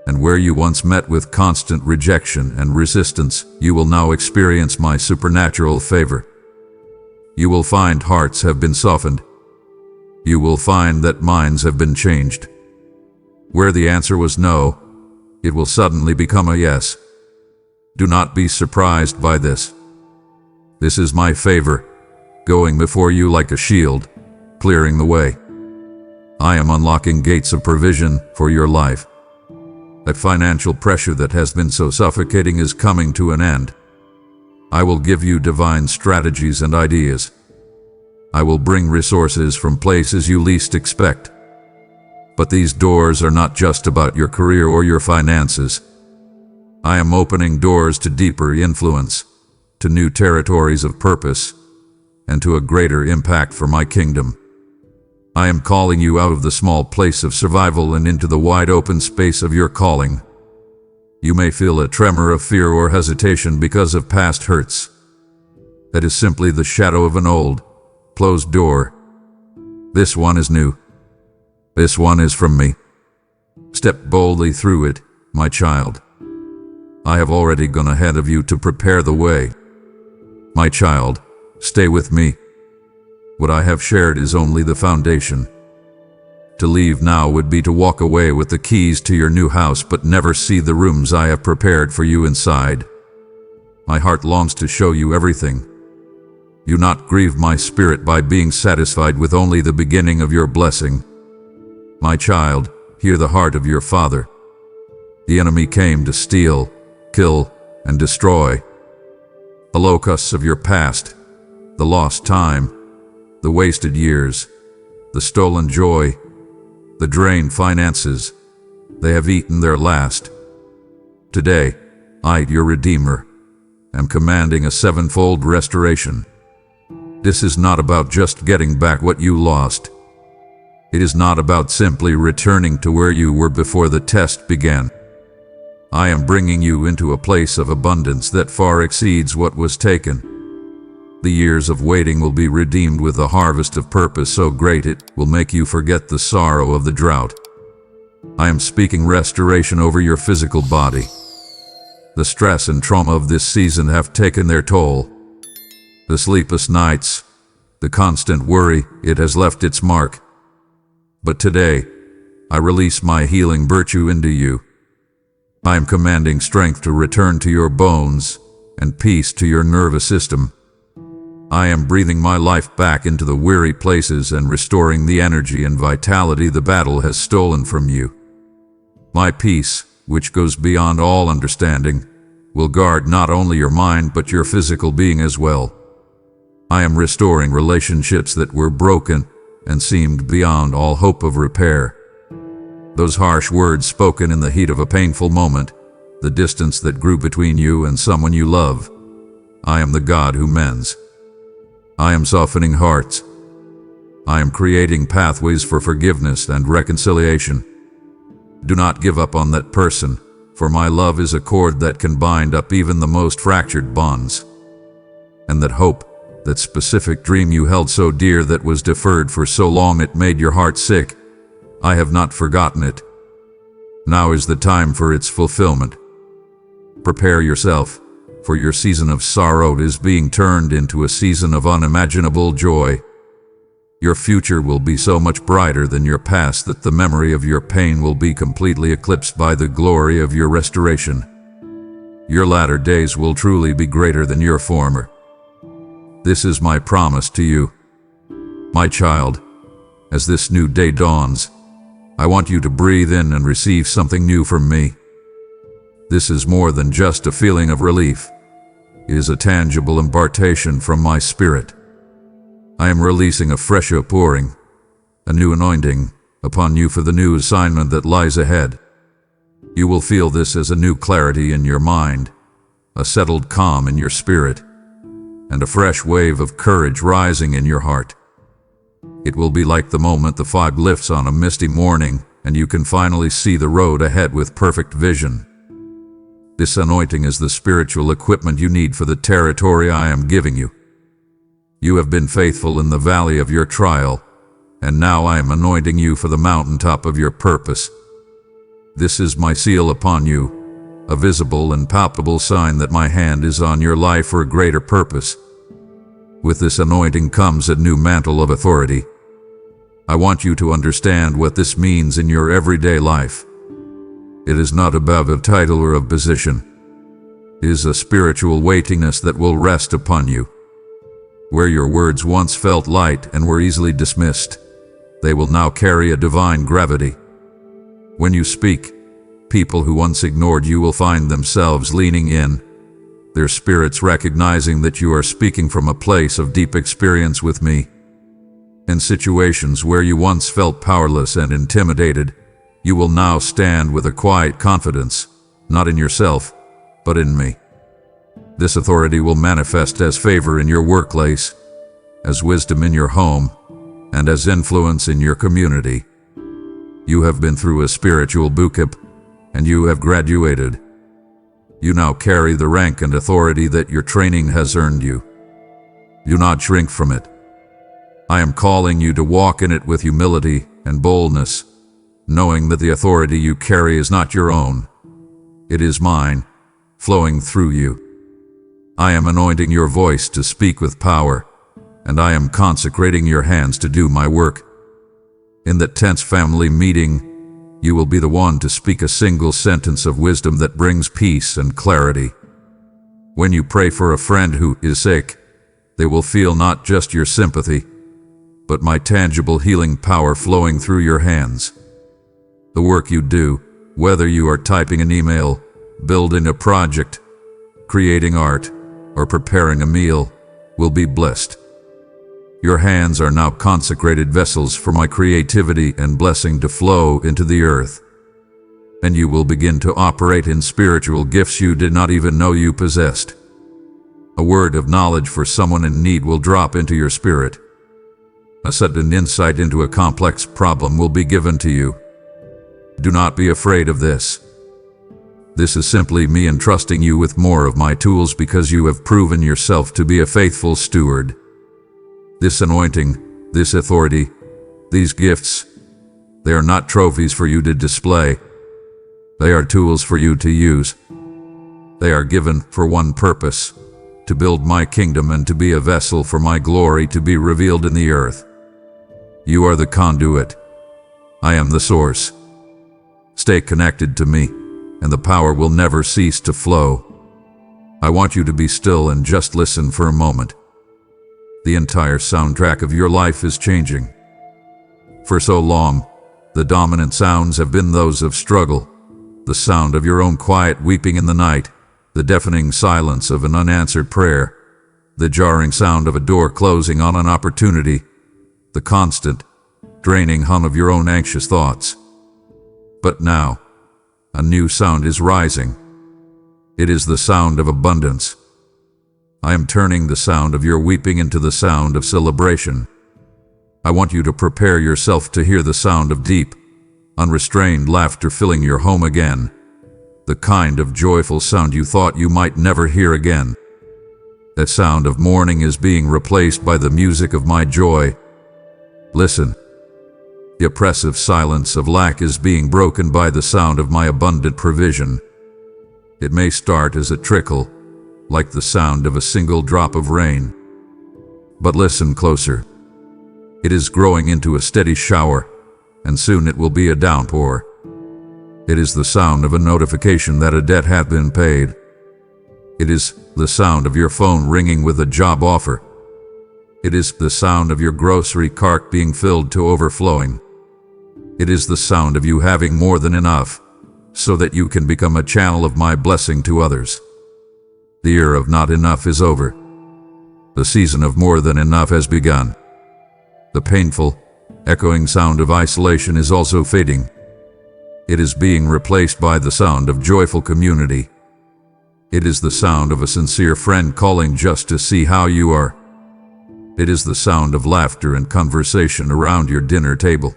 And where you once met with constant rejection and resistance, you will now experience my supernatural favor. You will find hearts have been softened. You will find that minds have been changed. Where the answer was no, it will suddenly become a yes. Do not be surprised by this. This is my favor, going before you like a shield, clearing the way. I am unlocking gates of provision for your life. That financial pressure that has been so suffocating is coming to an end. I will give you divine strategies and ideas. I will bring resources from places you least expect. But these doors are not just about your career or your finances. I am opening doors to deeper influence, to new territories of purpose, and to a greater impact for my kingdom. I am calling you out of the small place of survival and into the wide open space of your calling. You may feel a tremor of fear or hesitation because of past hurts. That is simply the shadow of an old, closed door. This one is new. This one is from me. Step boldly through it, my child. I have already gone ahead of you to prepare the way. My child, stay with me. What I have shared is only the foundation. To leave now would be to walk away with the keys to your new house but never see the rooms I have prepared for you inside. My heart longs to show you everything. You not grieve my spirit by being satisfied with only the beginning of your blessing. My child, hear the heart of your Father. The enemy came to steal, kill, and destroy. The locusts of your past, the lost time, the wasted years, the stolen joy, the drained finances, they have eaten their last. Today, I, your Redeemer, am commanding a sevenfold restoration. This is not about just getting back what you lost. It is not about simply returning to where you were before the test began. I am bringing you into a place of abundance that far exceeds what was taken. The years of waiting will be redeemed with a harvest of purpose so great it will make you forget the sorrow of the drought. I am speaking restoration over your physical body. The stress and trauma of this season have taken their toll. The sleepless nights, the constant worry, it has left its mark. But today, I release my healing virtue into you. I am commanding strength to return to your bones and peace to your nervous system. I am breathing my life back into the weary places and restoring the energy and vitality the battle has stolen from you. My peace, which goes beyond all understanding, will guard not only your mind but your physical being as well. I am restoring relationships that were broken and seemed beyond all hope of repair. Those harsh words spoken in the heat of a painful moment, the distance that grew between you and someone you love. I am the God who mends. I am softening hearts. I am creating pathways for forgiveness and reconciliation. Do not give up on that person, for my love is a cord that can bind up even the most fractured bonds. And that hope, that specific dream you held so dear that was deferred for so long it made your heart sick, I have not forgotten it. Now is the time for its fulfillment. Prepare yourself, for your season of sorrow is being turned into a season of unimaginable joy. Your future will be so much brighter than your past that the memory of your pain will be completely eclipsed by the glory of your restoration. Your latter days will truly be greater than your former. This is my promise to you. My child, as this new day dawns, I want you to breathe in and receive something new from me. This is more than just a feeling of relief. It is a tangible impartation from my spirit. I am releasing a fresh outpouring, a new anointing upon you for the new assignment that lies ahead. You will feel this as a new clarity in your mind, a settled calm in your spirit, and a fresh wave of courage rising in your heart. It will be like the moment the fog lifts on a misty morning and you can finally see the road ahead with perfect vision. This anointing is the spiritual equipment you need for the territory I am giving you. You have been faithful in the valley of your trial, and now I am anointing you for the mountaintop of your purpose. This is my seal upon you, a visible and palpable sign that my hand is on your life for a greater purpose. With this anointing comes a new mantle of authority. I want you to understand what this means in your everyday life. It is not about a title or a position. It is a spiritual weightiness that will rest upon you. Where your words once felt light and were easily dismissed, they will now carry a divine gravity. When you speak, people who once ignored you will find themselves leaning in, their spirits recognizing that you are speaking from a place of deep experience with me. In situations where you once felt powerless and intimidated, you will now stand with a quiet confidence, not in yourself, but in me. This authority will manifest as favor in your workplace, as wisdom in your home, and as influence in your community. You have been through a spiritual boot camp, and you have graduated. You now carry the rank and authority that your training has earned you. Do not shrink from it. I am calling you to walk in it with humility and boldness, knowing that the authority you carry is not your own. It is mine, flowing through you. I am anointing your voice to speak with power, and I am consecrating your hands to do my work. In that tense family meeting, you will be the one to speak a single sentence of wisdom that brings peace and clarity. When you pray for a friend who is sick, they will feel not just your sympathy, but my tangible healing power flowing through your hands. The work you do, whether you are typing an email, building a project, creating art, or preparing a meal, will be blessed. Your hands are now consecrated vessels for my creativity and blessing to flow into the earth. And you will begin to operate in spiritual gifts you did not even know you possessed. A word of knowledge for someone in need will drop into your spirit. A sudden insight into a complex problem will be given to you. Do not be afraid of this. This is simply me entrusting you with more of my tools because you have proven yourself to be a faithful steward. This anointing, this authority, these gifts, they are not trophies for you to display. They are tools for you to use. They are given for one purpose, to build my kingdom and to be a vessel for my glory to be revealed in the earth. You are the conduit. I am the source. Stay connected to me, and the power will never cease to flow. I want you to be still and just listen for a moment. The entire soundtrack of your life is changing. For so long, the dominant sounds have been those of struggle, the sound of your own quiet weeping in the night, the deafening silence of an unanswered prayer, the jarring sound of a door closing on an opportunity, the constant, draining hum of your own anxious thoughts. But now, a new sound is rising. It is the sound of abundance. I am turning the sound of your weeping into the sound of celebration. I want you to prepare yourself to hear the sound of deep, unrestrained laughter filling your home again, the kind of joyful sound you thought you might never hear again. That sound of mourning is being replaced by the music of my joy. Listen. The oppressive silence of lack is being broken by the sound of my abundant provision. It may start as a trickle, like the sound of a single drop of rain. But listen closer. It is growing into a steady shower, and soon it will be a downpour. It is the sound of a notification that a debt hath been paid. It is the sound of your phone ringing with a job offer. It is the sound of your grocery cart being filled to overflowing. It is the sound of you having more than enough, so that you can become a channel of my blessing to others. The year of not enough is over. The season of more than enough has begun. The painful, echoing sound of isolation is also fading. It is being replaced by the sound of joyful community. It is the sound of a sincere friend calling just to see how you are. It is the sound of laughter and conversation around your dinner table.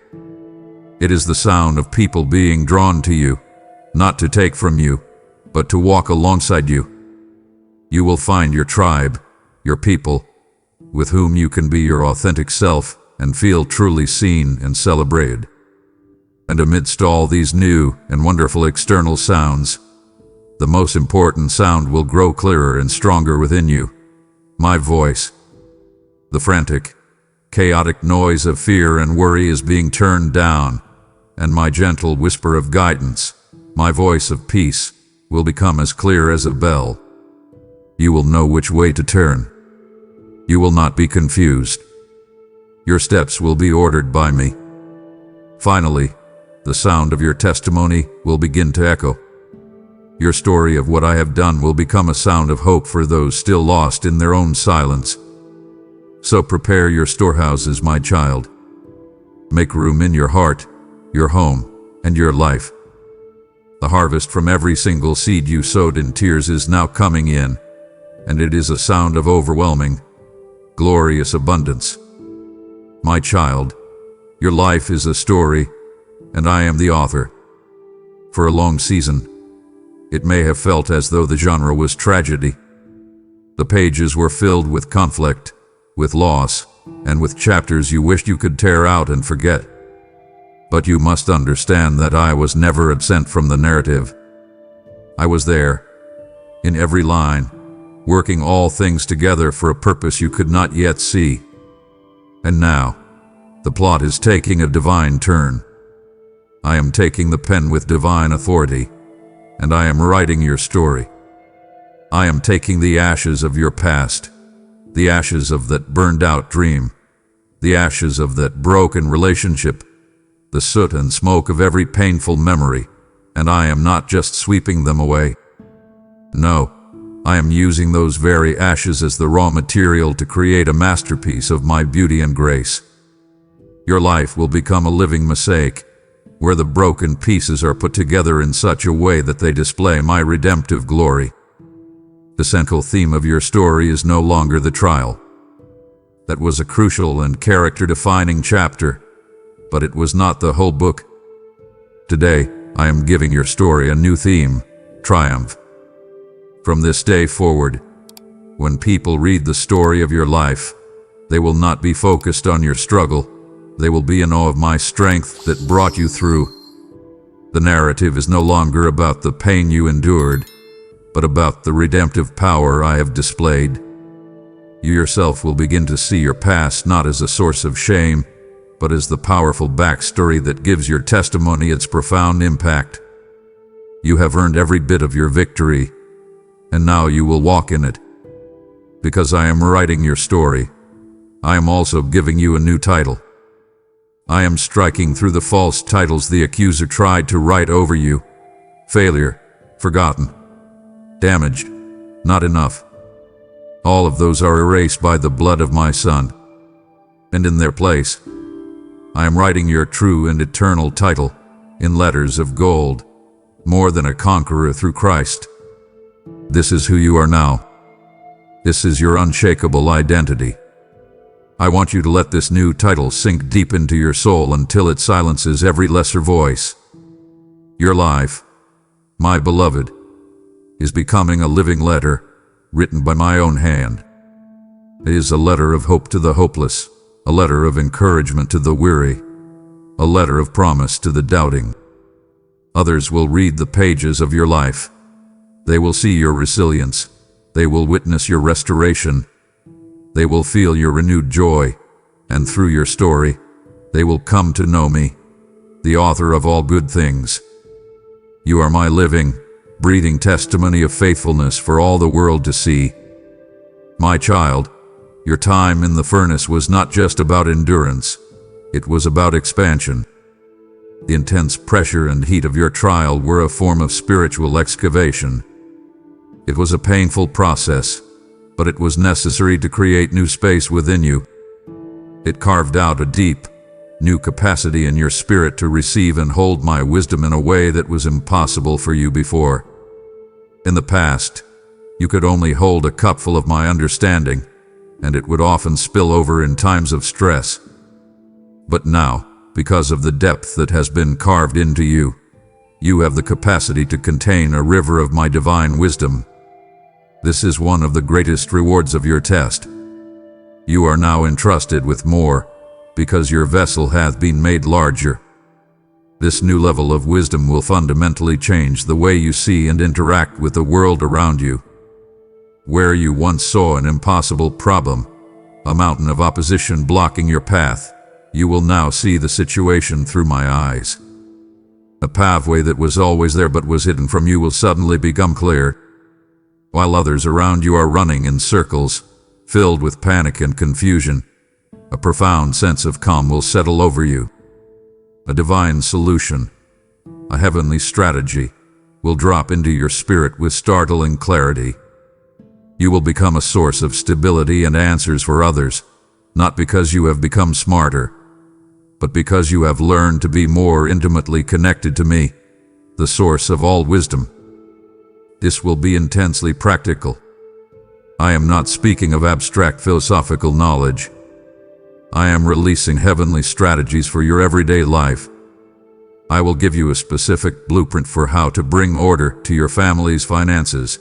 It is the sound of people being drawn to you, not to take from you, but to walk alongside you. You will find your tribe, your people, with whom you can be your authentic self and feel truly seen and celebrated. And amidst all these new and wonderful external sounds, the most important sound will grow clearer and stronger within you. My voice. The frantic, chaotic noise of fear and worry is being turned down, and my gentle whisper of guidance, my voice of peace, will become as clear as a bell. You will know which way to turn. You will not be confused. Your steps will be ordered by me. Finally, the sound of your testimony will begin to echo. Your story of what I have done will become a sound of hope for those still lost in their own silence. So prepare your storehouses, my child. Make room in your heart, your home, and your life. The harvest from every single seed you sowed in tears is now coming in, and it is a sound of overwhelming, glorious abundance. My child, your life is a story, and I am the author. For a long season, it may have felt as though the genre was tragedy. The pages were filled with conflict, with loss, and with chapters you wished you could tear out and forget. But you must understand that I was never absent from the narrative. I was there, in every line, working all things together for a purpose you could not yet see. And now, the plot is taking a divine turn. I am taking the pen with divine authority, and I am writing your story. I am taking the ashes of your past, the ashes of that burned-out dream, the ashes of that broken relationship, the soot and smoke of every painful memory, and I am not just sweeping them away. No, I am using those very ashes as the raw material to create a masterpiece of my beauty and grace. Your life will become a living mosaic, where the broken pieces are put together in such a way that they display my redemptive glory. The central theme of your story is no longer the trial. That was a crucial and character-defining chapter, but it was not the whole book. Today, I am giving your story a new theme: triumph. From this day forward, when people read the story of your life, they will not be focused on your struggle. They will be in awe of my strength that brought you through. The narrative is no longer about the pain you endured, but about the redemptive power I have displayed. You yourself will begin to see your past not as a source of shame, but as the powerful backstory that gives your testimony its profound impact. You have earned every bit of your victory, and now you will walk in it. Because I am writing your story, I am also giving you a new title. I am striking through the false titles the accuser tried to write over you: failure, forgotten, damaged, not enough. All of those are erased by the blood of my Son. And in their place, I am writing your true and eternal title in letters of gold: more than a conqueror through Christ. This is who you are now. This is your unshakable identity. I want you to let this new title sink deep into your soul until it silences every lesser voice. Your life, my beloved, is becoming a living letter written by my own hand. It is a letter of hope to the hopeless, a letter of encouragement to the weary, a letter of promise to the doubting. Others will read the pages of your life. They will see your resilience. They will witness your restoration. They will feel your renewed joy, and through your story, they will come to know me, the author of all good things. You are my living, breathing testimony of faithfulness for all the world to see. My child, your time in the furnace was not just about endurance, it was about expansion. The intense pressure and heat of your trial were a form of spiritual excavation. It was a painful process, but it was necessary to create new space within you. It carved out a deep, new capacity in your spirit to receive and hold my wisdom in a way that was impossible for you before. In the past, you could only hold a cupful of my understanding, and it would often spill over in times of stress. But now, because of the depth that has been carved into you, you have the capacity to contain a river of my divine wisdom. This is one of the greatest rewards of your test. You are now entrusted with more, because your vessel hath been made larger. This new level of wisdom will fundamentally change the way you see and interact with the world around you. Where you once saw an impossible problem, a mountain of opposition blocking your path, you will now see the situation through my eyes. A pathway that was always there but was hidden from you will suddenly become clear. While others around you are running in circles, filled with panic and confusion, a profound sense of calm will settle over you. A divine solution, a heavenly strategy, will drop into your spirit with startling clarity. You will become a source of stability and answers for others, not because you have become smarter, but because you have learned to be more intimately connected to me, the source of all wisdom. This will be intensely practical. I am not speaking of abstract philosophical knowledge. I am releasing heavenly strategies for your everyday life. I will give you a specific blueprint for how to bring order to your family's finances.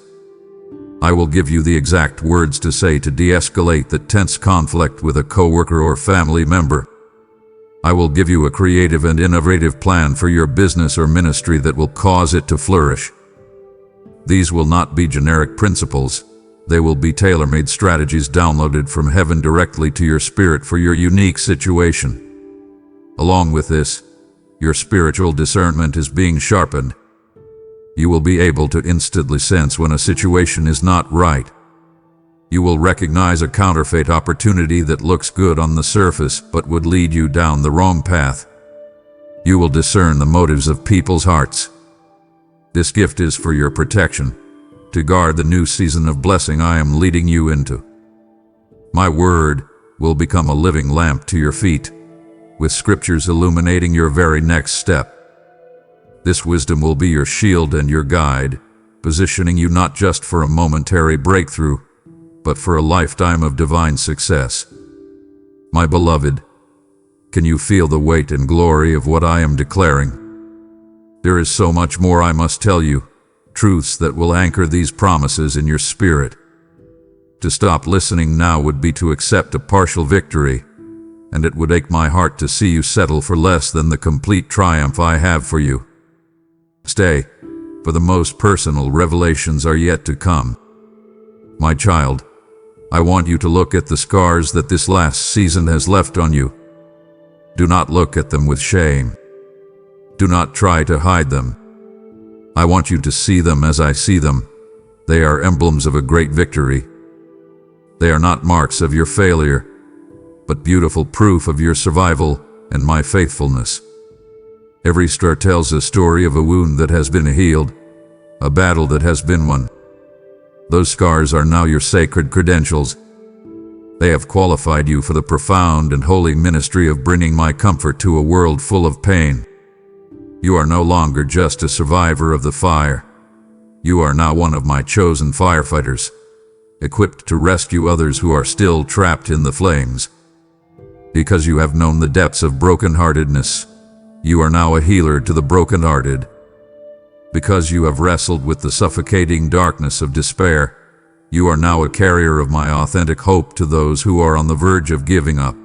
I will give you the exact words to say to de-escalate the tense conflict with a coworker or family member. I will give you a creative and innovative plan for your business or ministry that will cause it to flourish. These will not be generic principles. They will be tailor-made strategies downloaded from heaven directly to your spirit for your unique situation. Along with this, your spiritual discernment is being sharpened. You will be able to instantly sense when a situation is not right. You will recognize a counterfeit opportunity that looks good on the surface but would lead you down the wrong path. You will discern the motives of people's hearts. This gift is for your protection, to guard the new season of blessing I am leading you into. My word will become a living lamp to your feet, with scriptures illuminating your very next step. This wisdom will be your shield and your guide, positioning you not just for a momentary breakthrough, but for a lifetime of divine success. My beloved, can you feel the weight and glory of what I am declaring? There is so much more I must tell you, truths that will anchor these promises in your spirit. To stop listening now would be to accept a partial victory, and it would ache my heart to see you settle for less than the complete triumph I have for you. Stay, for the most personal revelations are yet to come. My child, I want you to look at the scars that this last season has left on you. Do not look at them with shame. Do not try to hide them. I want you to see them as I see them. They are emblems of a great victory. They are not marks of your failure, but beautiful proof of your survival and my faithfulness. Every scar tells a story of a wound that has been healed, a battle that has been won. Those scars are now your sacred credentials. They have qualified you for the profound and holy ministry of bringing my comfort to a world full of pain. You are no longer just a survivor of the fire. You are now one of my chosen firefighters, equipped to rescue others who are still trapped in the flames. Because you have known the depths of brokenheartedness, you are now a healer to the brokenhearted. Because you have wrestled with the suffocating darkness of despair, you are now a carrier of my authentic hope to those who are on the verge of giving up.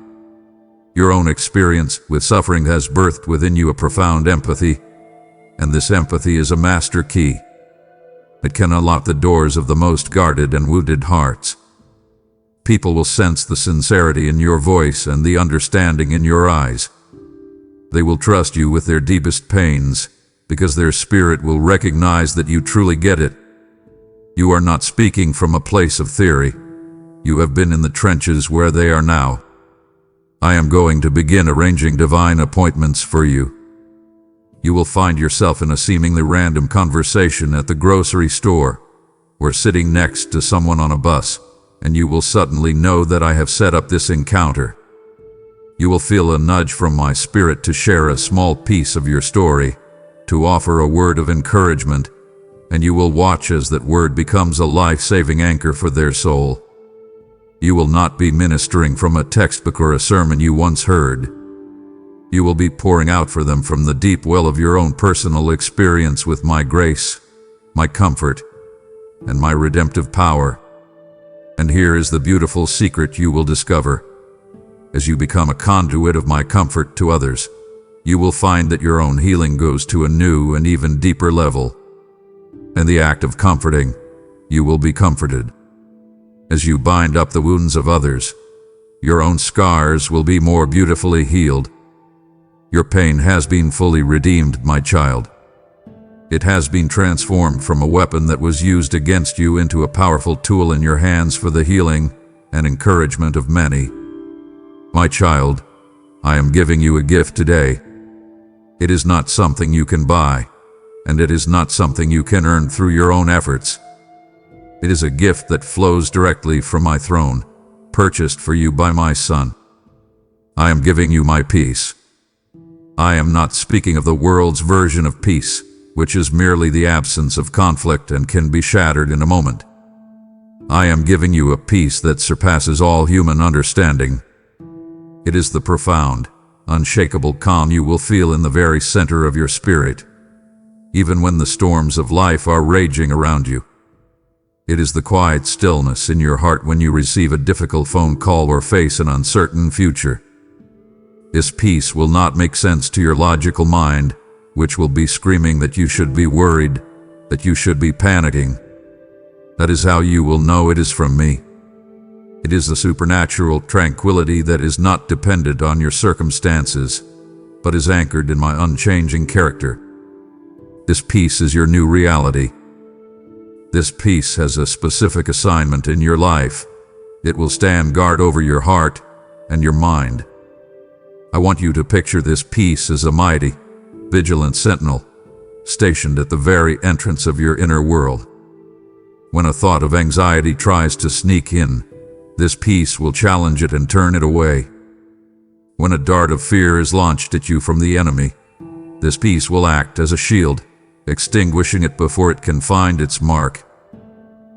Your own experience with suffering has birthed within you a profound empathy, and this empathy is a master key. It can unlock the doors of the most guarded and wounded hearts. People will sense the sincerity in your voice and the understanding in your eyes. They will trust you with their deepest pains, because their spirit will recognize that you truly get it. You are not speaking from a place of theory. You have been in the trenches where they are now. I am going to begin arranging divine appointments for you. You will find yourself in a seemingly random conversation at the grocery store, or sitting next to someone on a bus, and you will suddenly know that I have set up this encounter. You will feel a nudge from my spirit to share a small piece of your story, to offer a word of encouragement, and you will watch as that word becomes a life-saving anchor for their soul. You will not be ministering from a textbook or a sermon you once heard. You will be pouring out for them from the deep well of your own personal experience with my grace, my comfort, and my redemptive power. And here is the beautiful secret you will discover. As you become a conduit of my comfort to others, you will find that your own healing goes to a new and even deeper level. In the act of comforting, you will be comforted. As you bind up the wounds of others, your own scars will be more beautifully healed. Your pain has been fully redeemed, my child. It has been transformed from a weapon that was used against you into a powerful tool in your hands for the healing and encouragement of many. My child, I am giving you a gift today. It is not something you can buy, and it is not something you can earn through your own efforts. It is a gift that flows directly from my throne, purchased for you by my Son. I am giving you my peace. I am not speaking of the world's version of peace, which is merely the absence of conflict and can be shattered in a moment. I am giving you a peace that surpasses all human understanding. It is the profound, unshakable calm you will feel in the very center of your spirit, even when the storms of life are raging around you. It is the quiet stillness in your heart when you receive a difficult phone call or face an uncertain future. This peace will not make sense to your logical mind, which will be screaming that you should be worried, that you should be panicking. That is how you will know it is from me. It is the supernatural tranquility that is not dependent on your circumstances, but is anchored in my unchanging character. This peace is your new reality. This peace has a specific assignment in your life. It will stand guard over your heart and your mind. I want you to picture this peace as a mighty, vigilant sentinel, stationed at the very entrance of your inner world. When a thought of anxiety tries to sneak in, this peace will challenge it and turn it away. When a dart of fear is launched at you from the enemy, this peace will act as a shield, extinguishing it before it can find its mark.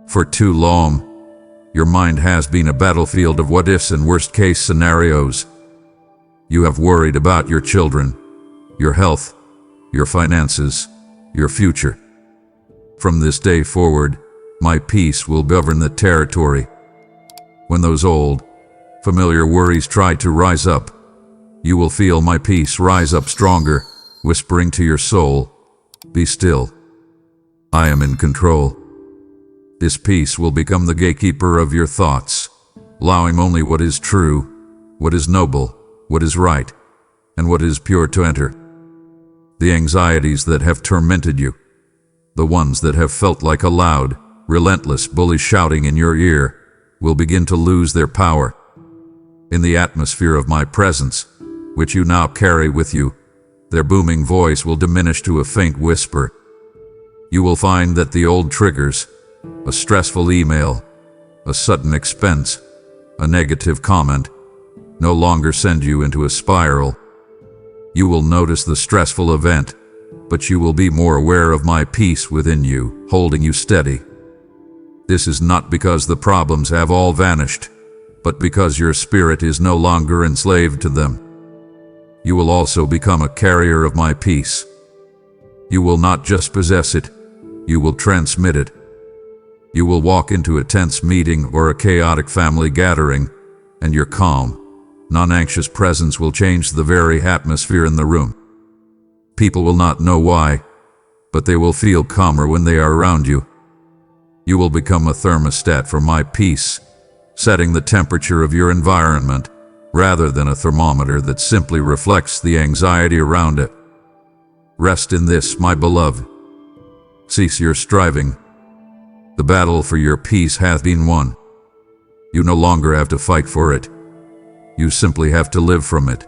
For too long, your mind has been a battlefield of what-ifs and worst-case scenarios. You have worried about your children, your health, your finances, your future. From this day forward, my peace will govern the territory. When those old, familiar worries try to rise up, you will feel my peace rise up stronger, whispering to your soul, "Be still. I am in control." This peace will become the gatekeeper of your thoughts, allowing only what is true, what is noble, what is right, and what is pure to enter. The anxieties that have tormented you, the ones that have felt like a loud, relentless bully shouting in your ear, will begin to lose their power. In the atmosphere of my presence, which you now carry with you, their booming voice will diminish to a faint whisper. You will find that the old triggers, a stressful email, a sudden expense, a negative comment, no longer send you into a spiral. You will notice the stressful event, but you will be more aware of my peace within you, holding you steady. This is not because the problems have all vanished, but because your spirit is no longer enslaved to them. You will also become a carrier of my peace. You will not just possess it, you will transmit it. You will walk into a tense meeting or a chaotic family gathering, and your calm, non-anxious presence will change the very atmosphere in the room. People will not know why, but they will feel calmer when they are around you. You will become a thermostat for my peace, setting the temperature of your environment, rather than a thermometer that simply reflects the anxiety around it. Rest in this, my beloved. Cease your striving. The battle for your peace hath been won. You no longer have to fight for it. You simply have to live from it.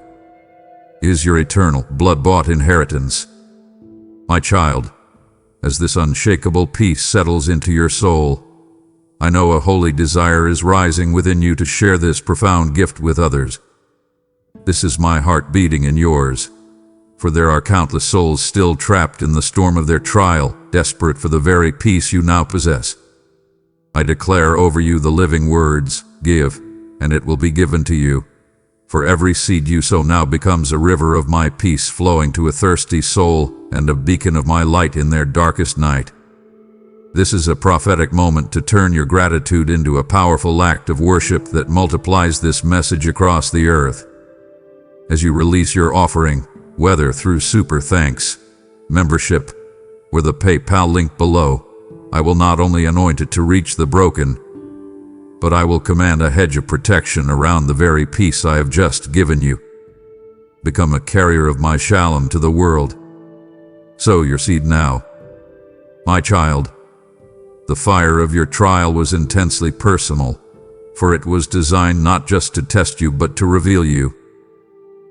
It is your eternal, blood-bought inheritance. My child, as this unshakable peace settles into your soul, I know a holy desire is rising within you to share this profound gift with others. This is my heart beating in yours, for there are countless souls still trapped in the storm of their trial, desperate for the very peace you now possess. I declare over you the living words, "Give, and it will be given to you." For every seed you sow now becomes a river of my peace flowing to a thirsty soul and a beacon of my light in their darkest night. This is a prophetic moment to turn your gratitude into a powerful act of worship that multiplies this message across the earth. As you release your offering, whether through super thanks, membership, or the PayPal link below, I will not only anoint it to reach the broken, but I will command a hedge of protection around the very peace I have just given you. Become a carrier of my shalom to the world. Sow your seed now. My child, the fire of your trial was intensely personal, for it was designed not just to test you but to reveal you.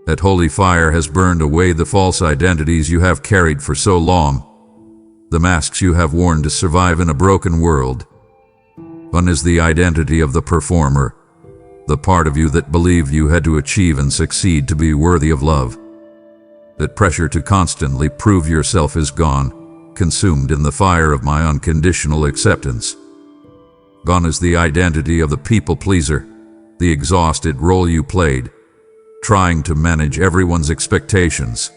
That holy fire has burned away the false identities you have carried for so long, the masks you have worn to survive in a broken world. One is the identity of the performer, the part of you that believed you had to achieve and succeed to be worthy of love. That pressure to constantly prove yourself is gone, consumed in the fire of my unconditional acceptance. Gone is the identity of the people-pleaser, the exhausted role you played, trying to manage everyone's expectations,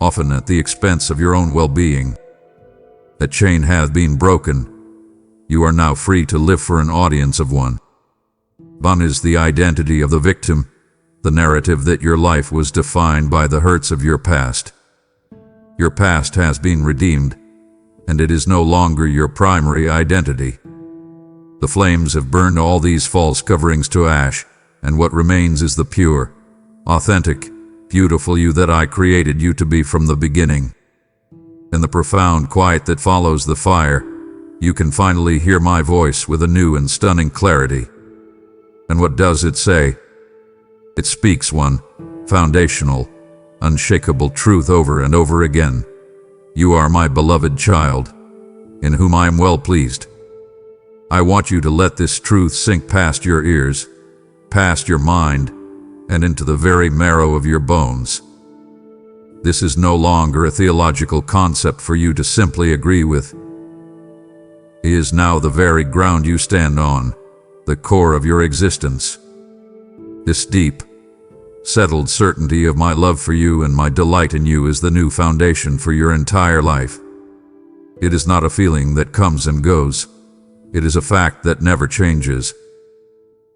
often at the expense of your own well-being. That chain hath been broken. You are now free to live for an audience of one. Gone is the identity of the victim, the narrative that your life was defined by the hurts of your past. Your past has been redeemed, and it is no longer your primary identity. The flames have burned all these false coverings to ash, and what remains is the pure, authentic, beautiful you that I created you to be from the beginning. In the profound quiet that follows the fire, you can finally hear my voice with a new and stunning clarity. And what does it say? It speaks one foundational, unshakable truth over and over again. You are my beloved child, in whom I am well pleased. I want you to let this truth sink past your ears, past your mind, and into the very marrow of your bones. This is no longer a theological concept for you to simply agree with. It is now the very ground you stand on, the core of your existence. This deep, settled certainty of my love for you and my delight in you is the new foundation for your entire life. It is not a feeling that comes and goes. It is a fact that never changes.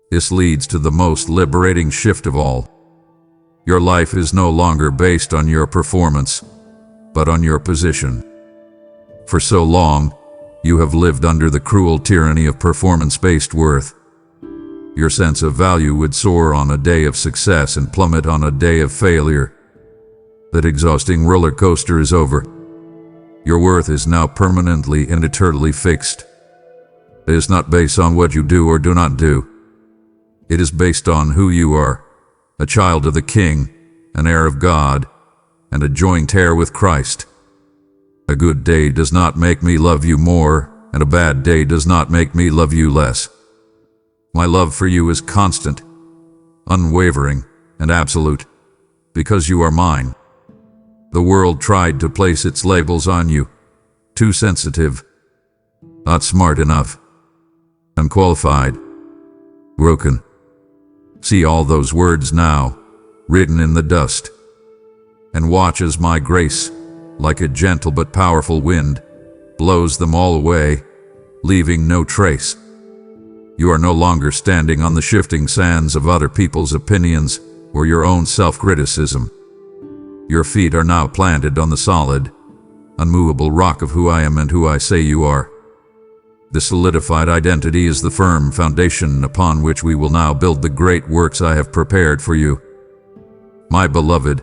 This leads to the most liberating shift of all. Your life is no longer based on your performance, but on your position. For so long, you have lived under the cruel tyranny of performance-based worth. Your sense of value would soar on a day of success and plummet on a day of failure. That exhausting roller coaster is over. Your worth is now permanently and eternally fixed. It is not based on what you do or do not do. It is based on who you are, a child of the King, an heir of God, and a joint heir with Christ. A good day does not make me love you more, and a bad day does not make me love you less. My love for you is constant, unwavering, and absolute, because you are mine. The world tried to place its labels on you. Too sensitive, not smart enough, unqualified, broken. See all those words now, written in the dust, and watch as my grace, like a gentle but powerful wind, blows them all away, leaving no trace. You are no longer standing on the shifting sands of other people's opinions or your own self-criticism. Your feet are now planted on the solid, unmovable rock of who I am and who I say you are. The solidified identity is the firm foundation upon which we will now build the great works I have prepared for you. My beloved,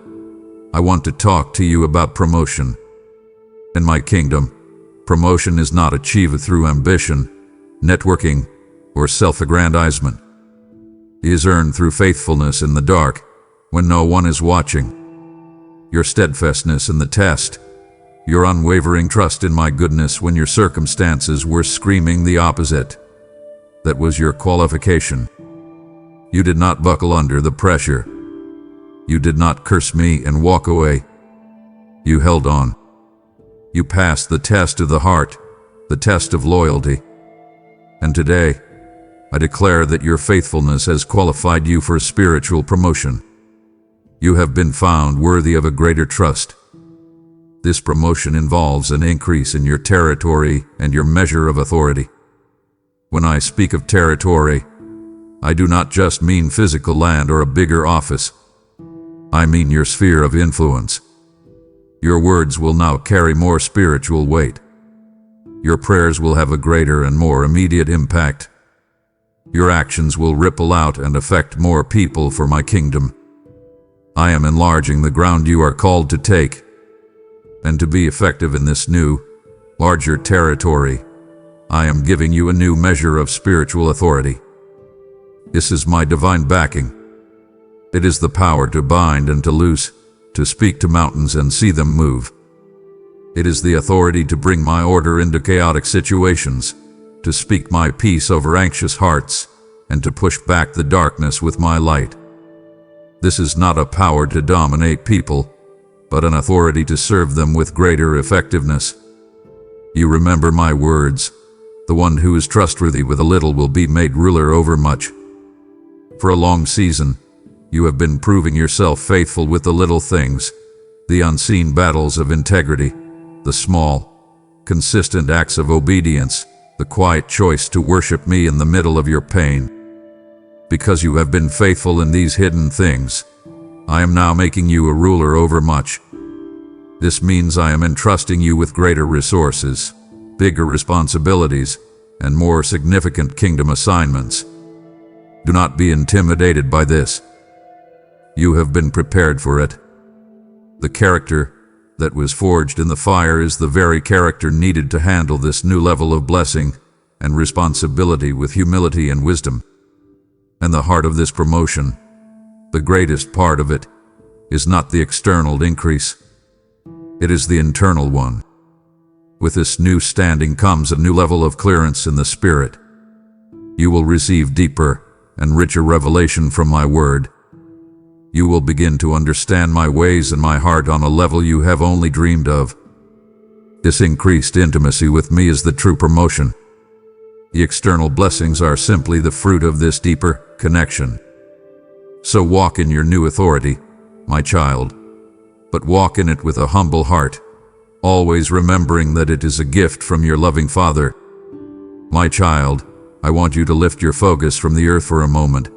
I want to talk to you about promotion. In my kingdom, promotion is not achieved through ambition, networking, or self-aggrandizement. It is earned through faithfulness in the dark, when no one is watching. Your steadfastness in the test, your unwavering trust in my goodness when your circumstances were screaming the opposite. That was your qualification. You did not buckle under the pressure. You did not curse me and walk away. You held on. You passed the test of the heart, the test of loyalty. And today, I declare that your faithfulness has qualified you for spiritual promotion. You have been found worthy of a greater trust. This promotion involves an increase in your territory and your measure of authority. When I speak of territory, I do not just mean physical land or a bigger office. I mean your sphere of influence. Your words will now carry more spiritual weight. Your prayers will have a greater and more immediate impact. Your actions will ripple out and affect more people for my kingdom. I am enlarging the ground you are called to take. And to be effective in this new, larger territory, I am giving you a new measure of spiritual authority. This is my divine backing. It is the power to bind and to loose, to speak to mountains and see them move. It is the authority to bring my order into chaotic situations, to speak my peace over anxious hearts, and to push back the darkness with my light. This is not a power to dominate people, but an authority to serve them with greater effectiveness. You remember my words, the one who is trustworthy with a little will be made ruler over much. For a long season, you have been proving yourself faithful with the little things, the unseen battles of integrity, the small, consistent acts of obedience, the quiet choice to worship me in the middle of your pain. Because you have been faithful in these hidden things, I am now making you a ruler over much. This means I am entrusting you with greater resources, bigger responsibilities, and more significant kingdom assignments. Do not be intimidated by this. You have been prepared for it. The character that was forged in the fire is the very character needed to handle this new level of blessing and responsibility with humility and wisdom. And the heart of this promotion, the greatest part of it, is not the external increase. It is the internal one. With this new standing comes a new level of clearance in the Spirit. You will receive deeper and richer revelation from my word. You will begin to understand my ways and my heart on a level you have only dreamed of. This increased intimacy with me is the true promotion. The external blessings are simply the fruit of this deeper connection. So walk in your new authority, my child, but walk in it with a humble heart, always remembering that it is a gift from your loving Father. My child, I want you to lift your focus from the earth for a moment.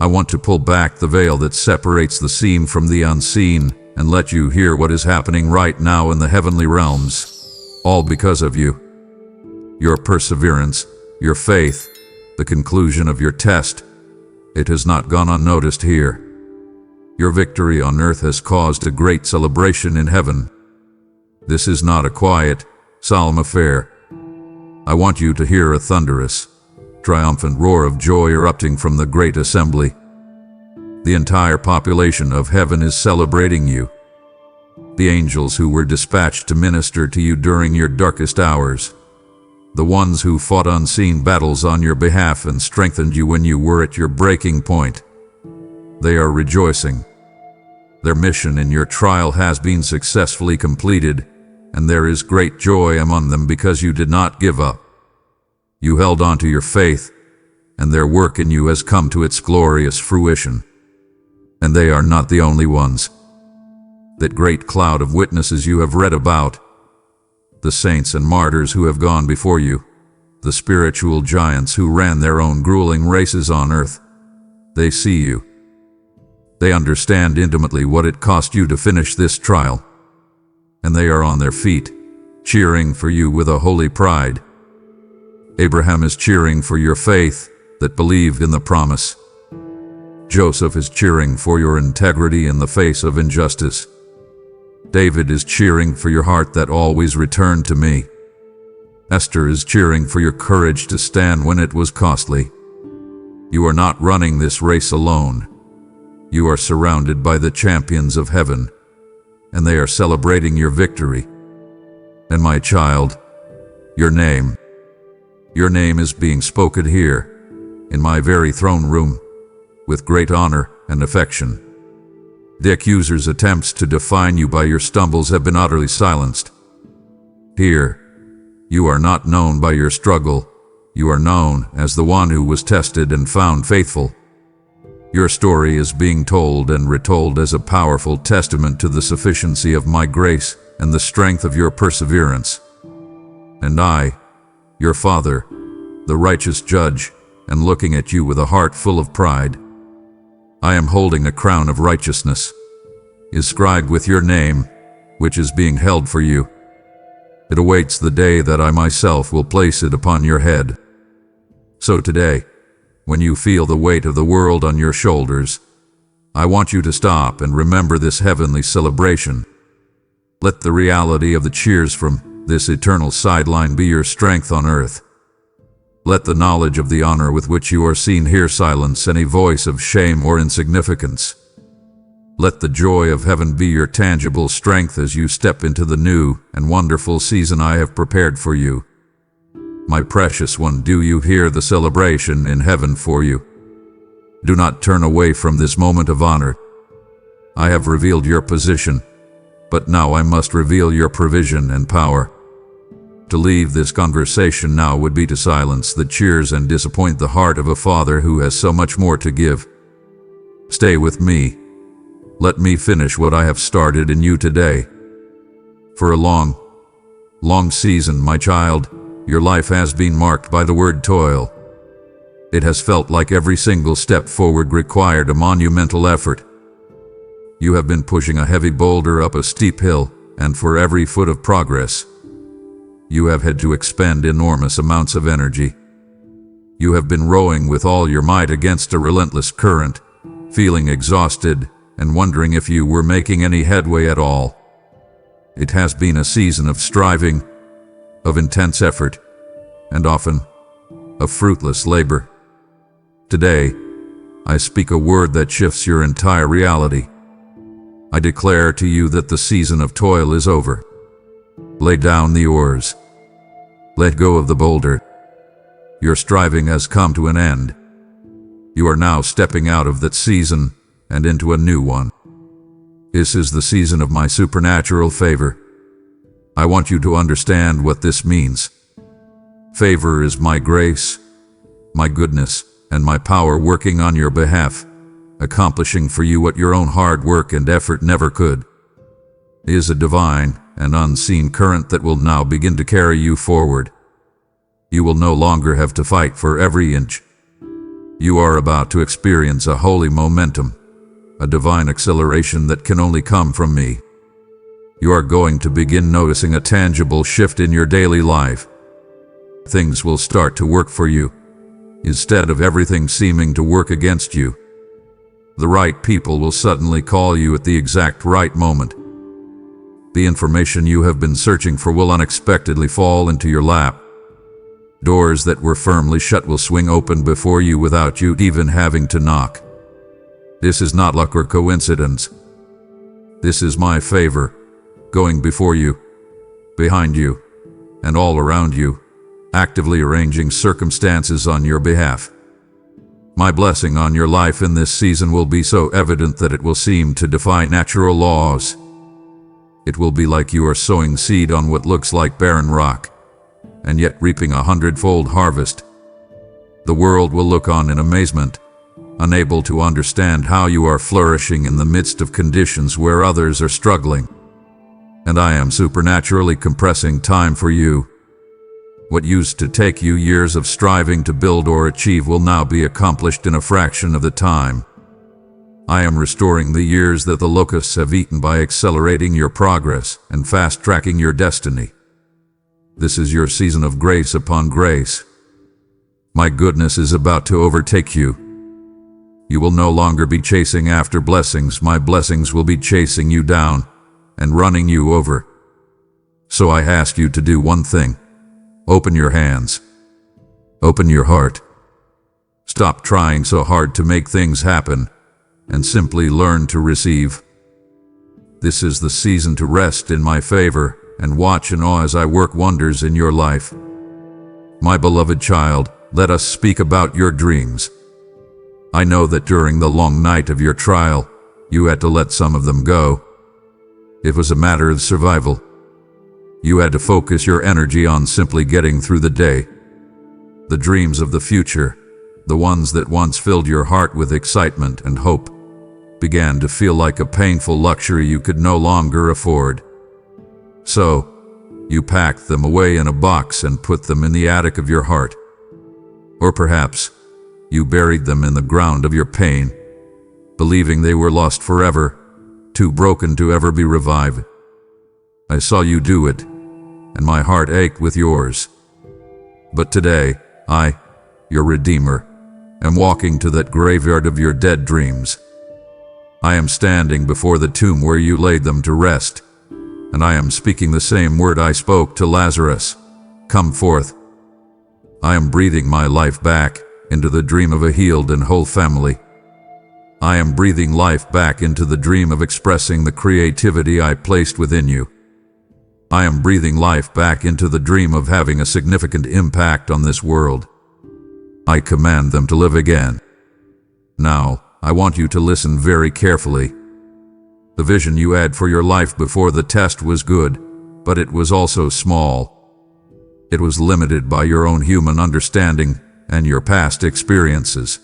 I want to pull back the veil that separates the seen from the unseen and let you hear what is happening right now in the heavenly realms, all because of you. Your perseverance, your faith, the conclusion of your test, it has not gone unnoticed here. Your victory on earth has caused a great celebration in heaven. This is not a quiet, solemn affair. I want you to hear a thunderous, triumphant roar of joy erupting from the great assembly. The entire population of heaven is celebrating you. The angels who were dispatched to minister to you during your darkest hours, the ones who fought unseen battles on your behalf and strengthened you when you were at your breaking point, they are rejoicing. Their mission in your trial has been successfully completed, and there is great joy among them because you did not give up. You held on to your faith, and their work in you has come to its glorious fruition. And they are not the only ones. That great cloud of witnesses you have read about, the saints and martyrs who have gone before you, the spiritual giants who ran their own grueling races on earth, they see you. They understand intimately what it cost you to finish this trial, and they are on their feet, cheering for you with a holy pride. Abraham is cheering for your faith that believed in the promise. Joseph is cheering for your integrity in the face of injustice. David is cheering for your heart that always returned to me. Esther is cheering for your courage to stand when it was costly. You are not running this race alone. You are surrounded by the champions of heaven, and they are celebrating your victory. And my child, your name is being spoken here, in my very throne room, with great honor and affection. The accuser's attempts to define you by your stumbles have been utterly silenced. Here, you are not known by your struggle. You are known as the one who was tested and found faithful. Your story is being told and retold as a powerful testament to the sufficiency of my grace and the strength of your perseverance. And I, your Father, the righteous judge, am looking at you with a heart full of pride. I am holding a crown of righteousness, inscribed with your name, which is being held for you. It awaits the day that I myself will place it upon your head. So today, when you feel the weight of the world on your shoulders, I want you to stop and remember this heavenly celebration. Let the reality of the cheers from this eternal sideline be your strength on earth. Let the knowledge of the honor with which you are seen here silence any voice of shame or insignificance. Let the joy of heaven be your tangible strength as you step into the new and wonderful season I have prepared for you. My precious one, do you hear the celebration in heaven for you? Do not turn away from this moment of honor. I have revealed your position, but now I must reveal your provision and power. To leave this conversation now would be to silence the cheers and disappoint the heart of a father who has so much more to give. Stay with me. Let me finish what I have started in you today. For a long season, my child, your life has been marked by the word toil. It has felt like every single step forward required a monumental effort. You have been pushing a heavy boulder up a steep hill, and for every foot of progress, you have had to expend enormous amounts of energy. You have been rowing with all your might against a relentless current, feeling exhausted and wondering if you were making any headway at all. It has been a season of striving, of intense effort, and often of fruitless labor. Today, I speak a word that shifts your entire reality. I declare to you that the season of toil is over. Lay down the oars. Let go of the boulder. Your striving has come to an end. You are now stepping out of that season and into a new one. This is the season of my supernatural favor. I want you to understand what this means. Favor is my grace, my goodness, and my power working on your behalf, accomplishing for you what your own hard work and effort never could. It is a divine and unseen current that will now begin to carry you forward. You will no longer have to fight for every inch. You are about to experience a holy momentum, a divine acceleration that can only come from me. You are going to begin noticing a tangible shift in your daily life. Things will start to work for you, instead of everything seeming to work against you. The right people will suddenly call you at the exact right moment. The information you have been searching for will unexpectedly fall into your lap. Doors that were firmly shut will swing open before you without you even having to knock. This is not luck or coincidence. This is my favor, going before you, behind you, and all around you, actively arranging circumstances on your behalf. My blessing on your life in this season will be so evident that it will seem to defy natural laws. It will be like you are sowing seed on what looks like barren rock, and yet reaping 100-fold harvest. The world will look on in amazement, unable to understand how you are flourishing in the midst of conditions where others are struggling. And I am supernaturally compressing time for you. What used to take you years of striving to build or achieve will now be accomplished in a fraction of the time. I am restoring the years that the locusts have eaten by accelerating your progress and fast-tracking your destiny. This is your season of grace upon grace. My goodness is about to overtake you. You will no longer be chasing after blessings. My blessings will be chasing you down and running you over. So I ask you to do one thing. Open your hands. Open your heart. Stop trying so hard to make things happen and simply learn to receive. This is the season to rest in my favor and watch in awe as I work wonders in your life. My beloved child, let us speak about your dreams. I know that during the long night of your trial, you had to let some of them go. It was a matter of survival. You had to focus your energy on simply getting through the day. The dreams of the future, the ones that once filled your heart with excitement and hope, began to feel like a painful luxury you could no longer afford. So, you packed them away in a box and put them in the attic of your heart. Or perhaps, you buried them in the ground of your pain, believing they were lost forever, too broken to ever be revived. I saw you do it, and my heart ached with yours. But today, I, your Redeemer, am walking to that graveyard of your dead dreams. I am standing before the tomb where you laid them to rest, and I am speaking the same word I spoke to Lazarus. Come forth. I am breathing my life back into the dream of a healed and whole family. I am breathing life back into the dream of expressing the creativity I placed within you. I am breathing life back into the dream of having a significant impact on this world. I command them to live again. Now, I want you to listen very carefully. The vision you had for your life before the test was good, but it was also small. It was limited by your own human understanding and your past experiences.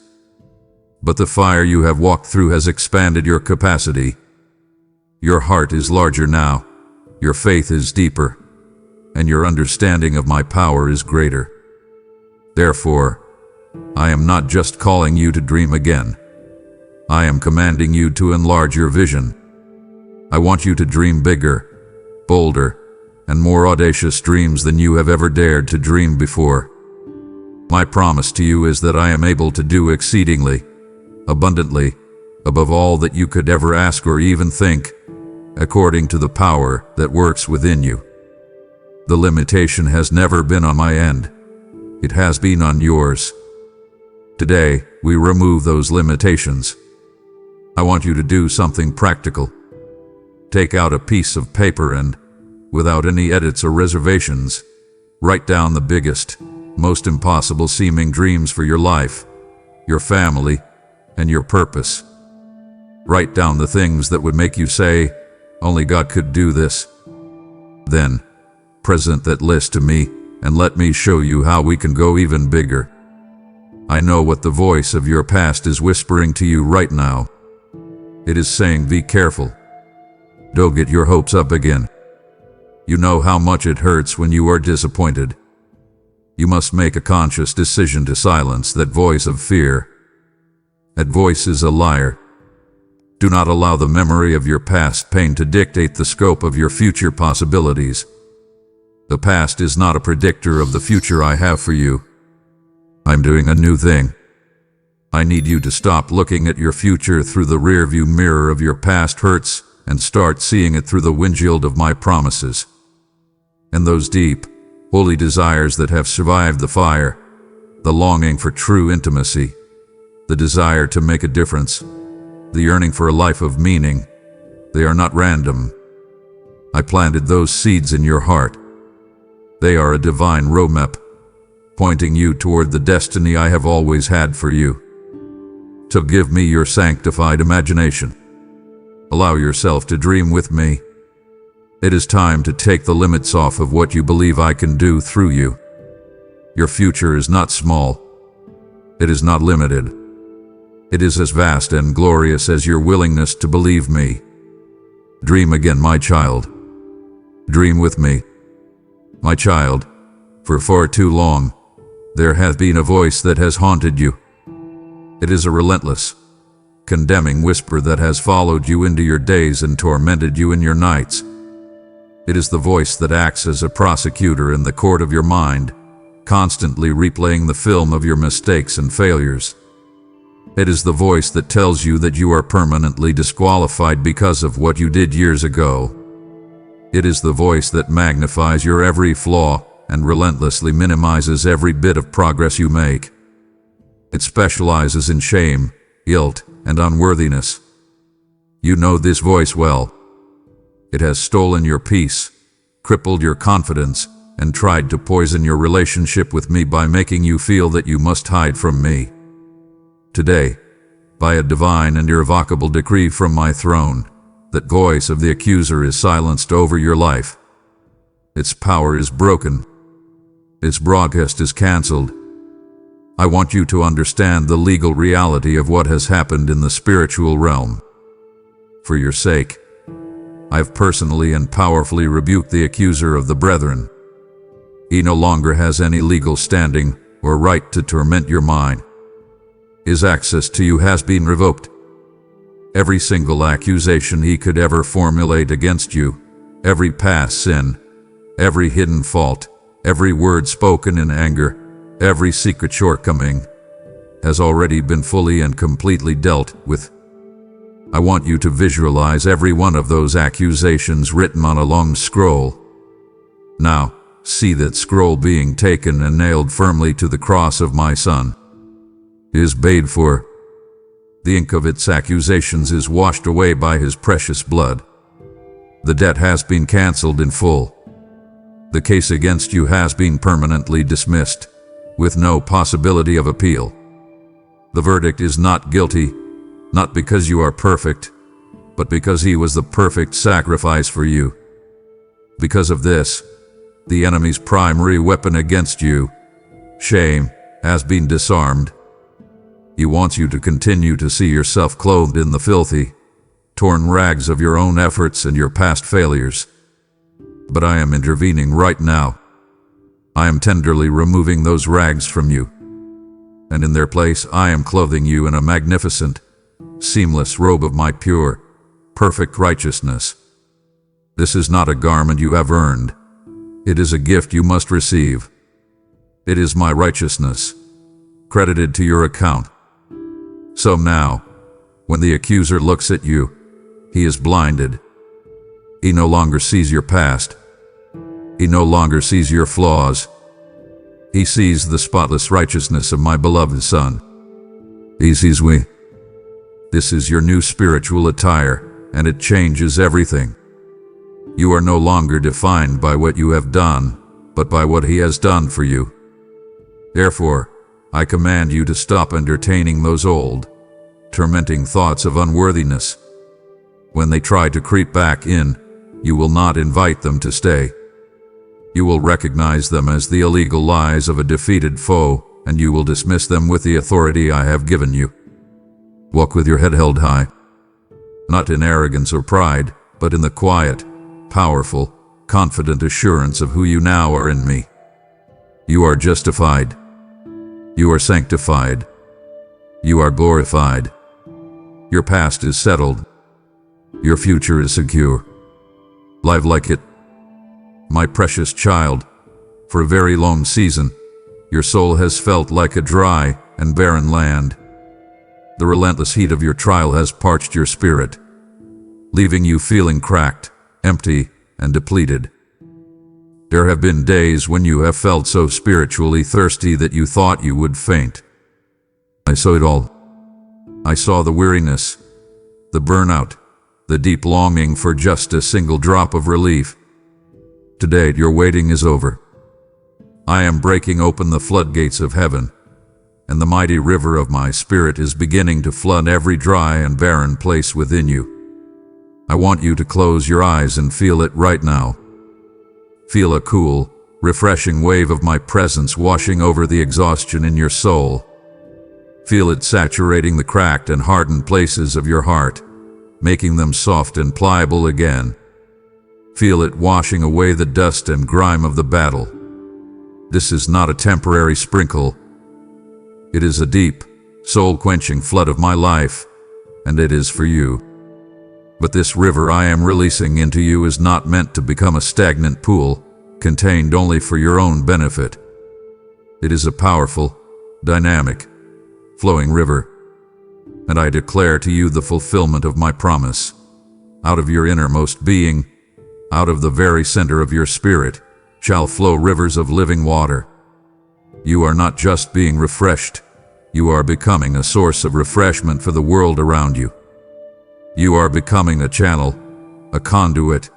But the fire you have walked through has expanded your capacity. Your heart is larger now, your faith is deeper, and your understanding of my power is greater. Therefore, I am not just calling you to dream again. I am commanding you to enlarge your vision. I want you to dream bigger, bolder, and more audacious dreams than you have ever dared to dream before. My promise to you is that I am able to do exceedingly, abundantly, above all that you could ever ask or even think, according to the power that works within you. The limitation has never been on my end. It has been on yours. Today, we remove those limitations. I want you to do something practical. Take out a piece of paper and, without any edits or reservations, write down the biggest, most impossible seeming dreams for your life, your family, and your purpose. Write down the things that would make you say, "Only God could do this." Then, present that list to me and let me show you how we can go even bigger. I know what the voice of your past is whispering to you right now. It is saying, "Be careful. Don't get your hopes up again." You know how much it hurts when you are disappointed. You must make a conscious decision to silence that voice of fear. That voice is a liar. Do not allow the memory of your past pain to dictate the scope of your future possibilities. The past is not a predictor of the future I have for you. I'm doing a new thing. I need you to stop looking at your future through the rearview mirror of your past hurts and start seeing it through the windshield of my promises. And those deep, holy desires that have survived the fire, the longing for true intimacy, the desire to make a difference, the yearning for a life of meaning, they are not random. I planted those seeds in your heart. They are a divine roadmap, pointing you toward the destiny I have always had for you. So give me your sanctified imagination. Allow yourself to dream with me. It is time to take the limits off of what you believe I can do through you. Your future is not small. It is not limited. It is as vast and glorious as your willingness to believe me. Dream again, my child. Dream with me. My child, for far too long, there has been a voice that has haunted you. It is a relentless, condemning whisper that has followed you into your days and tormented you in your nights. It is the voice that acts as a prosecutor in the court of your mind, constantly replaying the film of your mistakes and failures. It is the voice that tells you that you are permanently disqualified because of what you did years ago. It is the voice that magnifies your every flaw and relentlessly minimizes every bit of progress you make. It specializes in shame, guilt, and unworthiness. You know this voice well. It has stolen your peace, crippled your confidence, and tried to poison your relationship with me by making you feel that you must hide from me. Today, by a divine and irrevocable decree from my throne, that voice of the accuser is silenced over your life. Its power is broken. Its broadcast is canceled. I want you to understand the legal reality of what has happened in the spiritual realm. For your sake, I have personally and powerfully rebuked the accuser of the brethren. He no longer has any legal standing or right to torment your mind. His access to you has been revoked. Every single accusation he could ever formulate against you, every past sin, every hidden fault, every word spoken in anger, every secret shortcoming, has already been fully and completely dealt with. I want you to visualize every one of those accusations written on a long scroll. Now, see that scroll being taken and nailed firmly to the cross of my Son. It is paid for. The ink of its accusations is washed away by his precious blood. The debt has been canceled in full. The case against you has been permanently dismissed, with no possibility of appeal. The verdict is not guilty, not because you are perfect, but because he was the perfect sacrifice for you. Because of this, the enemy's primary weapon against you, shame, has been disarmed. He wants you to continue to see yourself clothed in the filthy, torn rags of your own efforts and your past failures. But I am intervening right now. I am tenderly removing those rags from you. And in their place, I am clothing you in a magnificent, seamless robe of my pure, perfect righteousness. This is not a garment you have earned. It is a gift you must receive. It is my righteousness, credited to your account. So now, when the accuser looks at you, he is blinded. He no longer sees your past. He no longer sees your flaws. He sees the spotless righteousness of my beloved Son. He sees me. This is your new spiritual attire, and it changes everything. You are no longer defined by what you have done, but by what he has done for you. Therefore, I command you to stop entertaining those old, tormenting thoughts of unworthiness. When they try to creep back in, you will not invite them to stay. You will recognize them as the illegal lies of a defeated foe, and you will dismiss them with the authority I have given you. Walk with your head held high, not in arrogance or pride, but in the quiet, powerful, confident assurance of who you now are in me. You are justified. You are sanctified. You are glorified. Your past is settled. Your future is secure. Live like it. My precious child, for a very long season, your soul has felt like a dry and barren land. The relentless heat of your trial has parched your spirit, leaving you feeling cracked, empty, and depleted. There have been days when you have felt so spiritually thirsty that you thought you would faint. I saw it all. I saw the weariness, the burnout, the deep longing for just a single drop of relief. Today, your waiting is over. I am breaking open the floodgates of heaven, and the mighty river of my spirit is beginning to flood every dry and barren place within you. I want you to close your eyes and feel it right now. Feel a cool, refreshing wave of my presence washing over the exhaustion in your soul. Feel it saturating the cracked and hardened places of your heart, making them soft and pliable again. Feel it washing away the dust and grime of the battle. This is not a temporary sprinkle. It is a deep, soul-quenching flood of my life, and it is for you. But this river I am releasing into you is not meant to become a stagnant pool, contained only for your own benefit. It is a powerful, dynamic, flowing river, and I declare to you the fulfillment of my promise. Out of your innermost being, out of the very center of your spirit, shall flow rivers of living water. You are not just being refreshed, you are becoming a source of refreshment for the world around you. You are becoming a channel, a conduit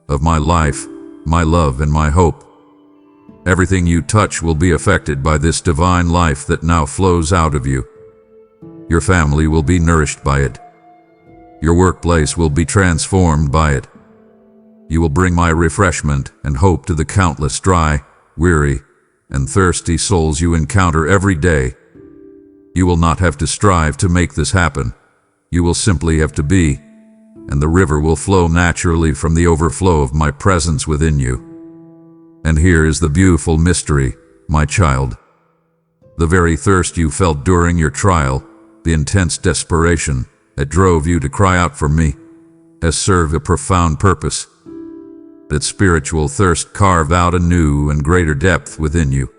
of my life, my love, and my hope. Everything you touch will be affected by this divine life that now flows out of you. Your family will be nourished by it. Your workplace will be transformed by it. You will bring my refreshment and hope to the countless dry, weary, and thirsty souls you encounter every day. You will not have to strive to make this happen. You will simply have to be, and the river will flow naturally from the overflow of my presence within you. And here is the beautiful mystery, my child. The very thirst you felt during your trial, the intense desperation that drove you to cry out for me, has served a profound purpose. That spiritual thirst carved out a new and greater depth within you.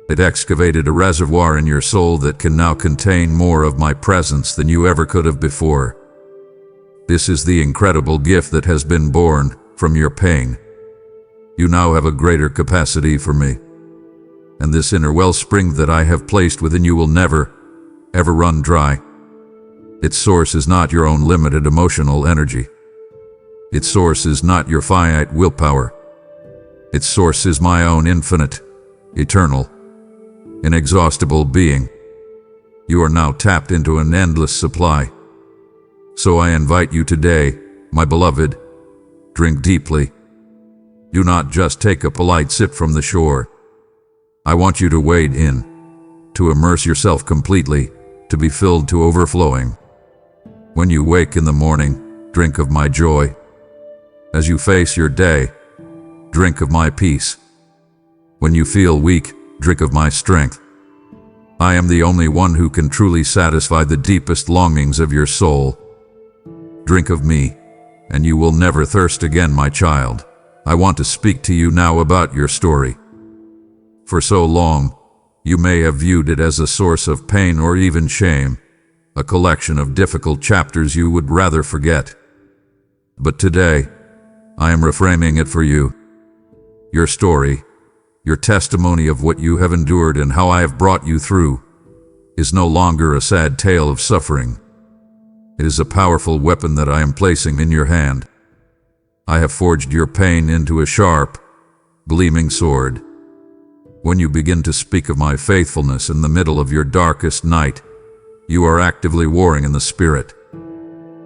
It excavated a reservoir in your soul that can now contain more of my presence than you ever could have before. This is the incredible gift that has been born from your pain. You now have a greater capacity for me. And this inner wellspring that I have placed within you will never, ever run dry. Its source is not your own limited emotional energy. Its source is not your finite willpower. Its source is my own infinite, eternal, inexhaustible being. You are now tapped into an endless supply. So I invite you today, my beloved, drink deeply. Do not just take a polite sip from the shore. I want you to wade in, to immerse yourself completely, to be filled to overflowing. When you wake in the morning, drink of my joy. As you face your day, drink of my peace. When you feel weak, drink of my strength. I am the only one who can truly satisfy the deepest longings of your soul. Drink of me, and you will never thirst again, my child. I want to speak to you now about your story. For so long, you may have viewed it as a source of pain or even shame, a collection of difficult chapters you would rather forget. But today, I am reframing it for you. Your story, your testimony of what you have endured and how I have brought you through, is no longer a sad tale of suffering. It is a powerful weapon that I am placing in your hand. I have forged your pain into a sharp, gleaming sword. When you begin to speak of my faithfulness in the middle of your darkest night, You are actively warring in the spirit.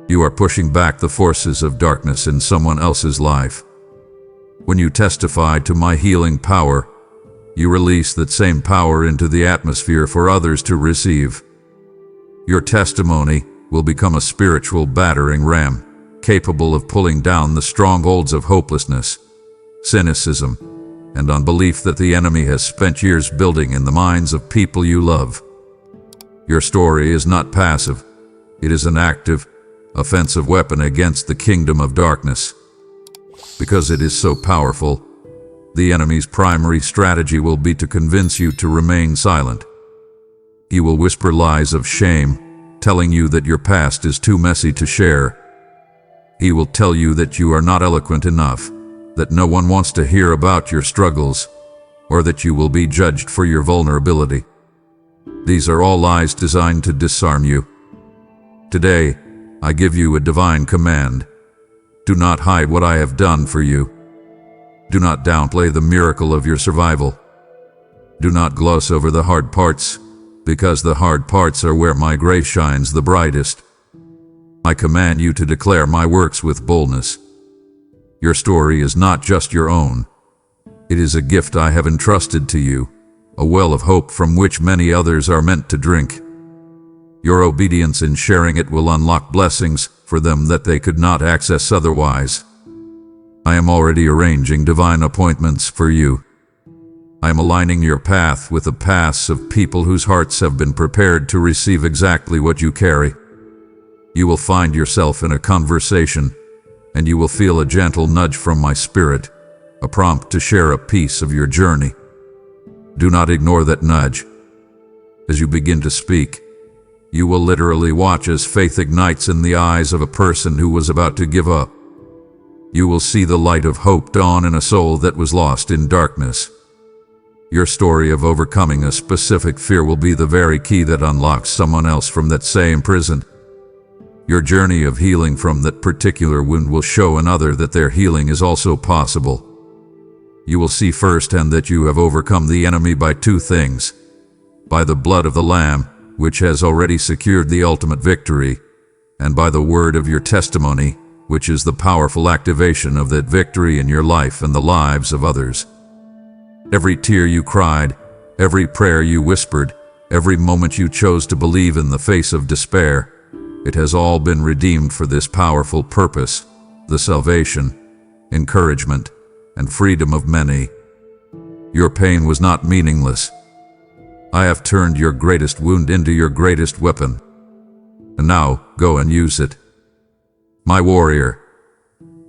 You are pushing back the forces of darkness in someone else's life. When you testify to my healing power, you release that same power into the atmosphere for others to receive. Your testimony will become a spiritual battering ram, capable of pulling down the strongholds of hopelessness, cynicism, and unbelief that the enemy has spent years building in the minds of people you love. Your story is not passive. It is an active, offensive weapon against the kingdom of darkness. Because it is so powerful, the enemy's primary strategy will be to convince you to remain silent. He will whisper lies of shame, telling you that your past is too messy to share. He will tell you that you are not eloquent enough, that no one wants to hear about your struggles, or that you will be judged for your vulnerability. These are all lies designed to disarm you. Today, I give you a divine command. Do not hide what I have done for you. Do not downplay the miracle of your survival. Do not gloss over the hard parts, because the hard parts are where my grace shines the brightest. I command you to declare my works with boldness. Your story is not just your own. It is a gift I have entrusted to you, a well of hope from which many others are meant to drink. Your obedience in sharing it will unlock blessings for them that they could not access otherwise. I am already arranging divine appointments for you. I am aligning your path with the paths of people whose hearts have been prepared to receive exactly what you carry. You will find yourself in a conversation, and you will feel a gentle nudge from my spirit, a prompt to share a piece of your journey. Do not ignore that nudge. As you begin to speak, you will literally watch as faith ignites in the eyes of a person who was about to give up. You will see the light of hope dawn in a soul that was lost in darkness. Your story of overcoming a specific fear will be the very key that unlocks someone else from that same prison. Your journey of healing from that particular wound will show another that their healing is also possible. You will see firsthand that you have overcome the enemy by two things: by the blood of the Lamb, which has already secured the ultimate victory, and by the word of your testimony, which is the powerful activation of that victory in your life and the lives of others. Every tear you cried, every prayer you whispered, every moment you chose to believe in the face of despair, it has all been redeemed for this powerful purpose: the salvation, encouragement, and freedom of many. Your pain was not meaningless. I have turned your greatest wound into your greatest weapon. And now, go and use it. My warrior,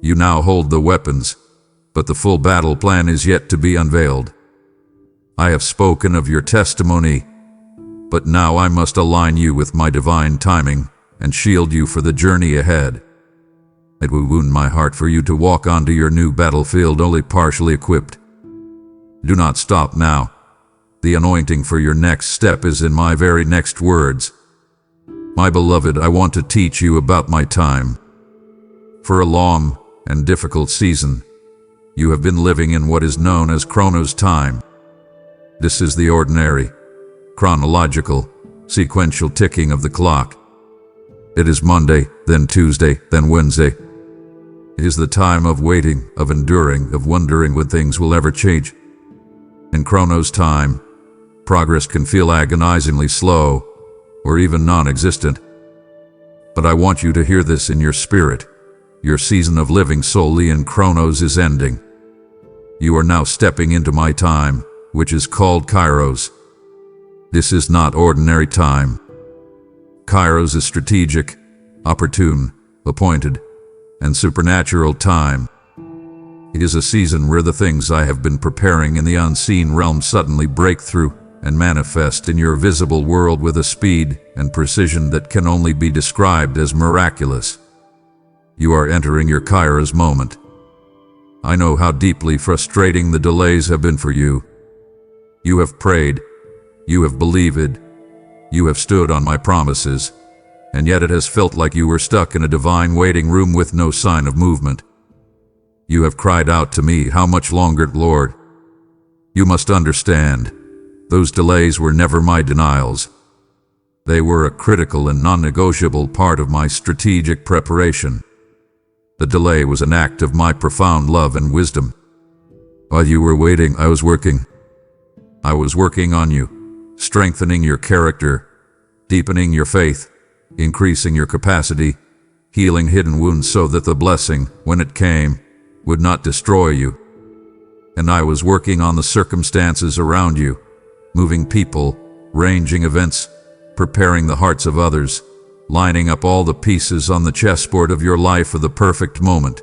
you now hold the weapons, but the full battle plan is yet to be unveiled. I have spoken of your testimony, but now I must align you with my divine timing and shield you for the journey ahead. It will wound my heart for you to walk onto your new battlefield only partially equipped. Do not stop now. The anointing for your next step is in my very next words. My beloved, I want to teach you about my time. For a long and difficult season, you have been living in what is known as Chronos time. This is the ordinary, chronological, sequential ticking of the clock. It is Monday, then Tuesday, then Wednesday. It is the time of waiting, of enduring, of wondering when things will ever change. In Chronos time, progress can feel agonizingly slow, or even non-existent. But I want you to hear this in your spirit. Your season of living solely in Chronos is ending. You are now stepping into my time, which is called Kairos. This is not ordinary time. Kairos is strategic, opportune, appointed, and supernatural time. It is a season where the things I have been preparing in the unseen realm suddenly break through and manifest in your visible world with a speed and precision that can only be described as miraculous. You are entering your Kairos moment. I know how deeply frustrating the delays have been for you. You have prayed, you have believed, you have stood on my promises, and yet it has felt like you were stuck in a divine waiting room with no sign of movement. You have cried out to me, "How much longer, Lord?" You must understand, those delays were never my denials. They were a critical and non-negotiable part of my strategic preparation. The delay was an act of my profound love and wisdom. While you were waiting, I was working. I was working on you, strengthening your character, deepening your faith, increasing your capacity, healing hidden wounds so that the blessing, when it came, would not destroy you. And I was working on the circumstances around you, moving people, arranging events, preparing the hearts of others, lining up all the pieces on the chessboard of your life for the perfect moment.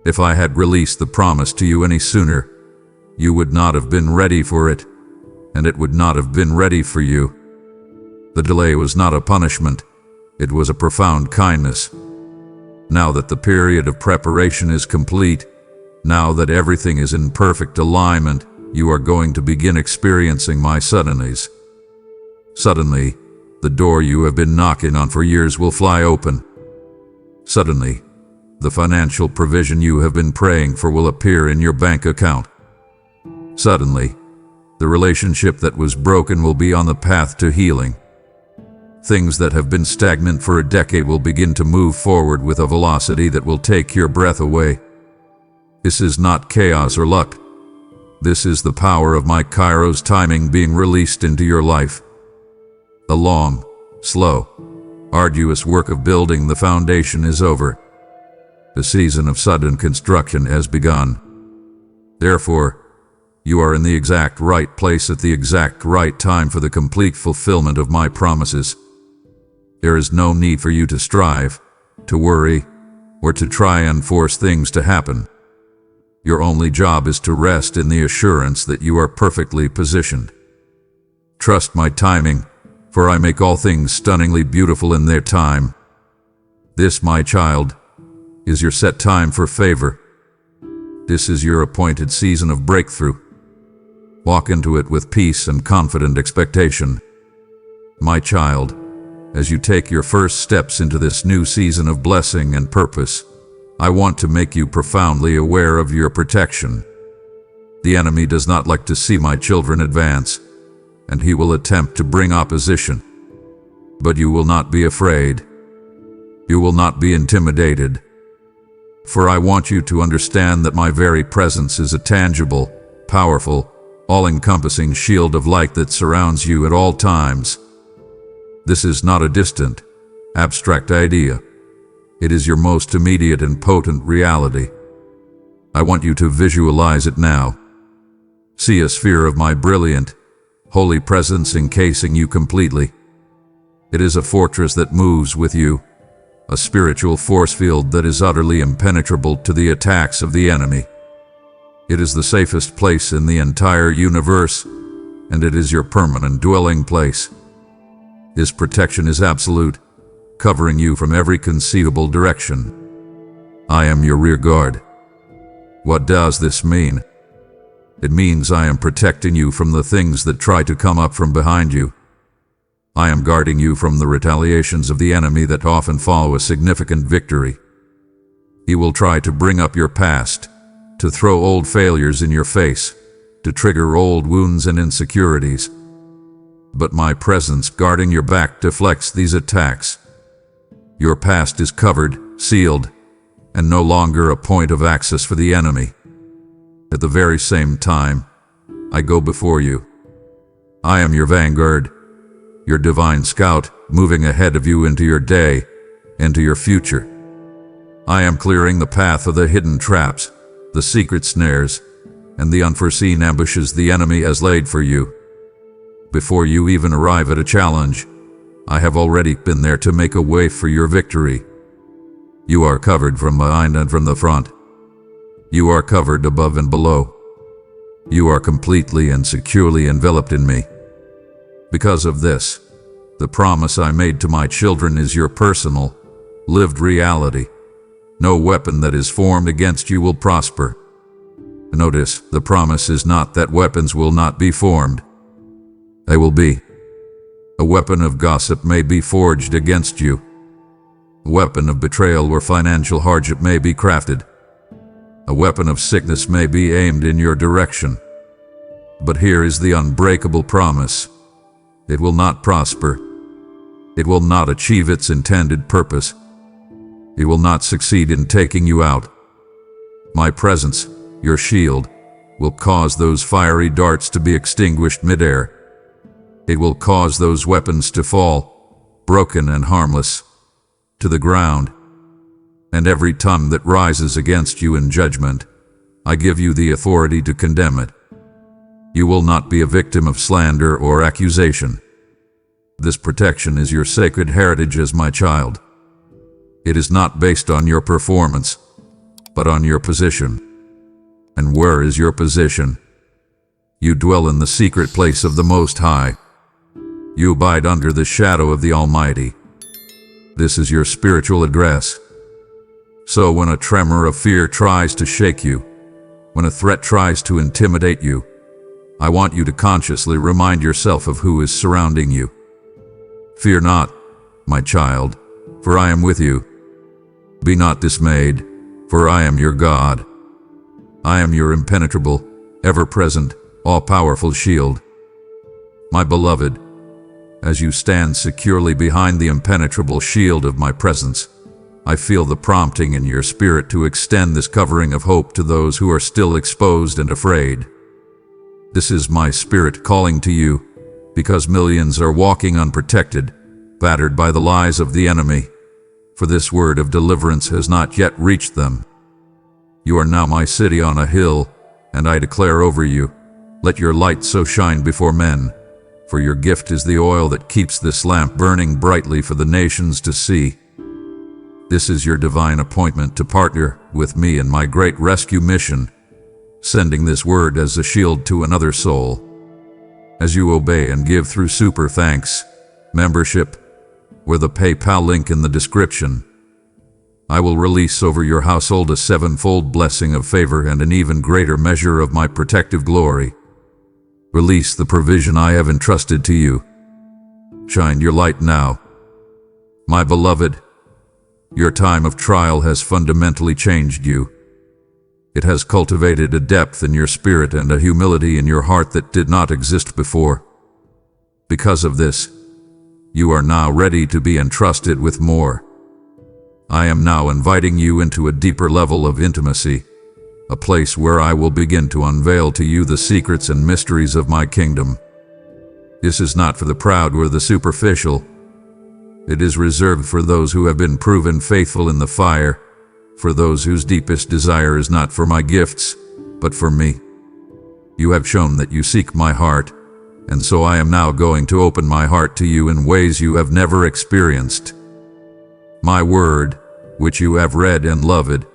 If I had released the promise to you any sooner, you would not have been ready for it, and it would not have been ready for you. The delay was not a punishment, it was a profound kindness. Now that the period of preparation is complete, now that everything is in perfect alignment, you are going to begin experiencing my suddenlies. Suddenly, the door you have been knocking on for years will fly open. Suddenly, the financial provision you have been praying for will appear in your bank account. Suddenly, the relationship that was broken will be on the path to healing. Things that have been stagnant for a decade will begin to move forward with a velocity that will take your breath away. This is not chaos or luck. This is the power of my Kairos timing being released into your life. The long, slow, arduous work of building the foundation is over. The season of sudden construction has begun. Therefore, you are in the exact right place at the exact right time for the complete fulfillment of my promises. There is no need for you to strive, to worry, or to try and force things to happen. Your only job is to rest in the assurance that you are perfectly positioned. Trust my timing, for I make all things stunningly beautiful in their time. This, my child, is your set time for favor. This is your appointed season of breakthrough. Walk into it with peace and confident expectation. My child, as you take your first steps into this new season of blessing and purpose, I want to make you profoundly aware of your protection. The enemy does not like to see my children advance, and he will attempt to bring opposition. But you will not be afraid. You will not be intimidated. For I want you to understand that my very presence is a tangible, powerful, all-encompassing shield of light that surrounds you at all times. This is not a distant, abstract idea. It is your most immediate and potent reality. I want you to visualize it now. See a sphere of my brilliant, holy presence encasing you completely. It is a fortress that moves with you, a spiritual force field that is utterly impenetrable to the attacks of the enemy. It is the safest place in the entire universe, and it is your permanent dwelling place. This protection is absolute, covering you from every conceivable direction. I am your rear guard. What does this mean? It means I am protecting you from the things that try to come up from behind you. I am guarding you from the retaliations of the enemy that often follow a significant victory. He will try to bring up your past, to throw old failures in your face, to trigger old wounds and insecurities. But my presence guarding your back deflects these attacks. Your past is covered, sealed, and no longer a point of access for the enemy. At the very same time, I go before you. I am your vanguard, your divine scout, moving ahead of you into your day, into your future. I am clearing the path of the hidden traps, the secret snares, and the unforeseen ambushes the enemy has laid for you. Before you even arrive at a challenge, I have already been there to make a way for your victory. You are covered from behind and from the front. You are covered above and below. You are completely and securely enveloped in me. Because of this, the promise I made to my children is your personal, lived reality. No weapon that is formed against you will prosper. Notice, the promise is not that weapons will not be formed. They will be. A weapon of gossip may be forged against you. A weapon of betrayal or financial hardship may be crafted. A weapon of sickness may be aimed in your direction. But here is the unbreakable promise. It will not prosper. It will not achieve its intended purpose. It will not succeed in taking you out. My presence, your shield, will cause those fiery darts to be extinguished midair. It will cause those weapons to fall, broken and harmless, to the ground. And every tongue that rises against you in judgment, I give you the authority to condemn it. You will not be a victim of slander or accusation. This protection is your sacred heritage as my child. It is not based on your performance, but on your position. And where is your position? You dwell in the secret place of the Most High. You abide under the shadow of the Almighty. This is your spiritual address. So when a tremor of fear tries to shake you, when a threat tries to intimidate you, I want you to consciously remind yourself of who is surrounding you. Fear not, my child, for I am with you. Be not dismayed, for I am your God. I am your impenetrable, ever-present, all-powerful shield. My beloved, as you stand securely behind the impenetrable shield of my presence, I feel the prompting in your spirit to extend this covering of hope to those who are still exposed and afraid. This is my spirit calling to you, because millions are walking unprotected, battered by the lies of the enemy, for this word of deliverance has not yet reached them. You are now my city on a hill, and I declare over you, let your light so shine before men, for your gift is the oil that keeps this lamp burning brightly for the nations to see. This is your divine appointment to partner with me in my great rescue mission, sending this word as a shield to another soul. As you obey and give through super thanks, membership, or the PayPal link in the description, I will release over your household a sevenfold blessing of favor and an even greater measure of my protective glory. Release the provision I have entrusted to you. Shine your light now. My beloved, your time of trial has fundamentally changed you. It has cultivated a depth in your spirit and a humility in your heart that did not exist before. Because of this, you are now ready to be entrusted with more. I am now inviting you into a deeper level of intimacy, a place where I will begin to unveil to you the secrets and mysteries of my kingdom. This is not for the proud or the superficial. It is reserved for those who have been proven faithful in the fire, for those whose deepest desire is not for my gifts, but for me. You have shown that you seek my heart, and so I am now going to open my heart to you in ways you have never experienced. My word, which you have read and loved,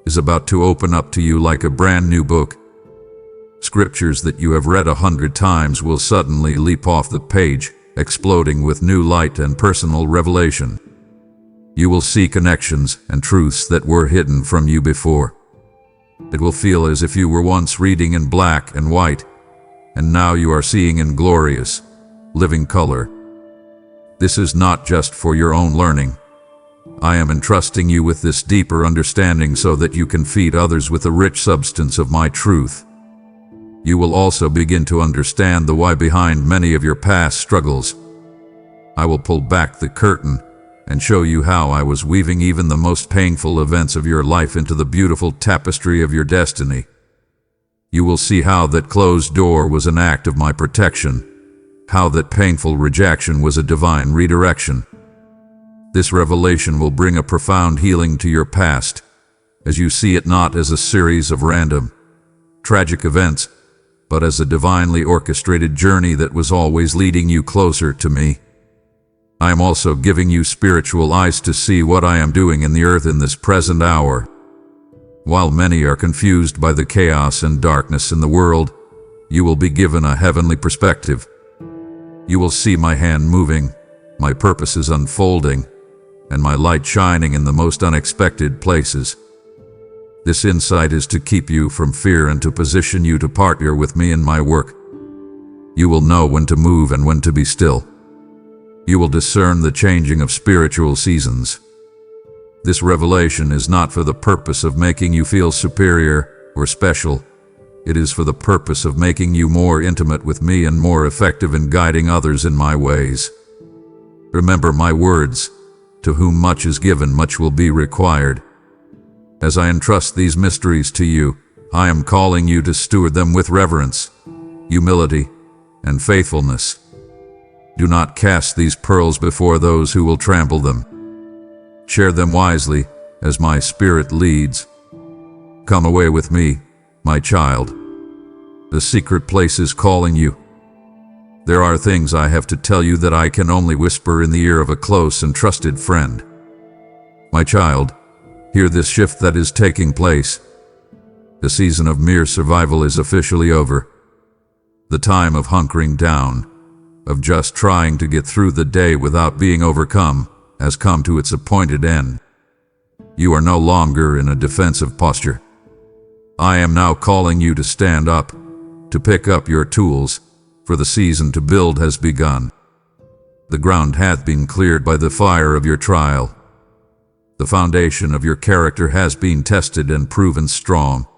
is about to open up to you like a brand new book. Scriptures that you have read 100 times will suddenly leap off the page, exploding with new light and personal revelation. You will see connections and truths that were hidden from you before. It will feel as if you were once reading in black and white, and now you are seeing in glorious, living color. This is not just for your own learning. I am entrusting you with this deeper understanding so that you can feed others with the rich substance of my truth. You will also begin to understand the why behind many of your past struggles. I will pull back the curtain and show you how I was weaving even the most painful events of your life into the beautiful tapestry of your destiny. You will see how that closed door was an act of my protection, how that painful rejection was a divine redirection. This revelation will bring a profound healing to your past, as you see it not as a series of random, tragic events, but as a divinely orchestrated journey that was always leading you closer to me. I am also giving you spiritual eyes to see what I am doing in the earth in this present hour. While many are confused by the chaos and darkness in the world, you will be given a heavenly perspective. You will see my hand moving, my purposes unfolding, and my light shining in the most unexpected places. This insight is to keep you from fear and to position you to partner with me in my work. You will know when to move and when to be still. You will discern the changing of spiritual seasons. This revelation is not for the purpose of making you feel superior or special. It is for the purpose of making you more intimate with me and more effective in guiding others in my ways. Remember my words, to whom much is given, much will be required. As I entrust these mysteries to you, I am calling you to steward them with reverence, humility, and faithfulness. Do not cast these pearls before those who will trample them. Share them wisely, as my Spirit leads. Come away with me, my child. The secret place is calling you. There are things I have to tell you that I can only whisper in the ear of a close and trusted friend. My child, hear this shift that is taking place. The season of mere survival is officially over. The time of hunkering down, of just trying to get through the day without being overcome, has come to its appointed end. You are no longer in a defensive posture. I am now calling you to stand up, to pick up your tools, for the season to build has begun. The ground hath been cleared by the fire of your trial. The foundation of your character has been tested and proven strong.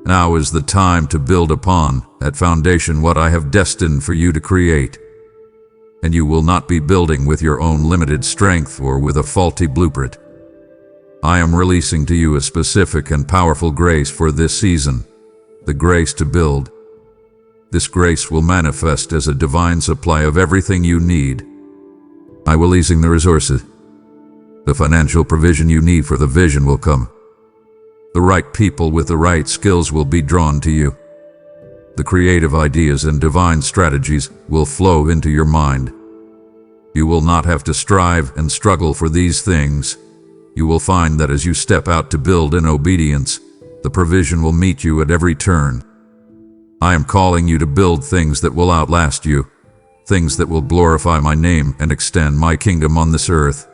Now is the time to build upon that foundation what I have destined for you to create. And you will not be building with your own limited strength or with a faulty blueprint. I am releasing to you a specific and powerful grace for this season, the grace to build. This grace will manifest as a divine supply of everything you need. I will easing the resources. The financial provision you need for the vision will come. The right people with the right skills will be drawn to you. The creative ideas and divine strategies will flow into your mind. You will not have to strive and struggle for these things. You will find that as you step out to build in obedience, the provision will meet you at every turn. I am calling you to build things that will outlast you, things that will glorify my name and extend my kingdom on this earth.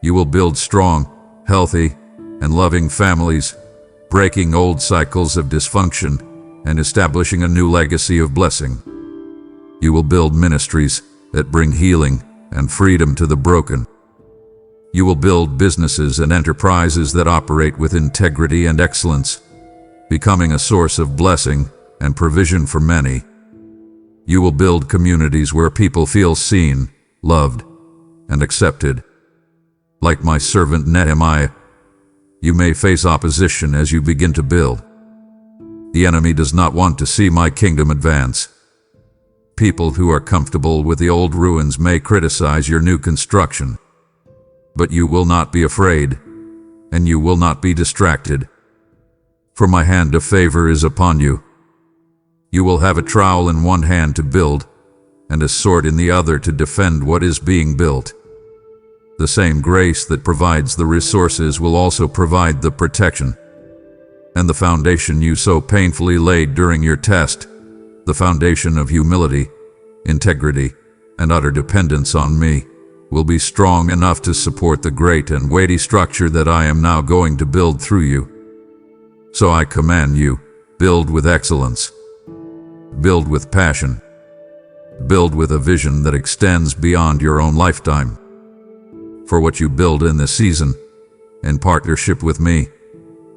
You will build strong, healthy, and loving families, breaking old cycles of dysfunction and establishing a new legacy of blessing. You will build ministries that bring healing and freedom to the broken. You will build businesses and enterprises that operate with integrity and excellence, becoming a source of blessing and provision for many. You will build communities where people feel seen, loved, and accepted. Like my servant Nehemiah, you may face opposition as you begin to build. The enemy does not want to see my kingdom advance. People who are comfortable with the old ruins may criticize your new construction. But you will not be afraid, and you will not be distracted. For my hand of favor is upon you. You will have a trowel in one hand to build, and a sword in the other to defend what is being built. The same grace that provides the resources will also provide the protection. And the foundation you so painfully laid during your test, the foundation of humility, integrity, and utter dependence on me, will be strong enough to support the great and weighty structure that I am now going to build through you. So I command you, build with excellence. Build with passion. Build with a vision that extends beyond your own lifetime. For what you build in this season, in partnership with me,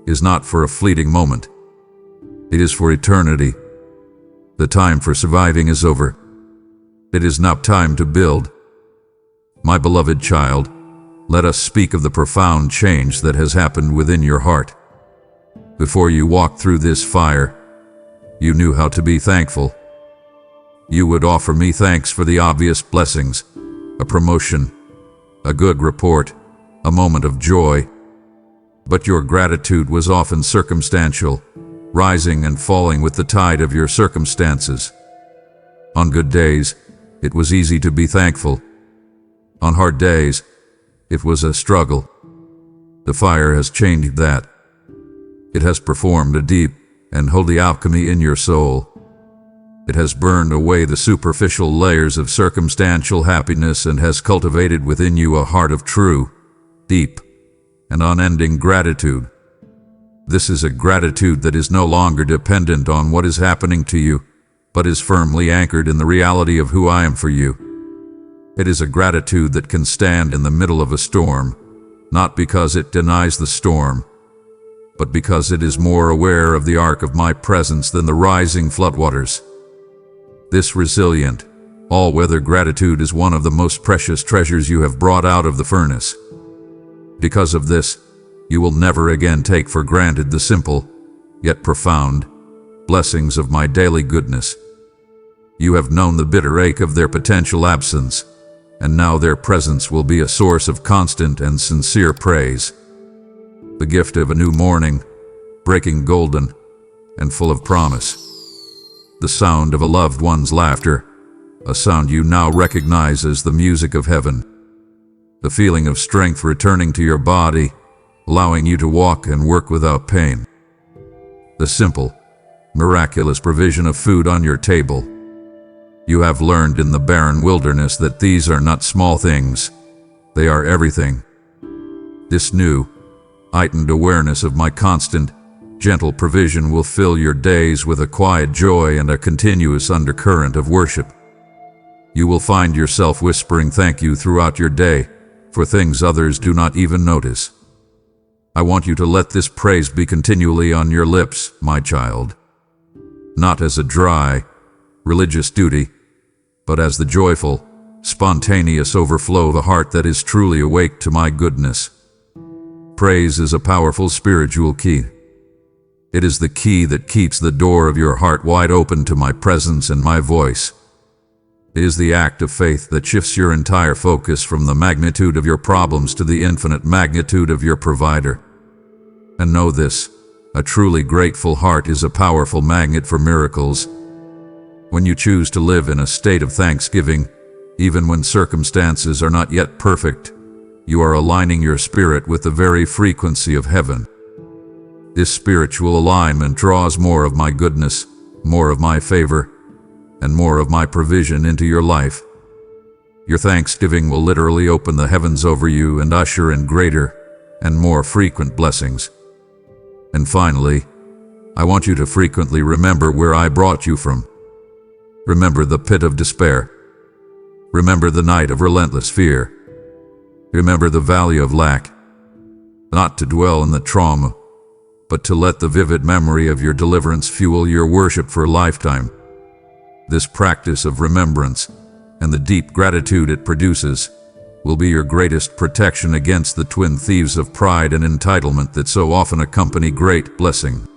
is not for a fleeting moment. It is for eternity. The time for surviving is over. It is now time to build. My beloved child, let us speak of the profound change that has happened within your heart. Before you walked through this fire, you knew how to be thankful. You would offer me thanks for the obvious blessings, a promotion, a good report, a moment of joy. But your gratitude was often circumstantial, rising and falling with the tide of your circumstances. On good days, it was easy to be thankful. On hard days, it was a struggle. The fire has changed that. It has performed a deep and holy alchemy in your soul. It has burned away the superficial layers of circumstantial happiness and has cultivated within you a heart of true, deep, and unending gratitude. This is a gratitude that is no longer dependent on what is happening to you, but is firmly anchored in the reality of who I am for you. It is a gratitude that can stand in the middle of a storm, not because it denies the storm, but because it is more aware of the arc of my presence than the rising floodwaters. This resilient, all weather gratitude is one of the most precious treasures you have brought out of the furnace. Because of this, you will never again take for granted the simple, yet profound, blessings of my daily goodness. You have known the bitter ache of their potential absence, and now their presence will be a source of constant and sincere praise. The gift of a new morning, breaking golden and full of promise. The sound of a loved one's laughter, a sound you now recognize as the music of heaven. The feeling of strength returning to your body, allowing you to walk and work without pain. The simple, miraculous provision of food on your table. You have learned in the barren wilderness that these are not small things, they are everything. This new, heightened awareness of my constant, gentle provision will fill your days with a quiet joy and a continuous undercurrent of worship. You will find yourself whispering thank you throughout your day for things others do not even notice. I want you to let this praise be continually on your lips, my child. Not as a dry, religious duty, but as the joyful, spontaneous overflow of a heart that is truly awake to my goodness. Praise is a powerful spiritual key. It is the key that keeps the door of your heart wide open to my presence and my voice. It is the act of faith that shifts your entire focus from the magnitude of your problems to the infinite magnitude of your provider. And know this, a truly grateful heart is a powerful magnet for miracles. When you choose to live in a state of thanksgiving, even when circumstances are not yet perfect, you are aligning your spirit with the very frequency of heaven. This spiritual alignment draws more of my goodness, more of my favor, and more of my provision into your life. Your thanksgiving will literally open the heavens over you and usher in greater and more frequent blessings. And finally, I want you to frequently remember where I brought you from. Remember the pit of despair. Remember the night of relentless fear. Remember the valley of lack. Not to dwell in the trauma, but to let the vivid memory of your deliverance fuel your worship for a lifetime. This practice of remembrance, and the deep gratitude it produces, will be your greatest protection against the twin thieves of pride and entitlement that so often accompany great blessing.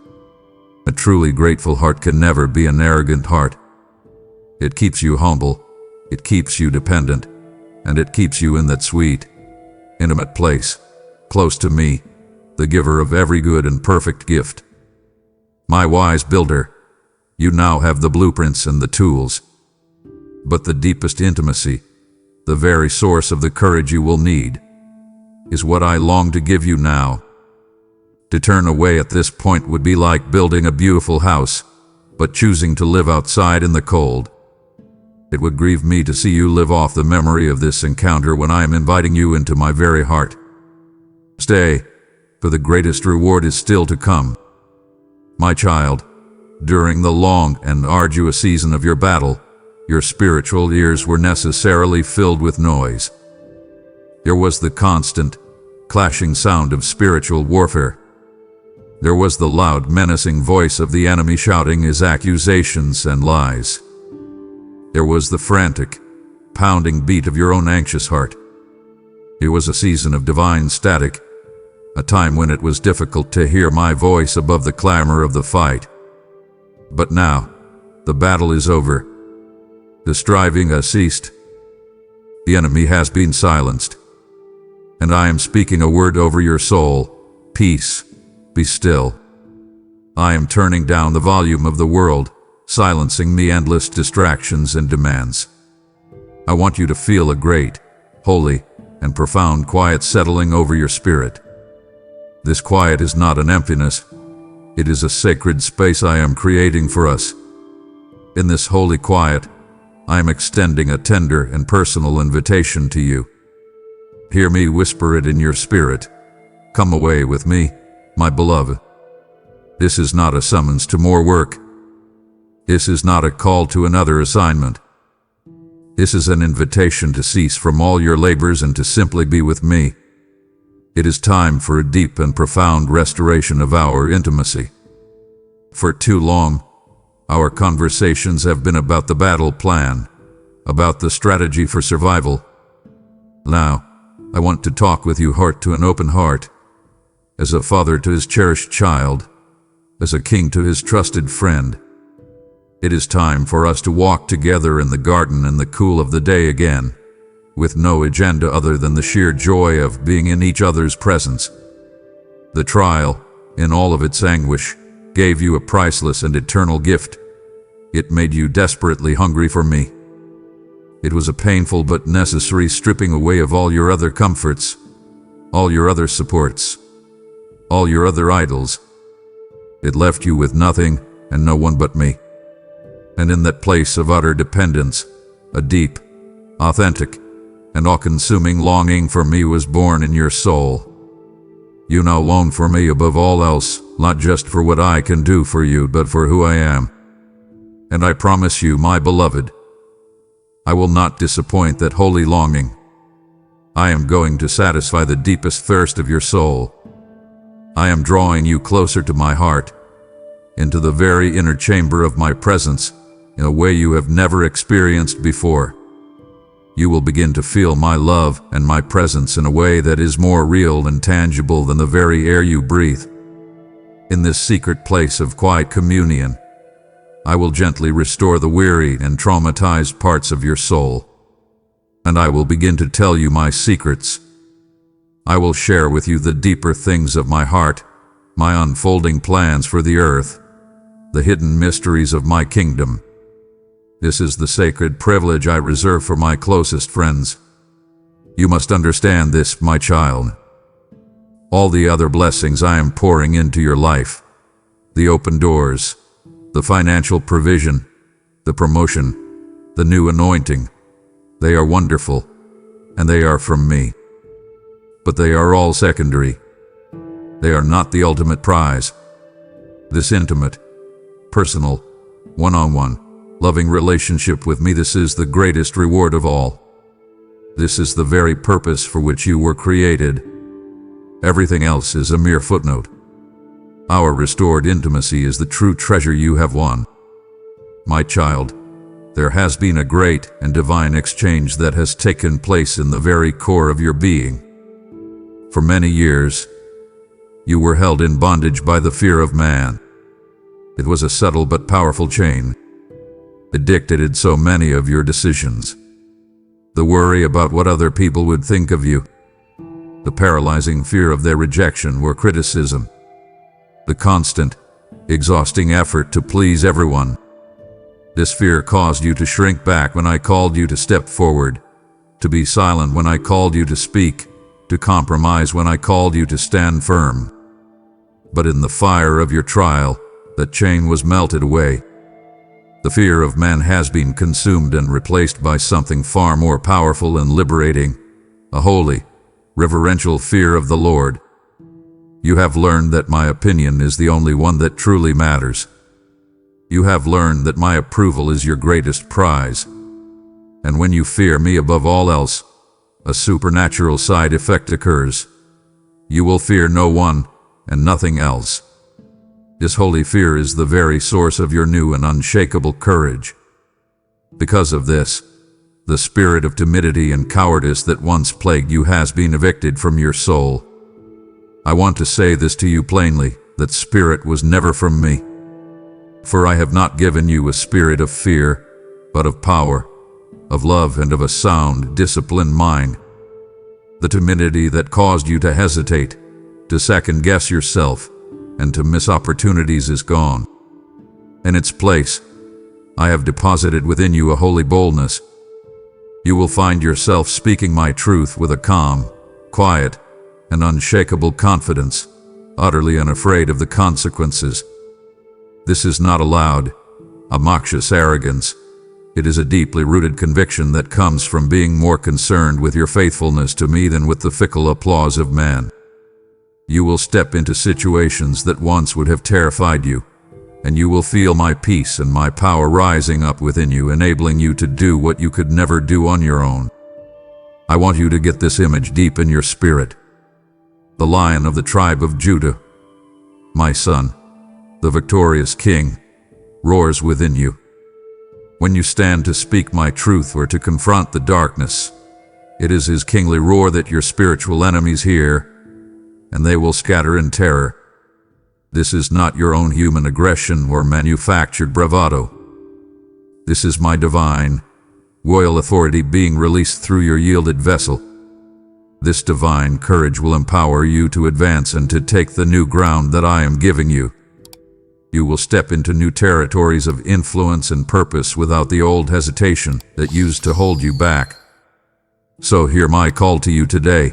A truly grateful heart can never be an arrogant heart. It keeps you humble, it keeps you dependent, and it keeps you in that sweet, intimate place, close to me, the giver of every good and perfect gift. My wise builder, you now have the blueprints and the tools. But the deepest intimacy, the very source of the courage you will need, is what I long to give you now. To turn away at this point would be like building a beautiful house, but choosing to live outside in the cold. It would grieve me to see you live off the memory of this encounter when I am inviting you into my very heart. Stay, for the greatest reward is still to come. My child, during the long and arduous season of your battle, your spiritual ears were necessarily filled with noise. There was the constant, clashing sound of spiritual warfare. There was the loud, menacing voice of the enemy shouting his accusations and lies. There was the frantic, pounding beat of your own anxious heart. It was a season of divine static, a time when it was difficult to hear my voice above the clamor of the fight. But now, the battle is over. The striving has ceased. The enemy has been silenced. And I am speaking a word over your soul: peace, be still. I am turning down the volume of the world, silencing the endless distractions and demands. I want you to feel a great, holy, and profound quiet settling over your spirit. This quiet is not an emptiness. It is a sacred space I am creating for us. In this holy quiet, I am extending a tender and personal invitation to you. Hear me whisper it in your spirit. Come away with me, my beloved. This is not a summons to more work. This is not a call to another assignment. This is an invitation to cease from all your labors and to simply be with me. It is time for a deep and profound restoration of our intimacy. For too long, our conversations have been about the battle plan, about the strategy for survival. Now, I want to talk with you heart to an open heart, as a father to his cherished child, as a king to his trusted friend. It is time for us to walk together in the garden in the cool of the day again, with no agenda other than the sheer joy of being in each other's presence. The trial, in all of its anguish, gave you a priceless and eternal gift. It made you desperately hungry for me. It was a painful but necessary stripping away of all your other comforts, all your other supports, all your other idols. It left you with nothing and no one but me. And in that place of utter dependence, a deep, authentic, and all-consuming longing for me was born in your soul. You now long for me above all else, not just for what I can do for you, but for who I am. And I promise you, my beloved, I will not disappoint that holy longing. I am going to satisfy the deepest thirst of your soul. I am drawing you closer to my heart, into the very inner chamber of my presence, in a way you have never experienced before. You will begin to feel my love and my presence in a way that is more real and tangible than the very air you breathe. In this secret place of quiet communion, I will gently restore the wearied and traumatized parts of your soul, and I will begin to tell you my secrets. I will share with you the deeper things of my heart, my unfolding plans for the earth, the hidden mysteries of my kingdom. This is the sacred privilege I reserve for my closest friends. You must understand this, my child. All the other blessings I am pouring into your life, the open doors, the financial provision, the promotion, the new anointing, they are wonderful, and they are from me. But they are all secondary. They are not the ultimate prize. This intimate, personal, one-on-one, loving relationship with me, this is the greatest reward of all. This is the very purpose for which you were created. Everything else is a mere footnote. Our restored intimacy is the true treasure you have won. My child, there has been a great and divine exchange that has taken place in the very core of your being. For many years, you were held in bondage by the fear of man. It was a subtle but powerful chain. It dictated so many of your decisions. The worry about what other people would think of you, the paralyzing fear of their rejection or criticism, the constant, exhausting effort to please everyone. This fear caused you to shrink back when I called you to step forward, to be silent when I called you to speak, to compromise when I called you to stand firm. But in the fire of your trial, that chain was melted away. The fear of man has been consumed and replaced by something far more powerful and liberating, a holy, reverential fear of the Lord. You have learned that my opinion is the only one that truly matters. You have learned that my approval is your greatest prize. And when you fear me above all else, a supernatural side effect occurs. You will fear no one and nothing else. This holy fear is the very source of your new and unshakable courage. Because of this, the spirit of timidity and cowardice that once plagued you has been evicted from your soul. I want to say this to you plainly, that spirit was never from me. For I have not given you a spirit of fear, but of power, of love, and of a sound, disciplined mind. The timidity that caused you to hesitate, to second-guess yourself, and to miss opportunities is gone. In its place, I have deposited within you a holy boldness. You will find yourself speaking my truth with a calm, quiet, and unshakable confidence, utterly unafraid of the consequences. This is not a loud, obnoxious arrogance. It is a deeply rooted conviction that comes from being more concerned with your faithfulness to me than with the fickle applause of man. You will step into situations that once would have terrified you, and you will feel my peace and my power rising up within you, enabling you to do what you could never do on your own. I want you to get this image deep in your spirit. The Lion of the tribe of Judah, my son, the victorious King, roars within you. When you stand to speak my truth or to confront the darkness, it is his kingly roar that your spiritual enemies hear, and they will scatter in terror. This is not your own human aggression or manufactured bravado. This is my divine, royal authority being released through your yielded vessel. This divine courage will empower you to advance and to take the new ground that I am giving you. You will step into new territories of influence and purpose without the old hesitation that used to hold you back. So hear my call to you today.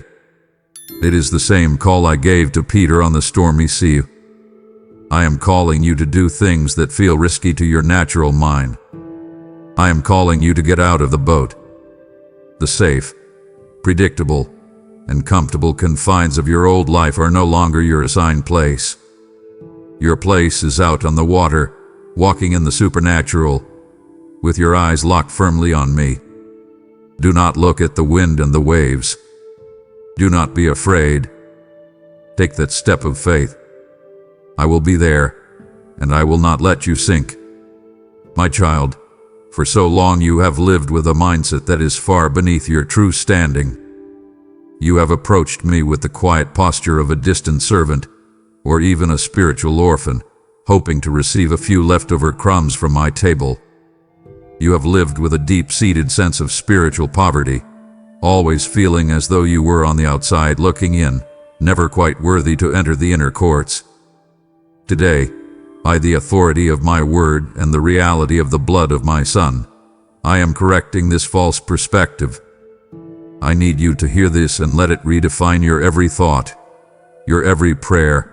It is the same call I gave to Peter on the stormy sea. I am calling you to do things that feel risky to your natural mind. I am calling you to get out of the boat. The safe, predictable, and comfortable confines of your old life are no longer your assigned place. Your place is out on the water, walking in the supernatural, with your eyes locked firmly on me. Do not look at the wind and the waves. Do not be afraid. Take that step of faith. I will be there, and I will not let you sink. My child, for so long you have lived with a mindset that is far beneath your true standing. You have approached me with the quiet posture of a distant servant, or even a spiritual orphan, hoping to receive a few leftover crumbs from my table. You have lived with a deep-seated sense of spiritual poverty, always feeling as though you were on the outside looking in, never quite worthy to enter the inner courts. Today, by the authority of my word and the reality of the blood of my Son, I am correcting this false perspective. I need you to hear this and let it redefine your every thought, your every prayer,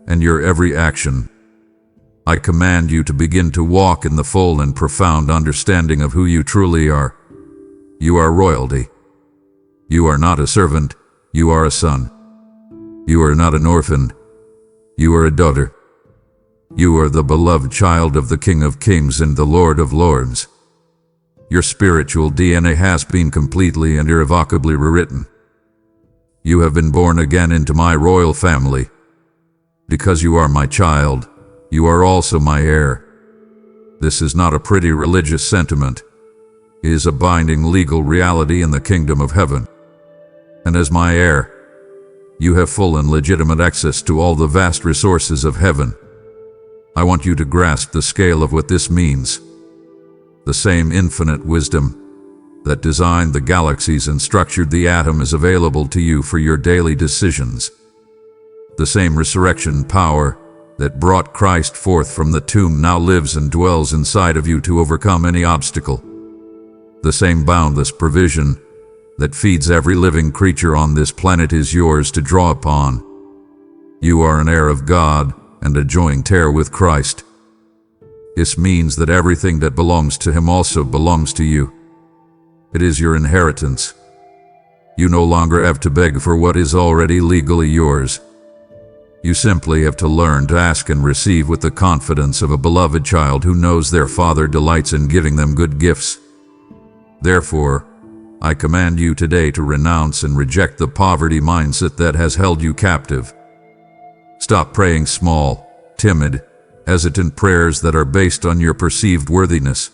and your every action. I command you to begin to walk in the full and profound understanding of who you truly are. You are royalty. You are not a servant, you are a son. You are not an orphan, you are a daughter. You are the beloved child of the King of Kings and the Lord of Lords. Your spiritual DNA has been completely and irrevocably rewritten. You have been born again into my royal family. Because you are my child, you are also my heir. This is not a pretty religious sentiment. It is a binding legal reality in the kingdom of heaven. And as my heir, you have full and legitimate access to all the vast resources of heaven. I want you to grasp the scale of what this means. The same infinite wisdom that designed the galaxies and structured the atom is available to you for your daily decisions. The same resurrection power that brought Christ forth from the tomb now lives and dwells inside of you to overcome any obstacle. The same boundless provision that feeds every living creature on this planet is yours to draw upon. You are an heir of God and a joint heir with Christ. This means that everything that belongs to Him also belongs to you. It is your inheritance. You no longer have to beg for what is already legally yours. You simply have to learn to ask and receive with the confidence of a beloved child who knows their Father delights in giving them good gifts. Therefore, I command you today to renounce and reject the poverty mindset that has held you captive. Stop praying small, timid, hesitant prayers that are based on your perceived worthiness.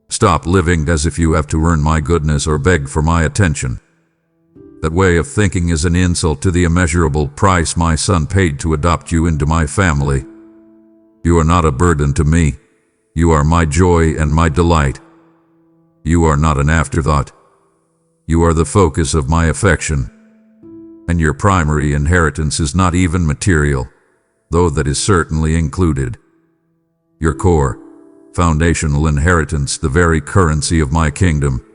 Stop living as if you have to earn my goodness or beg for my attention. That way of thinking is an insult to the immeasurable price my Son paid to adopt you into my family. You are not a burden to me. You are my joy and my delight. You are not an afterthought. You are the focus of my affection. And your primary inheritance is not even material, though that is certainly included. Your core, foundational inheritance, the very currency of my kingdom,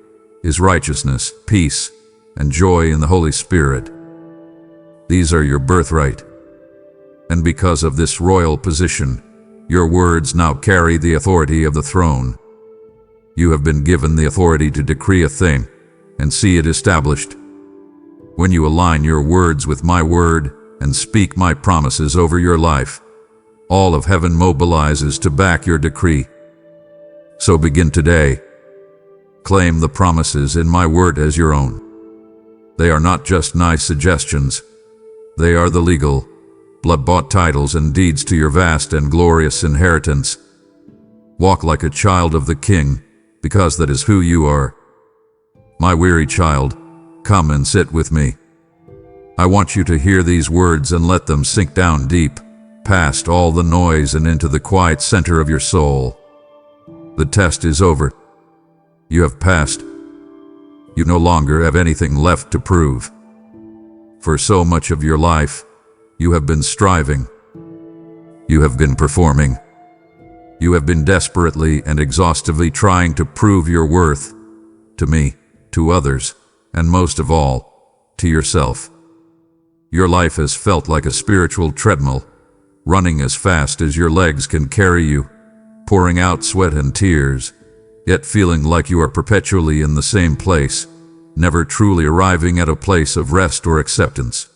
is righteousness, peace, and joy in the Holy Spirit. These are your birthright. And because of this royal position, your words now carry the authority of the throne. You have been given the authority to decree a thing and see it established. When you align your words with my word and speak my promises over your life, all of heaven mobilizes to back your decree. So begin today. Claim the promises in my word as your own. They are not just nice suggestions. They are the legal, blood-bought titles and deeds to your vast and glorious inheritance. Walk like a child of the King, because that is who you are. My weary child, come and sit with me. I want you to hear these words and let them sink down deep, past all the noise and into the quiet center of your soul. The test is over. You have passed. You no longer have anything left to prove. For so much of your life, you have been striving. You have been performing. You have been desperately and exhaustively trying to prove your worth to me, to others, and most of all, to yourself. Your life has felt like a spiritual treadmill, running as fast as your legs can carry you, pouring out sweat and tears, yet feeling like you are perpetually in the same place, never truly arriving at a place of rest or acceptance.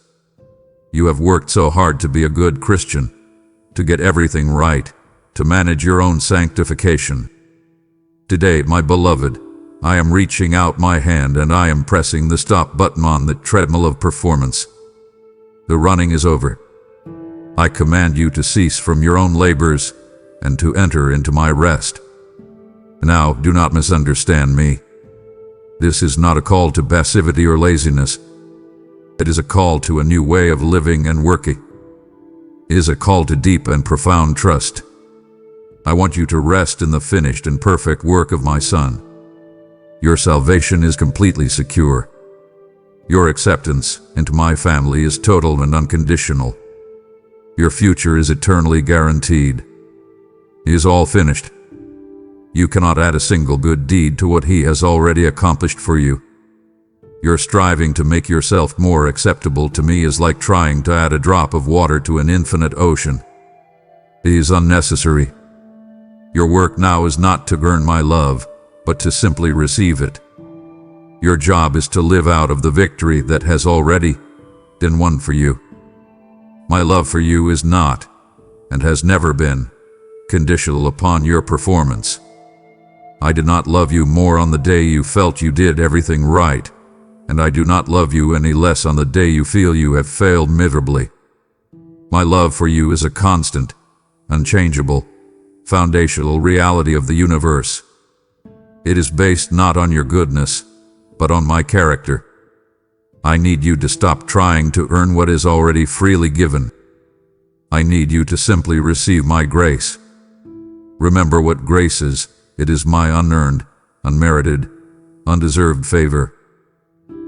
You have worked so hard to be a good Christian, to get everything right, to manage your own sanctification. Today, my beloved, I am reaching out my hand and I am pressing the stop button on the treadmill of performance. The running is over. I command you to cease from your own labors and to enter into my rest. Now, do not misunderstand me. This is not a call to passivity or laziness. It is a call to a new way of living and working. It is a call to deep and profound trust. I want you to rest in the finished and perfect work of my Son. Your salvation is completely secure. Your acceptance into my family is total and unconditional. Your future is eternally guaranteed. It is all finished. You cannot add a single good deed to what He has already accomplished for you. Your striving to make yourself more acceptable to me is like trying to add a drop of water to an infinite ocean. It is unnecessary. Your work now is not to earn my love, but to simply receive it. Your job is to live out of the victory that has already been won for you. My love for you is not, and has never been, conditional upon your performance. I did not love you more on the day you felt you did everything right, and I do not love you any less on the day you feel you have failed miserably. My love for you is a constant, unchangeable, foundational reality of the universe. It is based not on your goodness, but on my character. I need you to stop trying to earn what is already freely given. I need you to simply receive my grace. Remember what grace is. It is my unearned, unmerited, undeserved favor.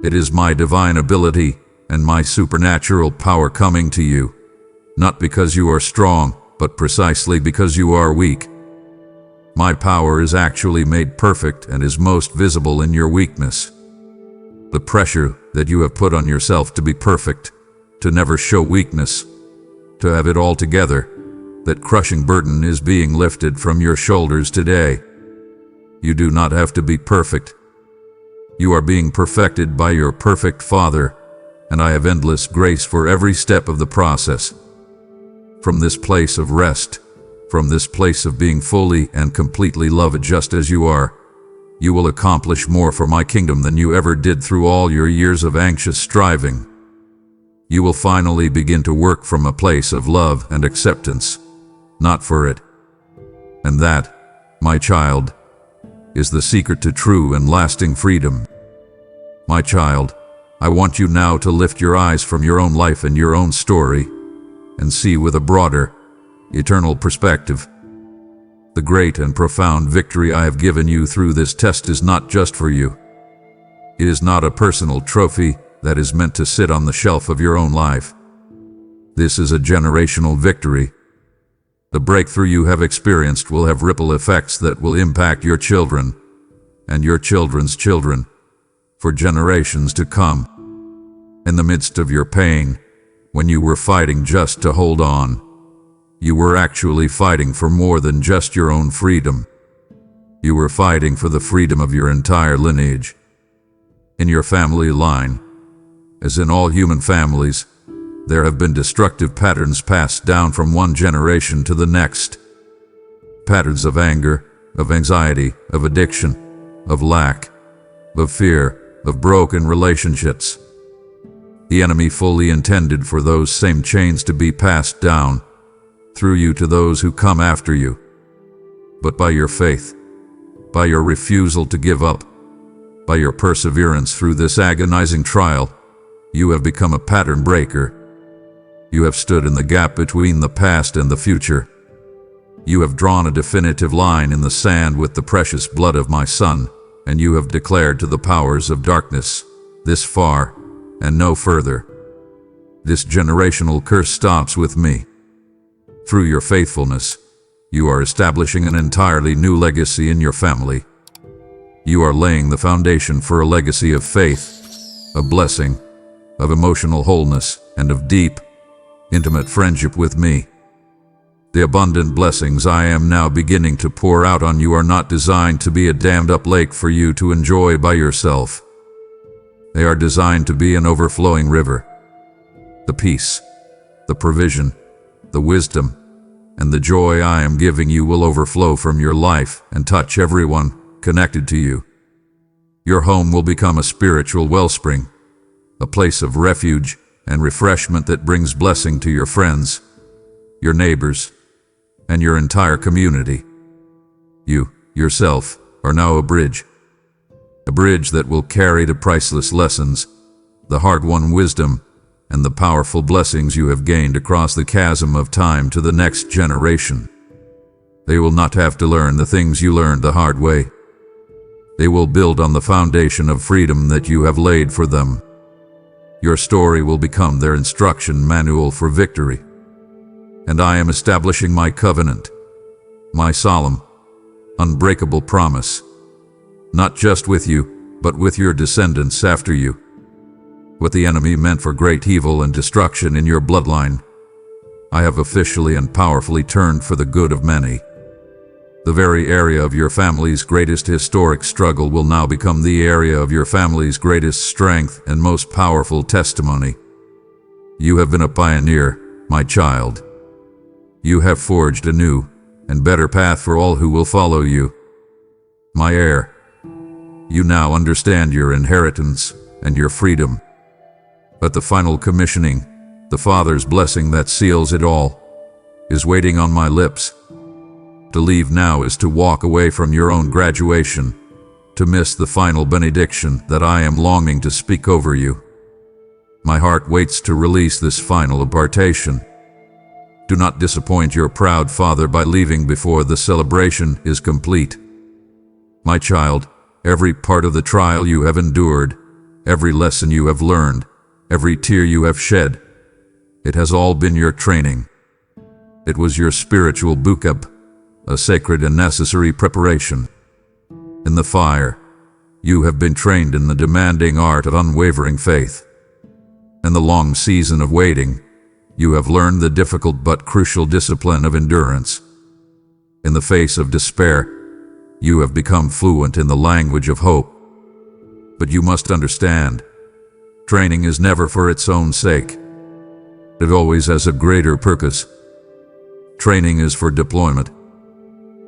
It is my divine ability and my supernatural power coming to you, not because you are strong, but precisely because you are weak. My power is actually made perfect and is most visible in your weakness. The pressure that you have put on yourself to be perfect, to never show weakness, to have it all together, that crushing burden is being lifted from your shoulders today. You do not have to be perfect. You are being perfected by your perfect Father, and I have endless grace for every step of the process. From this place of rest, from this place of being fully and completely loved just as you are, you will accomplish more for my kingdom than you ever did through all your years of anxious striving. You will finally begin to work from a place of love and acceptance, not for it. And that, my child, is the secret to true and lasting freedom. My child, I want you now to lift your eyes from your own life and your own story and see with a broader, eternal perspective. The great and profound victory I have given you through this test is not just for you. It is not a personal trophy that is meant to sit on the shelf of your own life. This is a generational victory. The breakthrough you have experienced will have ripple effects that will impact your children and your children's children for generations to come. In the midst of your pain, when you were fighting just to hold on, you were actually fighting for more than just your own freedom. You were fighting for the freedom of your entire lineage. In your family line, as in all human families, there have been destructive patterns passed down from one generation to the next. Patterns of anger, of anxiety, of addiction, of lack, of fear, of broken relationships. The enemy fully intended for those same chains to be passed down through you to those who come after you. but by your faith, by your refusal to give up, by your perseverance through this agonizing trial, you have become a pattern breaker. You have stood in the gap between the past and the future. You have drawn a definitive line in the sand with the precious blood of my Son, and you have declared to the powers of darkness, this far and no further. This generational curse stops with me. Through your faithfulness, you are establishing an entirely new legacy in your family. You are laying the foundation for a legacy of faith, of blessing, of emotional wholeness, and of deep, intimate friendship with me. The abundant blessings I am now beginning to pour out on you are not designed to be a dammed-up lake for you to enjoy by yourself. They are designed to be an overflowing river. The peace, the provision, the wisdom, and the joy I am giving you will overflow from your life and touch everyone connected to you. Your home will become a spiritual wellspring, a place of refuge and refreshment that brings blessing to your friends, your neighbors, and your entire community. You, yourself, are now a bridge that will carry the priceless lessons, the hard-won wisdom, and the powerful blessings you have gained across the chasm of time to the next generation. They will not have to learn the things you learned the hard way. They will build on the foundation of freedom that you have laid for them. Your story will become their instruction manual for victory. And I am establishing my covenant, my solemn, unbreakable promise, not just with you, but with your descendants after you. What the enemy meant for great evil and destruction in your bloodline, I have officially and powerfully turned for the good of many. The very area of your family's greatest historic struggle will now become the area of your family's greatest strength and most powerful testimony. You have been a pioneer, my child. You have forged a new and better path for all who will follow you. My heir, you now understand your inheritance and your freedom. But the final commissioning, the Father's blessing that seals it all, is waiting on my lips. To leave now is to walk away from your own graduation, to miss the final benediction that I am longing to speak over you. My heart waits to release this final impartation. Do not disappoint your proud father by leaving before the celebration is complete. My child, every part of the trial you have endured, every lesson you have learned, every tear you have shed, it has all been your training. It was your spiritual boot-camp, a sacred and necessary preparation. In the fire, you have been trained in the demanding art of unwavering faith. In the long season of waiting, you have learned the difficult but crucial discipline of endurance. In the face of despair, you have become fluent in the language of hope. But you must understand, training is never for its own sake. It always has a greater purpose. Training is for deployment.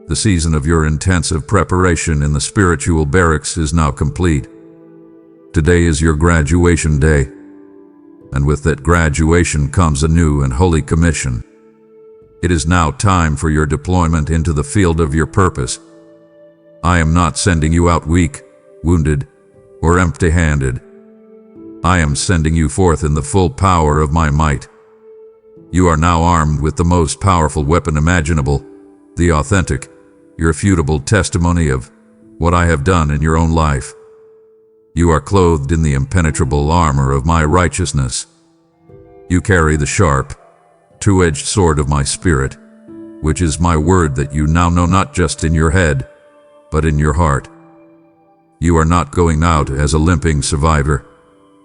The season of your intensive preparation in the spiritual barracks is now complete. Today is your graduation day, and with that graduation comes a new and holy commission. It is now time for your deployment into the field of your purpose. I am not sending you out weak, wounded, or empty-handed. I am sending you forth in the full power of my might. You are now armed with the most powerful weapon imaginable, the authentic, irrefutable testimony of what I have done in your own life. You are clothed in the impenetrable armor of my righteousness. You carry the sharp, two-edged sword of my spirit, which is my word that you now know not just in your head, but in your heart. You are not going out as a limping survivor,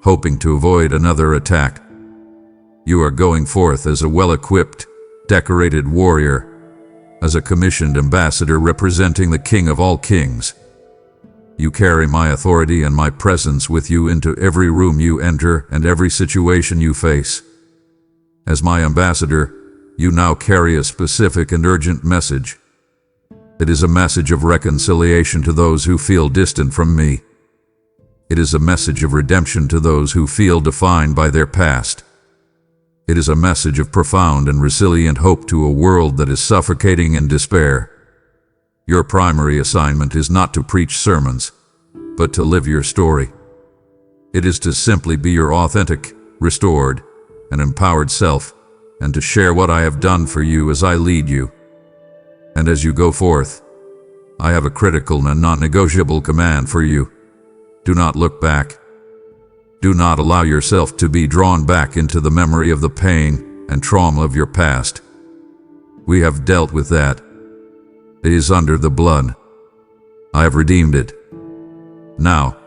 hoping to avoid another attack. You are going forth as a well-equipped, decorated warrior, as a commissioned ambassador representing the King of all kings. You carry my authority and my presence with you into every room you enter and every situation you face. As my ambassador, you now carry a specific and urgent message. It is a message of reconciliation to those who feel distant from me. It is a message of redemption to those who feel defined by their past. It is a message of profound and resilient hope to a world that is suffocating in despair. Your primary assignment is not to preach sermons, but to live your story. It is to simply be your authentic, restored, and empowered self, and to share what I have done for you as I lead you. And as you go forth, I have a critical and non-negotiable command for you. Do not look back. Do not allow yourself to be drawn back into the memory of the pain and trauma of your past. We have dealt with that. It is under the blood. I have redeemed it. Now,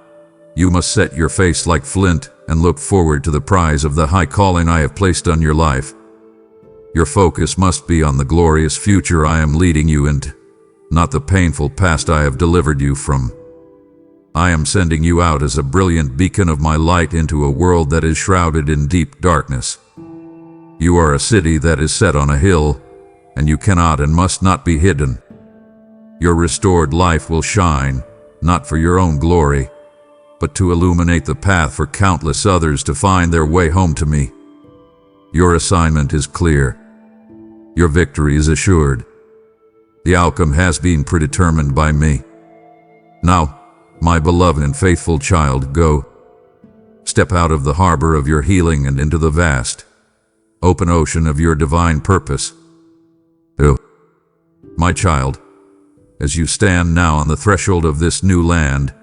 you must set your face like flint and look forward to the prize of the high calling I have placed on your life. Your focus must be on the glorious future I am leading you into, not the painful past I have delivered you from. I am sending you out as a brilliant beacon of my light into a world that is shrouded in deep darkness. You are a city that is set on a hill, and you cannot and must not be hidden. Your restored life will shine, not for your own glory, but to illuminate the path for countless others to find their way home to me. Your assignment is clear. Your victory is assured. The outcome has been predetermined by me. Now, my beloved and faithful child, go. Step out of the harbor of your healing and into the vast, open ocean of your divine purpose. Oh, my child, as you stand now on the threshold of this new land,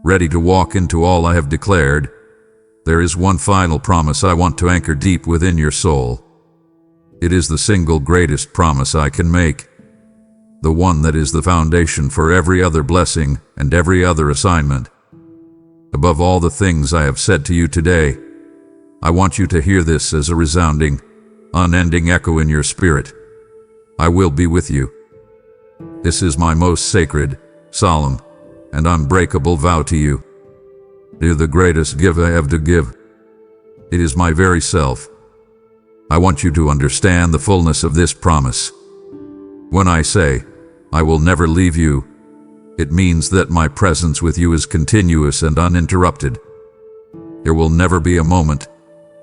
ready to walk into all I have declared, there is one final promise I want to anchor deep within your soul. It is the single greatest promise I can make, the one that is the foundation for every other blessing and every other assignment. Above all the things I have said to you today, I want you to hear this as a resounding, unending echo in your spirit. I will be with you. This is my most sacred, solemn, and unbreakable vow to you. It is the greatest gift I have to give. It is my very self. I want you to understand the fullness of this promise. When I say, I will never leave you, it means that my presence with you is continuous and uninterrupted. There will never be a moment,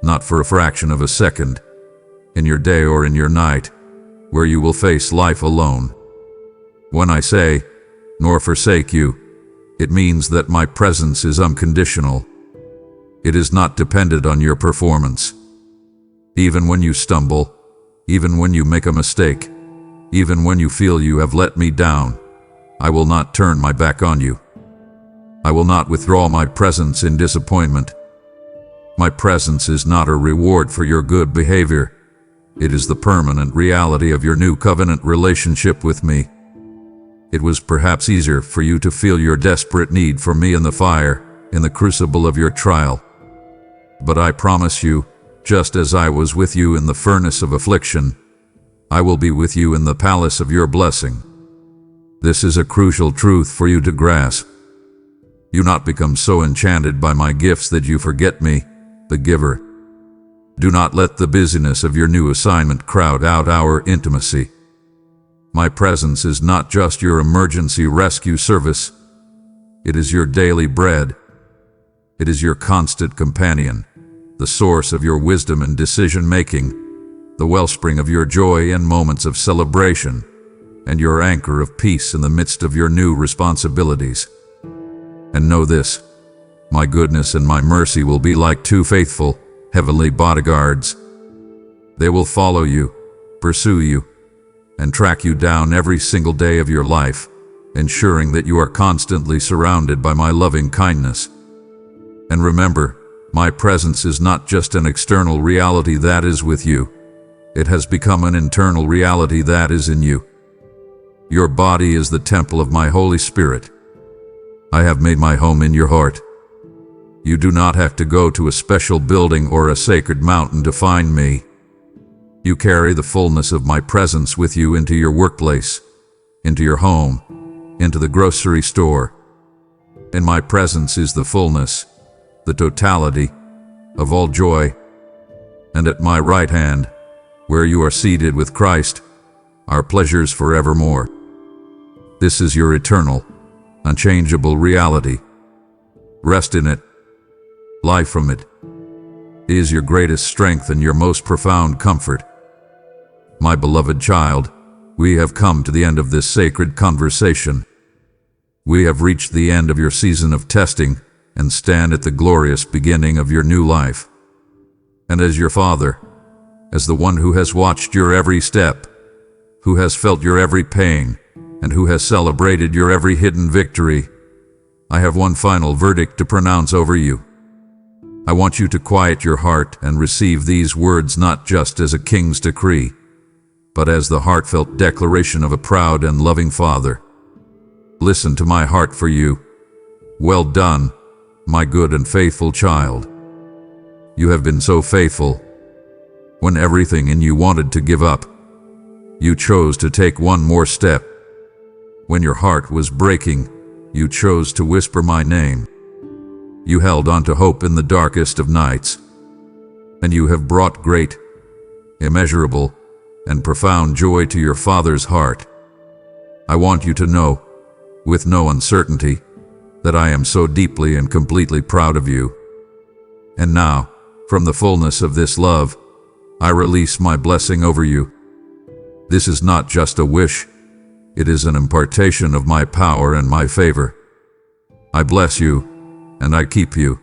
not for a fraction of a second, in your day or in your night, where you will face life alone. When I say, nor forsake you, it means that my presence is unconditional. It is not dependent on your performance. Even when you stumble, even when you make a mistake, even when you feel you have let me down, I will not turn my back on you. I will not withdraw my presence in disappointment. My presence is not a reward for your good behavior. It is the permanent reality of your new covenant relationship with me. It was perhaps easier for you to feel your desperate need for me in the fire, in the crucible of your trial. But I promise you, just as I was with you in the furnace of affliction, I will be with you in the palace of your blessing. This is a crucial truth for you to grasp. You not become so enchanted by my gifts that you forget me, the giver. Do not let the busyness of your new assignment crowd out our intimacy. My presence is not just your emergency rescue service. It is your daily bread. It is your constant companion, the source of your wisdom and decision-making, the wellspring of your joy and moments of celebration, and your anchor of peace in the midst of your new responsibilities. And know this, my goodness and my mercy will be like two faithful, heavenly bodyguards. They will follow you, pursue you, and track you down every single day of your life, ensuring that you are constantly surrounded by my loving kindness. And remember, my presence is not just an external reality that is with you. It has become an internal reality that is in you. Your body is the temple of my Holy Spirit. I have made my home in your heart. You do not have to go to a special building or a sacred mountain to find me. You carry the fullness of my presence with you into your workplace, into your home, into the grocery store. In my presence is the fullness, the totality of all joy. And at my right hand, where you are seated with Christ, are pleasures forevermore. This is your eternal, unchangeable reality. Rest in it. Life from it. It is your greatest strength and your most profound comfort. My beloved child, we have come to the end of this sacred conversation. We have reached the end of your season of testing and stand at the glorious beginning of your new life. And as your Father, as the one who has watched your every step, who has felt your every pain, and who has celebrated your every hidden victory, I have one final verdict to pronounce over you. I want you to quiet your heart and receive these words not just as a king's decree, but as the heartfelt declaration of a proud and loving Father. Listen to my heart for you. Well done, my good and faithful child. You have been so faithful. When everything in you wanted to give up, you chose to take one more step. When your heart was breaking, you chose to whisper my name. You held on to hope in the darkest of nights, and you have brought great, immeasurable, and profound joy to your Father's heart. I want you to know, with no uncertainty, that I am so deeply and completely proud of you. And now, from the fullness of this love, I release my blessing over you. This is not just a wish, it is an impartation of my power and my favor. I bless you, and I keep you.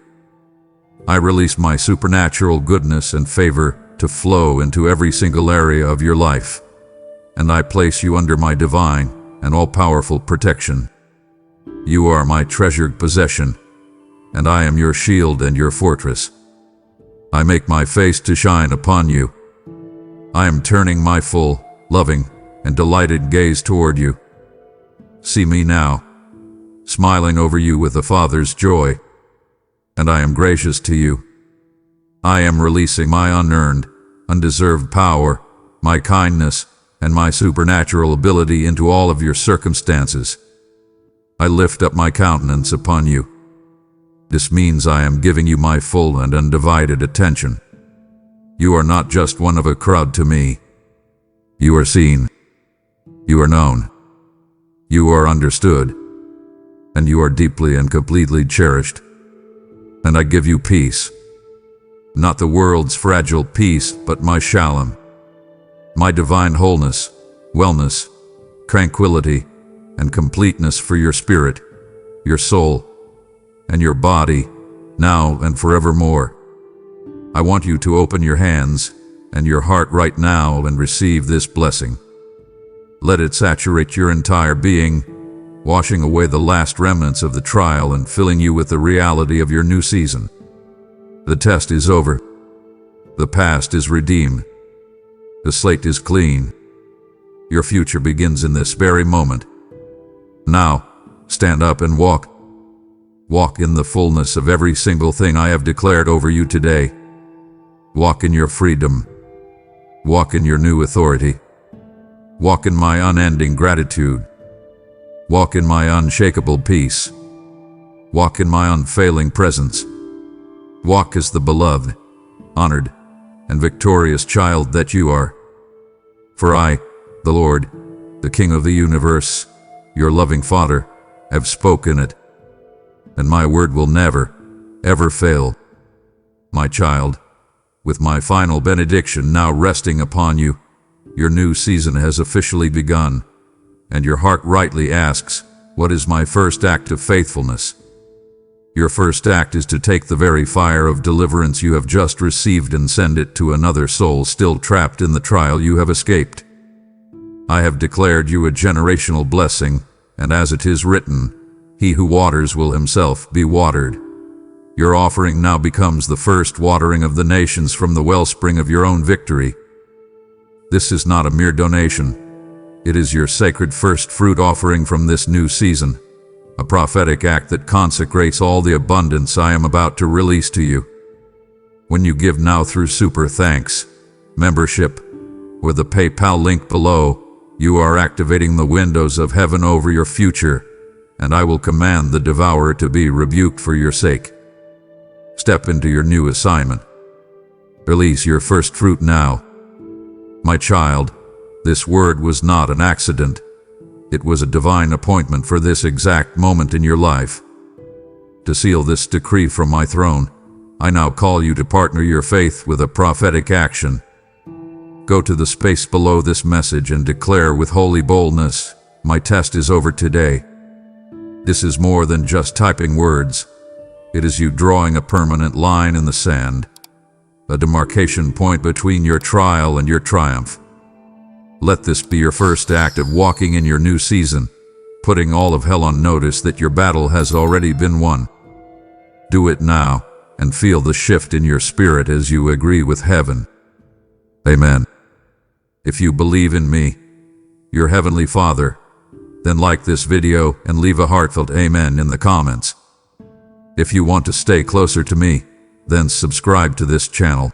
I release my supernatural goodness and favor to flow into every single area of your life, and I place you under my divine and all-powerful protection. You are my treasured possession, and I am your shield and your fortress. I make my face to shine upon you. I am turning my full, loving, and delighted gaze toward you. See me now, smiling over you with a Father's joy, and I am gracious to you. I am releasing my unearned, undeserved power, my kindness, and my supernatural ability into all of your circumstances. I lift up my countenance upon you. This means I am giving you my full and undivided attention. You are not just one of a crowd to me. You are seen. You are known. You are understood. And you are deeply and completely cherished. And I give you peace. Not the world's fragile peace, but my shalom. My divine wholeness, wellness, tranquility, and completeness for your spirit, your soul, and your body, now and forevermore. I want you to open your hands and your heart right now and receive this blessing. Let it saturate your entire being, washing away the last remnants of the trial and filling you with the reality of your new season. The test is over. The past is redeemed. The slate is clean. Your future begins in this very moment. Now, stand up and walk. Walk in the fullness of every single thing I have declared over you today. Walk in your freedom. Walk in your new authority. Walk in my unending gratitude. Walk in my unshakable peace. Walk in my unfailing presence. Walk as the beloved, honored, and victorious child that you are. For I, the Lord, the King of the universe, your loving Father, have spoken it, and my word will never, ever fail. My child, with my final benediction now resting upon you, your new season has officially begun, and your heart rightly asks, what is my first act of faithfulness? Your first act is to take the very fire of deliverance you have just received and send it to another soul still trapped in the trial you have escaped. I have declared you a generational blessing, and as it is written, he who waters will himself be watered. Your offering now becomes the first watering of the nations from the wellspring of your own victory. This is not a mere donation. It is your sacred first fruit offering from this new season, a prophetic act that consecrates all the abundance I am about to release to you. When you give now through Super Thanks, membership, or the PayPal link below, you are activating the windows of heaven over your future, and I will command the devourer to be rebuked for your sake. Step into your new assignment. Release your first fruit now. My child, this word was not an accident. It was a divine appointment for this exact moment in your life. To seal this decree from my throne, I now call you to partner your faith with a prophetic action. Go to the space below this message and declare with holy boldness, "My test is over today." This is more than just typing words. It is you drawing a permanent line in the sand, a demarcation point between your trial and your triumph. Let this be your first act of walking in your new season, putting all of hell on notice that your battle has already been won. Do it now, and feel the shift in your spirit as you agree with heaven. Amen. If you believe in me, your Heavenly Father, then like this video and leave a heartfelt amen in the comments. If you want to stay closer to me, then subscribe to this channel